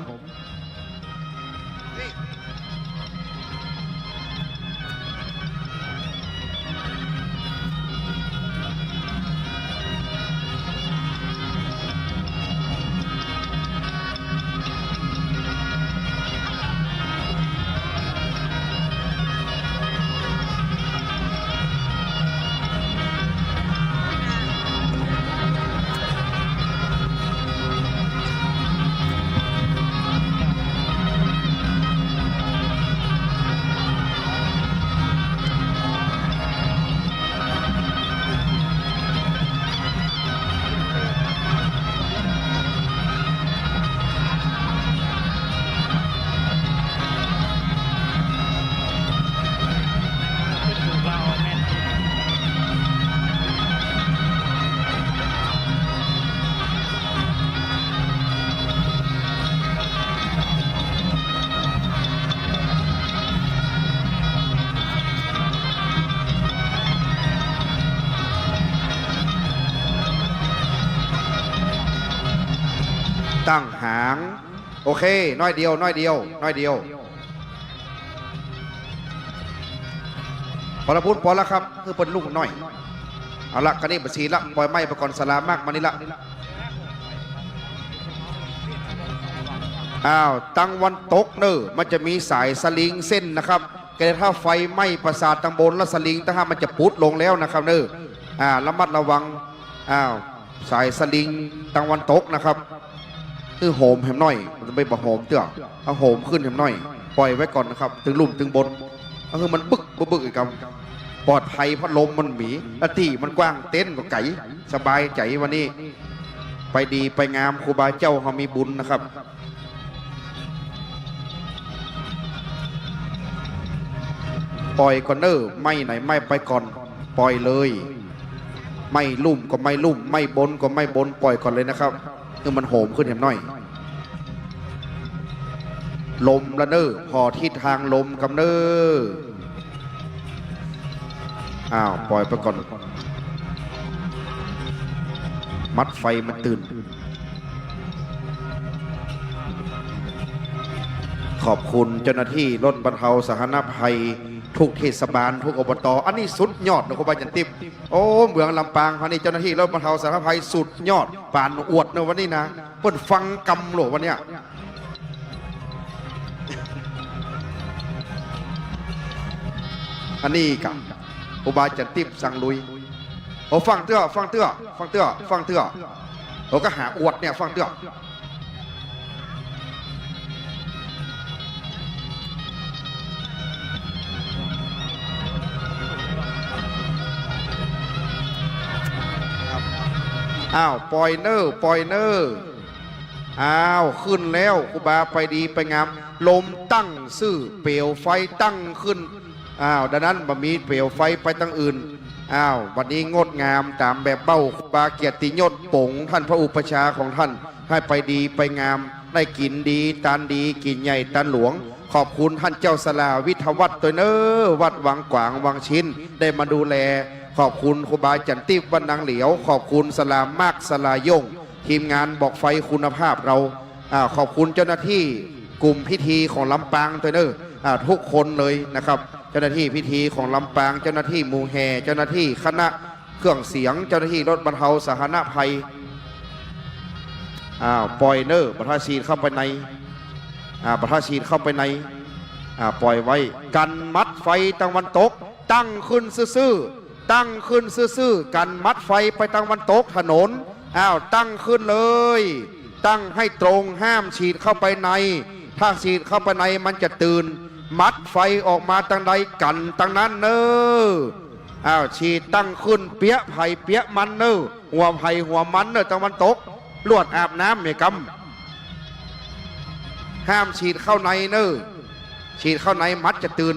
ตั้งหางโอเคน้อยเดียวน้อยเดียวน้อยเดียวพอละพูดพอละครับคือเป็นลูกน้อยเอาละกันนี่บัญชีละปล่อยไม้ไปก่อนสลามมากมานี่ละอ้าวตังวันตกเนอมันจะมีสายสลิงเส้นนะครับแกถ้าไฟไหม้ประสาทตังบนแล้วสลิงถ้ามันจะพุดลงแล้วนะครับเนอระมัดระวังอ้าวสายสลิงตังวันตกนะครับคือโหมแหมน้อยมันจะไม่บะโหมเตื้อเอาโหมขึ้นแหมน้อยปล่อยไว้ก่อนนะครับถึงลุ่มถึงบนก็คือมันบึกอีกคำปลอดภัยพัดลมมันหมีอาที่มันกว้างเต้นก็ไก่สบายใจวันนี้ไปดีไปงามครูบาเจ้าเขามีบุญนะครับปล่อยก่อนเนอไม่ไหนไม่ไปก่อนปล่อยเลยไม่ลุ่มก็ไม่ลุ่มไม่บนก็ไม่บนปล่อยก่อนเลยนะครับคือมันโหมขึ้นเห็นหน่อยลมละเนอพอทิศทางลมกับเนออ้าวปล่อยไปก่อนมัดไฟมันตื่นขอบคุณเจ้าหน้าที่รถบรรเทาสาธารณภัยทุกเทศบาลทุกอบตอันนี้สุดยอดนะครูบาจันติมโอ้เมืองลำปางพันนี้เจ้าหน้าที่รถบรรเทาสาธารณภัยสุดยอดป่านอวดในวันนี้นะเพิ่นฟังกำโหลวันเนี้ยอันนี้กับครูบาจันติมสั่งลุยโอ้ฟังเตื้อโอ้ก็หาอวดเนี่ยฟังเตื้ออ้าวปล่อยเนอร์อ้าวขึ้นแล้วครูบาไปดีไปงามลมตั้งซื่อเปลวไฟตั้งขึ้นอ้าวดังนั้นบ่มีเปลวไฟไปตั้งอื่นอ้าววันนี้งดงามตามแบบเบ้าครูบาเกียรติยศปงท่านพระอุปชาของท่านให้ไปดีไปงามได้กินดีตานดีกินใหญ่ตานหลวงขอบคุณท่านเจ้าสลาวิทยวัฒน์ตัวเนอวัดวังกวางวังชิ้นได้มาดูแลขอบคุณครูบาจันติวันนางเหลียวขอบคุณสลามมากสลายงทีมงานบอกไฟคุณภาพเราขอบคุณเจ้าหน้าที่กลุ่มพิธีของลำปางตัวเนอทุกคนเลยนะครับเจ้าหน้าที่พิธีของลำปางเจ้าหน้าที่หมู่แห่เจ้าหน้าที่คณะเครื่องเสียงเจ้าหน้าที่รถบรรเทาสาธารณภัยปล่อยเนอประทาชีเข้าไปในประทาชีเข้าไปในปล่อยไว้กันมัดไฟตะวันตกตั้งขึ้นซื่อกันมัดไฟไปตะวันตกถนนตั้งขึ้นเลยตั้งให้ตรงห้ามฉีดเข้าไปในถ้าฉีดเข้าไปในมันจะตื่นมัดไฟออกมาตั้งใดกันตั้งนั้นเนอฉีดตั้งขึ้นเปียไผ่เปียมันเนอหัวไผ่หัวมันเนอตะวันตกลวดอาบน้ำเมกำห้ามฉีดเข้าในเนอฉีดเข้าในมัดจะตื่น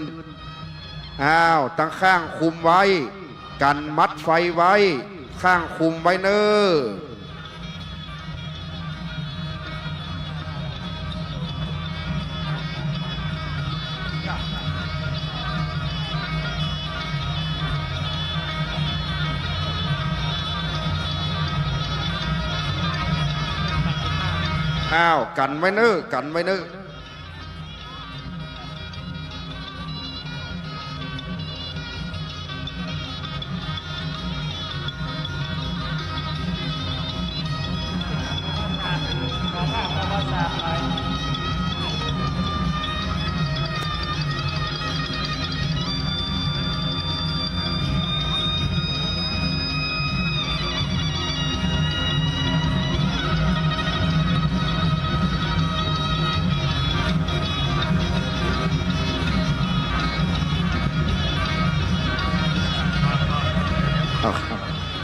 ตั้งข้างคุมไว้กันมัดไฟไว้ข้างคุมไว้เนกันไว้เนกันไว้เน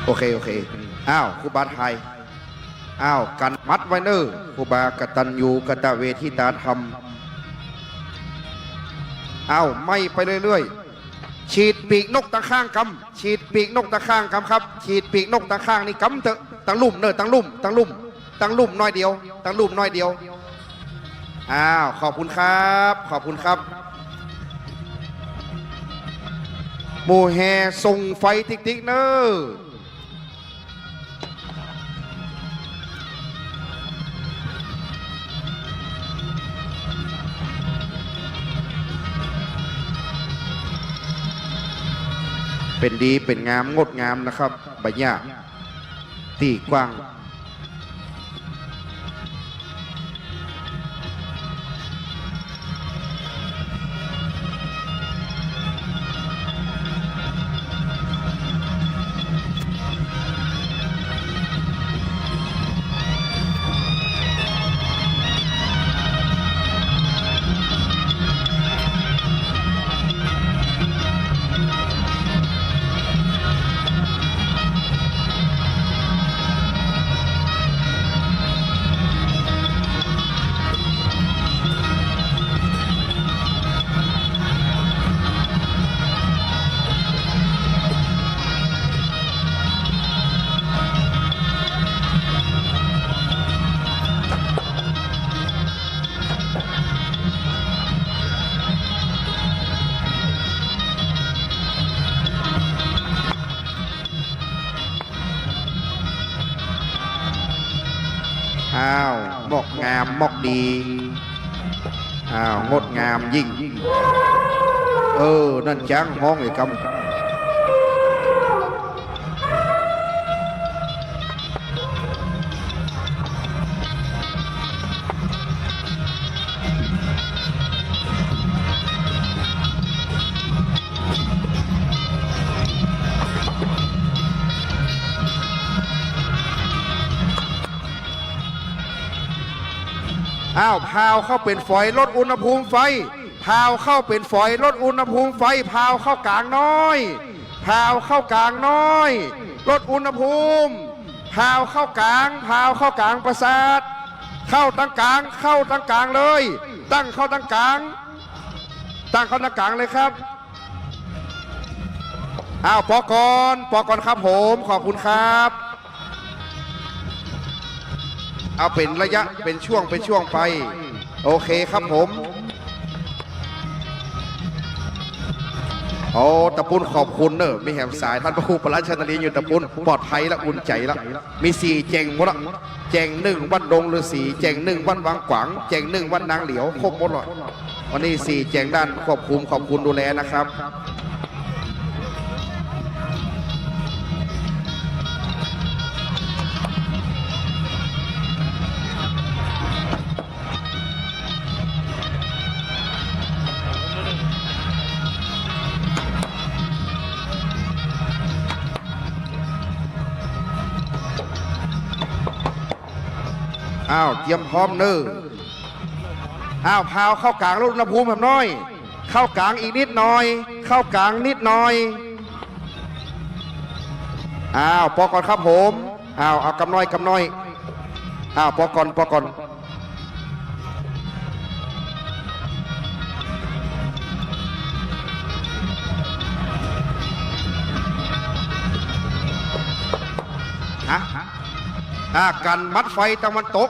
โอเคครูบาไทยกันมัดไว้เนอครูบากตัญญูกตเวทิตาธรรมไม่ไปเรื่อยๆฉีดปีกนกตะข้างกำฉีดปีกนกตะข้างกำครับฉีดปีกนกตะข้างนี่กำเถอะตั้งลุ่มเนอตั้งลุ่มน้อยเดียวขอบคุณครับโมแฮส่งไฟติ๊กเนอ เป็นดีเป็นงามงดงามนะครับใบหญ้าตีกว้างอ้าวหมอกงามหมอกดีอ้าวงดงามยิ่งนั่นจ้างห้องไอ้กำอ้าวพาวเข้าเป็นฝอยลดอุณหภูมิไฟพาวเข้าเป็นฝอยลดอุณหภูมิไฟพาวเข้ากลางน้อยพาวเข้ากลางน้อยลดอุณหภูมิพาวเข้ากลางพาวเข้ากลางประสาทเข้าตั้งกลางเข้าตั้งกลางเลยตั้งเข้าตั้งกลางตั้งเข้าตั้งกลางเลยครับอ้าวปอกรครับผมขอบคุณครับเอาเป็นระยะเป็นช่วงไปโอเคครับผมโอ้ตะปุนขอบคุณเนอะมีแหมสายท่านพระครูประหลัดชนลีอยู่ตะปุนปลอดภัยและอุ่นใจแล้วมี4เจงหมดละเจง1วัดดงฤาษีเจง1วัดวังขวางเจง1วัดนางเหลียวครบหมดเลยวันนี้4เจงด้านควบคุมขอบคุณดูแลนะครับอ้าวเตรียมพร้อมเนออ้าวพาวเข้ากลางลดอุณหภูมิแบบน้อยเข้ากลางอีกนิดหน่อยเข้ากลางนิดหน่อยอ้าวปอก่อนครับผมอ้าวเอากำน้อยอ้าวปอก่อนกันมัดไฟตะวันตก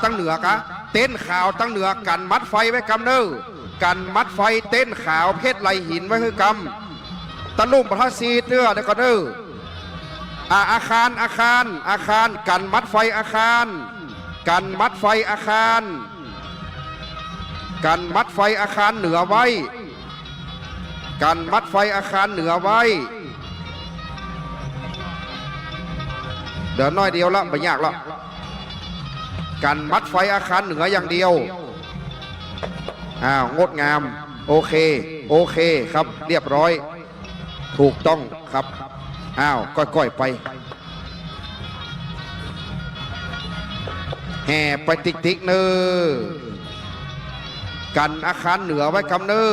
ตั้งเหนือกะเต้นข่าวตั้งเหนือกันมัดไฟไว้กำเนอกันมัดไฟเต้นข่าวเพชรไหลหินไว้คือกำตะลุ่มประทัสีเตื้อเด็กก็เนออาคารกันมัดไฟอาคารกันมัดไฟอาคารกันมัดไฟอาคารเหนือไว้กันมัดไฟอาคารเหนือไว้เดี๋ยวน้อยเดียวละไม่ยากละกันมัดไฟอาคารเหนืออย่างเดียวงดงามโอเคครับเรียบร้อยถูกต้องครับก้อยไปแห่ไปติ๊กเนอกันอาคารเหนือไว้กำเนอ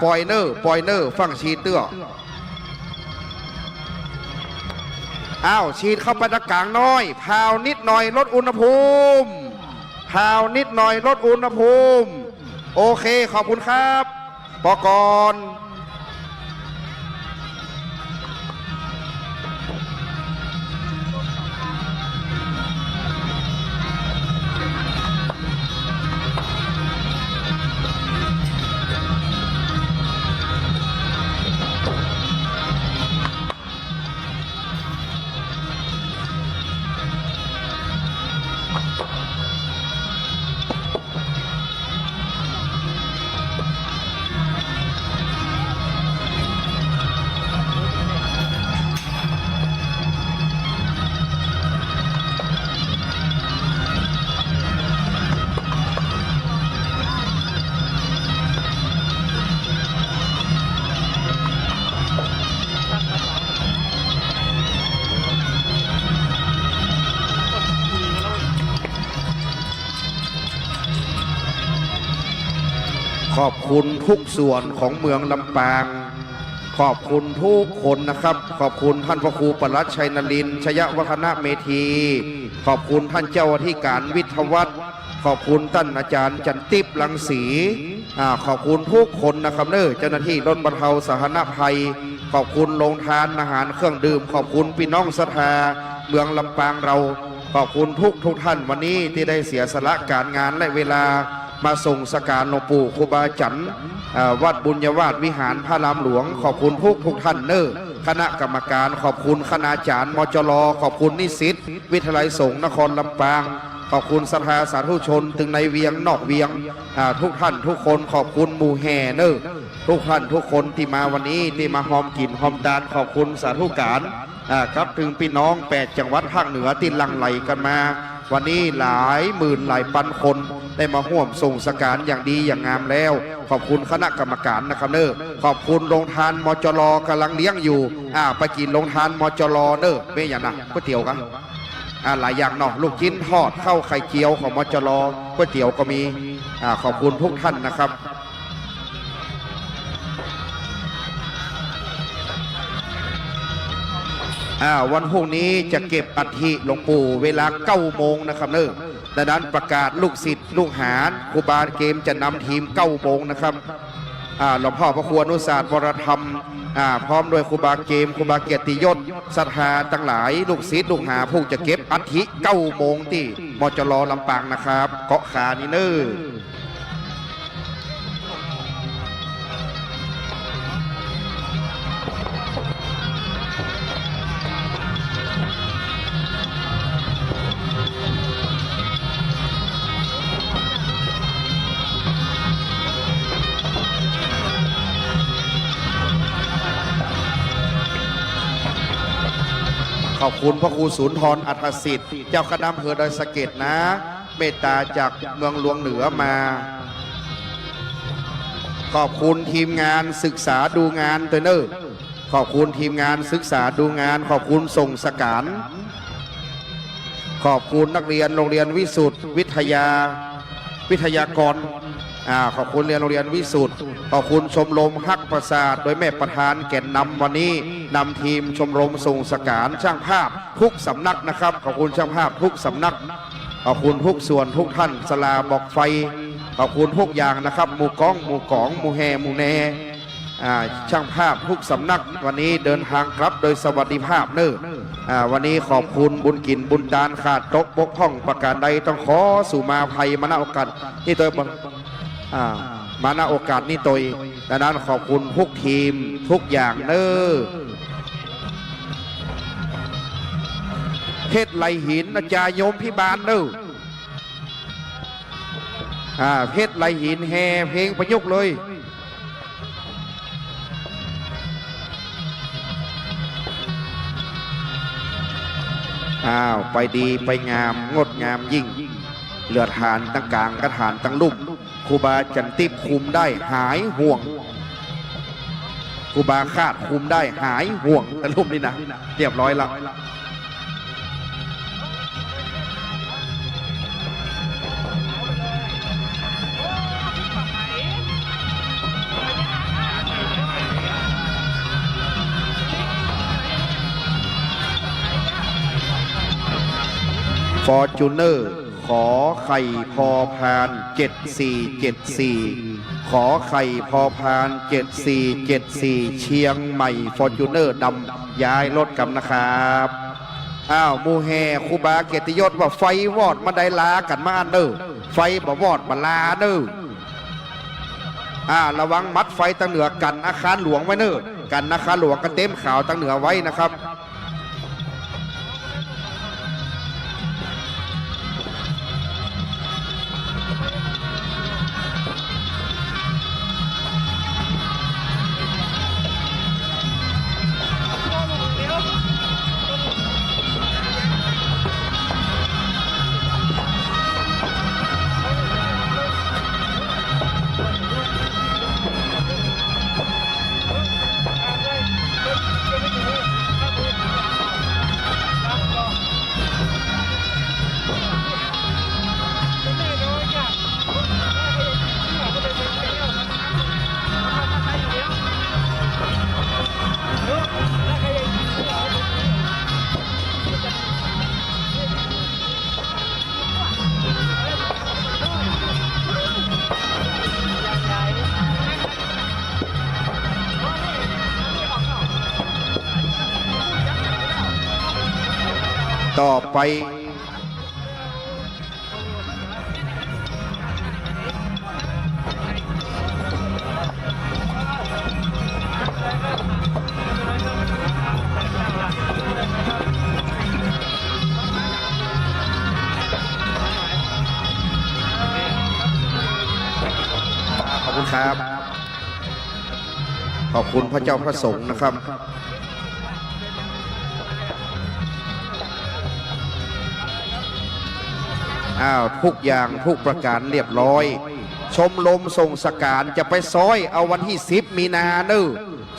ปล่อยเนอร์ฟังชีเตื้อชีดเข้าไปตะกลางน้อยพาวนิดหน่อยลดอุณหภูมิพาวนิดหน่อยลดอุณหภูมิโอเคขอบคุณครับปอกร ขอบคุณทุกส่วนของเมืองลำปางขอบคุณทุกคนนะครับขอบคุณท่านพระครูปรัชชัยนรินทร์ชยวัฒนเมธีขอบคุณท่านเจ้าอธิการวิทยวัฒน์ขอบคุณท่านอาจารย์จันติบลังสีขอบคุณทุกคนนะครับเจ้าหน้าที่รถบรรเทาสาธารณภัยขอบคุณโรงทานอาหารเครื่องดื่มขอบคุณพี่น้องศรัทธาเมืองลำปางเราขอบคุณทุกท่านวันนี้ที่ได้เสียสละการงานและเวลามาส่งสการหลวงปู่ครูบาจันทร์วัดบุญยวาสวิหารพระรามหลวงขอบคุณทุกท่านคณะกรรมการขอบคุณคณาจารย์มจรขอบคุณนิสิตวิทยาลัยสงฆ์นครลำปางขอบคุณศรัทธาสาธุชนถึงในเวียงนอกเวียงทุกท่านทุกคนขอบคุณหมู่แห่ทุกท่านทุกคนที่มาวันนี้ที่มาหอมกลิ่นหอมดานขอบคุณสาธุการครับถึงพี่น้อง8จังหวัดภาคเหนือที่หลั่งไหลกันมาวันนี้หลายหมื่นหลายพันคนได้มาร่วมส่งสการอย่างดีอย่างงามแล้วขอบคุณคณะกรรมการนะครับขอบคุณโรงทานมจรกำลังเลี้ยงอยู่ไปกินโรงทานมจรไม่อย่างนะก๋วยเตี๋ยวกันหลายอย่างเนาะลูกชิ้นทอดข้าวไข่เจียวของมจรก๋วยเตี๋ยวก็มีขอบคุณทุกท่านนะครับวันพรุ่งนี้จะเก็บอัฐิหลวงปู่เวลา9 โมงนะครับดังนั้นประกาศลูกศิษย์ลูกหาครูบาเกมจะนำทีม9 โมงนะครับหลวงพ่อพระครูอนุสาสตร์วรธรรมพร้อมโดยครูบาเกมครูบาเกียรติยศศรัทธาทั้งหลายลูกศิษย์ลูกหาผู้จะเก็บอัฐิ9 โมงที่มจรลำปางนะครับเกาะขานี่ขอบคุณพระครูสุนทรอัฏฐสิทธิ์เจ้าคณะอำเภอดอยสะเก็ดนะเมตตาจากเมืองหลวงเหนือมาขอบคุณทีมงานศึกษาดูงานขอบคุณทีมงานศึกษาดูงานขอบคุณส่งสการขอบคุณนักเรียนโรงเรียนวิสุทธิ์วิทยากรขอบคุณเรียนโรงเรียนวิสุทธิ์ขอบคุณชมรมฮักประสาทโดยแม่ประธานแก่นนำวันนี้นำทีมชมรมส่งสการช่างภาพทุกสำนักนะครับขอบคุณช่างภาพทุกสำนักขอบคุณทุกส่วนทุกท่านสลาบอกไฟขอบคุณทุกอย่างนะครับหมู่ก้องหมู่กองหมู่แห่หมู่แนช่างภาพทุกสำนักวันนี้เดินทางกลับโดยสวัสดิภาพวันนี้ขอบคุณบุญกินบุญตานขาดตกบกพร่องประการใดต้องขอสู่มาภัยมาณโอกาสนี่ตัวมาณโอกาสนี้ตัวดังนั้นขอบคุณทุกทีมทุกอย่างเพชรไหลหินอาจารย์โยมพิบาลเพชรไหลหินแห่เพลงประยุกต์เลยไปดีไปงามงดงามยิ่งเหลือฐานตั้งกลางกระฐานตั้งลุ่มครูบาจันติคุมได้หายห่วงครูบาคาดคุมได้หายห่วงแต่ลุ่มนี่นะเรียบร้อยแล้วฟอร์จูเนอร์ขอไข่พอพาน7474ขอไข่พอพาน7474เชียงใหม่ฟอร์จูเนอร์ดำย้ายรถกำนะครับมูแห่ครูบาเกียรติยศว่าไฟวอดมาได้ลากันมาไฟบ่วอดมาลาระวังมัดไฟตั้งเหนือกันอาคารหลวงไว้กันอาคารหลวงกันเต็มขาวตั้งเหนือไว้นะครับ ต่อไปขอบคุณครับ ขอบคุณพระเจ้าพระสงฆ์นะครับทุกอย่างทุกประการเรียบร้อย ชมรมส่งสการจะไปซ้อยเอาวันที่10 มีนาเนอ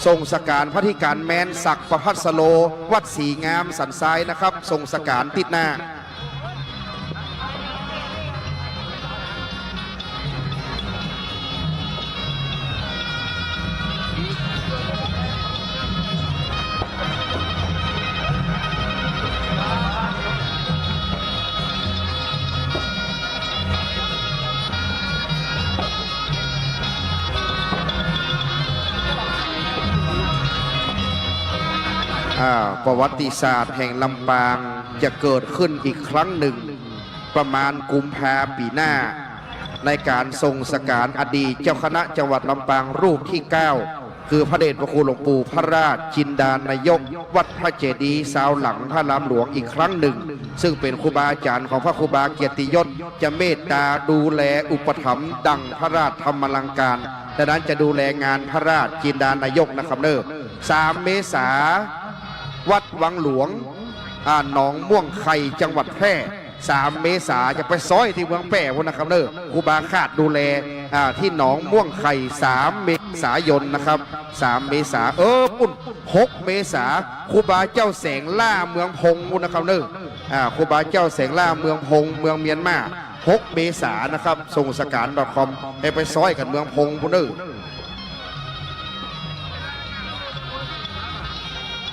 ส่งสการพระธิการแมนศักดิ์ประพัสโล วัดศรีงามสันทรายนะครับส่งสการติดหน้าประวัติศาสตร์แห่งลำปางจะเกิดขึ้นอีกครั้งหนึ่งประมาณกุมภาปีหน้าในการทรงสการอดีตเจ้าคณะจังหวัดลำปางรูปที่ 9 คือพระเดชพระคุณหลวงปู่พระราชจินดานายกวัดพระเจดีย์ซาวหลังพระรามหลวงอีกครั้งหนึ่งซึ่งเป็นครูบาอาจารย์ของพระครูบาเกียรติยศจะเมตตาดูแลอุปถัมภ์ดังพระราชธรรมลังการดังนั้นจะดูแลงานพระราชจินดานายกนะครับเนอ3 เมษายนวัดวังหลวงหนองม่วงไข่จังหวัดแพร่3 เมษายนจะไปซ้อยที่เมืองแพร่พนะครับเนอครูบาคาดดูแลที่หนองม่วงไข่3 เมษายนนะครับ3 เมษายนปุ่น6 เมษายนครูบาเจ้าแสงล่าเมืองพงนะครับเนอครูบาเจ้าแสงล่าเมืองพงเมืองเมียนมา6 เมษายนนะครับส่งสการ.com ให้ไปซ้อยกันเมืองพงพุ่นเนอ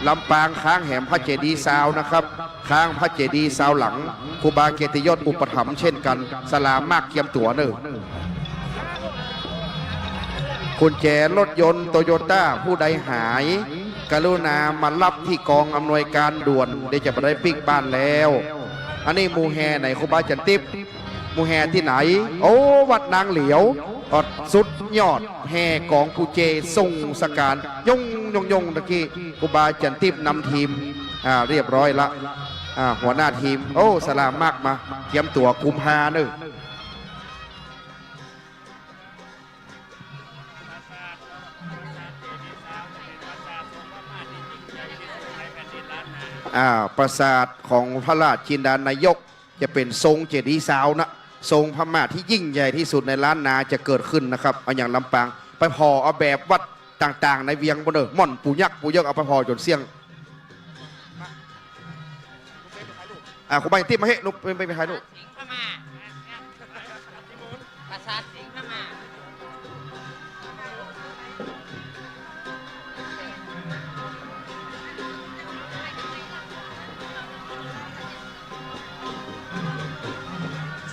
ลำปางค้างแหมพระเจดีย์ซาวนะครับค้างพระเจดีย์ซาวหลังครูบาเกียรติยศอุปถัมภ์เช่นกันสลามมากเกียมตั๋วเนอคุณแจรถยนต์โตโยต้าผู้ใดหายกรุณามารับที่กองอำนวยการด่วนได้จะไปได้ปิกบ้านแล้วอันนี้มูแฮไหนครูบาจันติบมูแฮที่ไหนโอ้วัดนางเหลียวสุดยอดแห่กองผู้เจส่งสการยงตะกี้ครูบาจันติบนำทีมเรียบร้อยละหัวหน้าทีมโอ้สลามมากมาเตรียมตัวกุมภาเนอะปราสาทของพระราชจินดานายกจะเป็นทรงเจดีย์ซาวนะทรงพม่าที่ยิ่งใหญ่ที่สุดในล้านนาจะเกิดขึ้นนะครับเอาอย่างลำปางไปพอเอาแบบวัดต่างๆในเวียงบนเด้อม่อนปูยักษ์ปูเยอะเอาไปพอจนเสี่ยงคุณไปที่มาให้ลูกไปใครลูกปราสาทสิงห์พม่า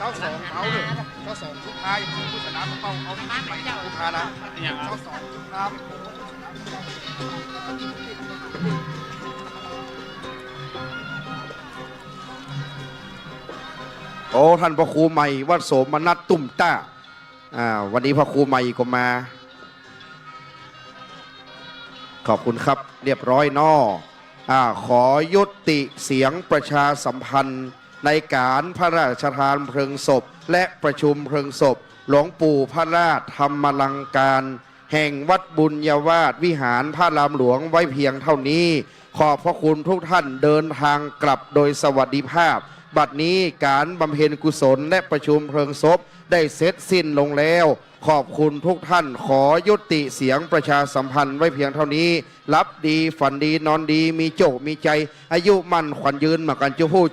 เสา 2เอาเลยเสา 2ทุกท้ายผู้ชนะต้องเอาไปทุกท้ายนะเสา 2ทุกท้ายโอ้ท่านพระครูใหม่วัดโสมนัสตุ่มต้าวันนี้พระครูใหม่ก็มาขอบคุณครับเรียบร้อยนอขอยุติเสียงประชาสัมพันธ์ในการพระราชทานเพลิงศพและประชุมเพลิงศพหลวงปู่พระราชธรรมลังการแห่งวัดบุญญาวาสวิหารพระรามหลวงไว้เพียงเท่านี้ขอบพระคุณทุกท่านเดินทางกลับโดยสวัสดิภาพบัดนี้การบำเพ็ญกุศลและประชุมเพลิงศพได้เสร็จสิ้นลงแล้วขอบคุณทุกท่านขอยุติเสียงประชาสัมพันธ์ไว้เพียงเท่านี้รับดีฝันดีนอนดีมีโจมีใจอายุมั่นขวัญยืนมากันเจ้าผู้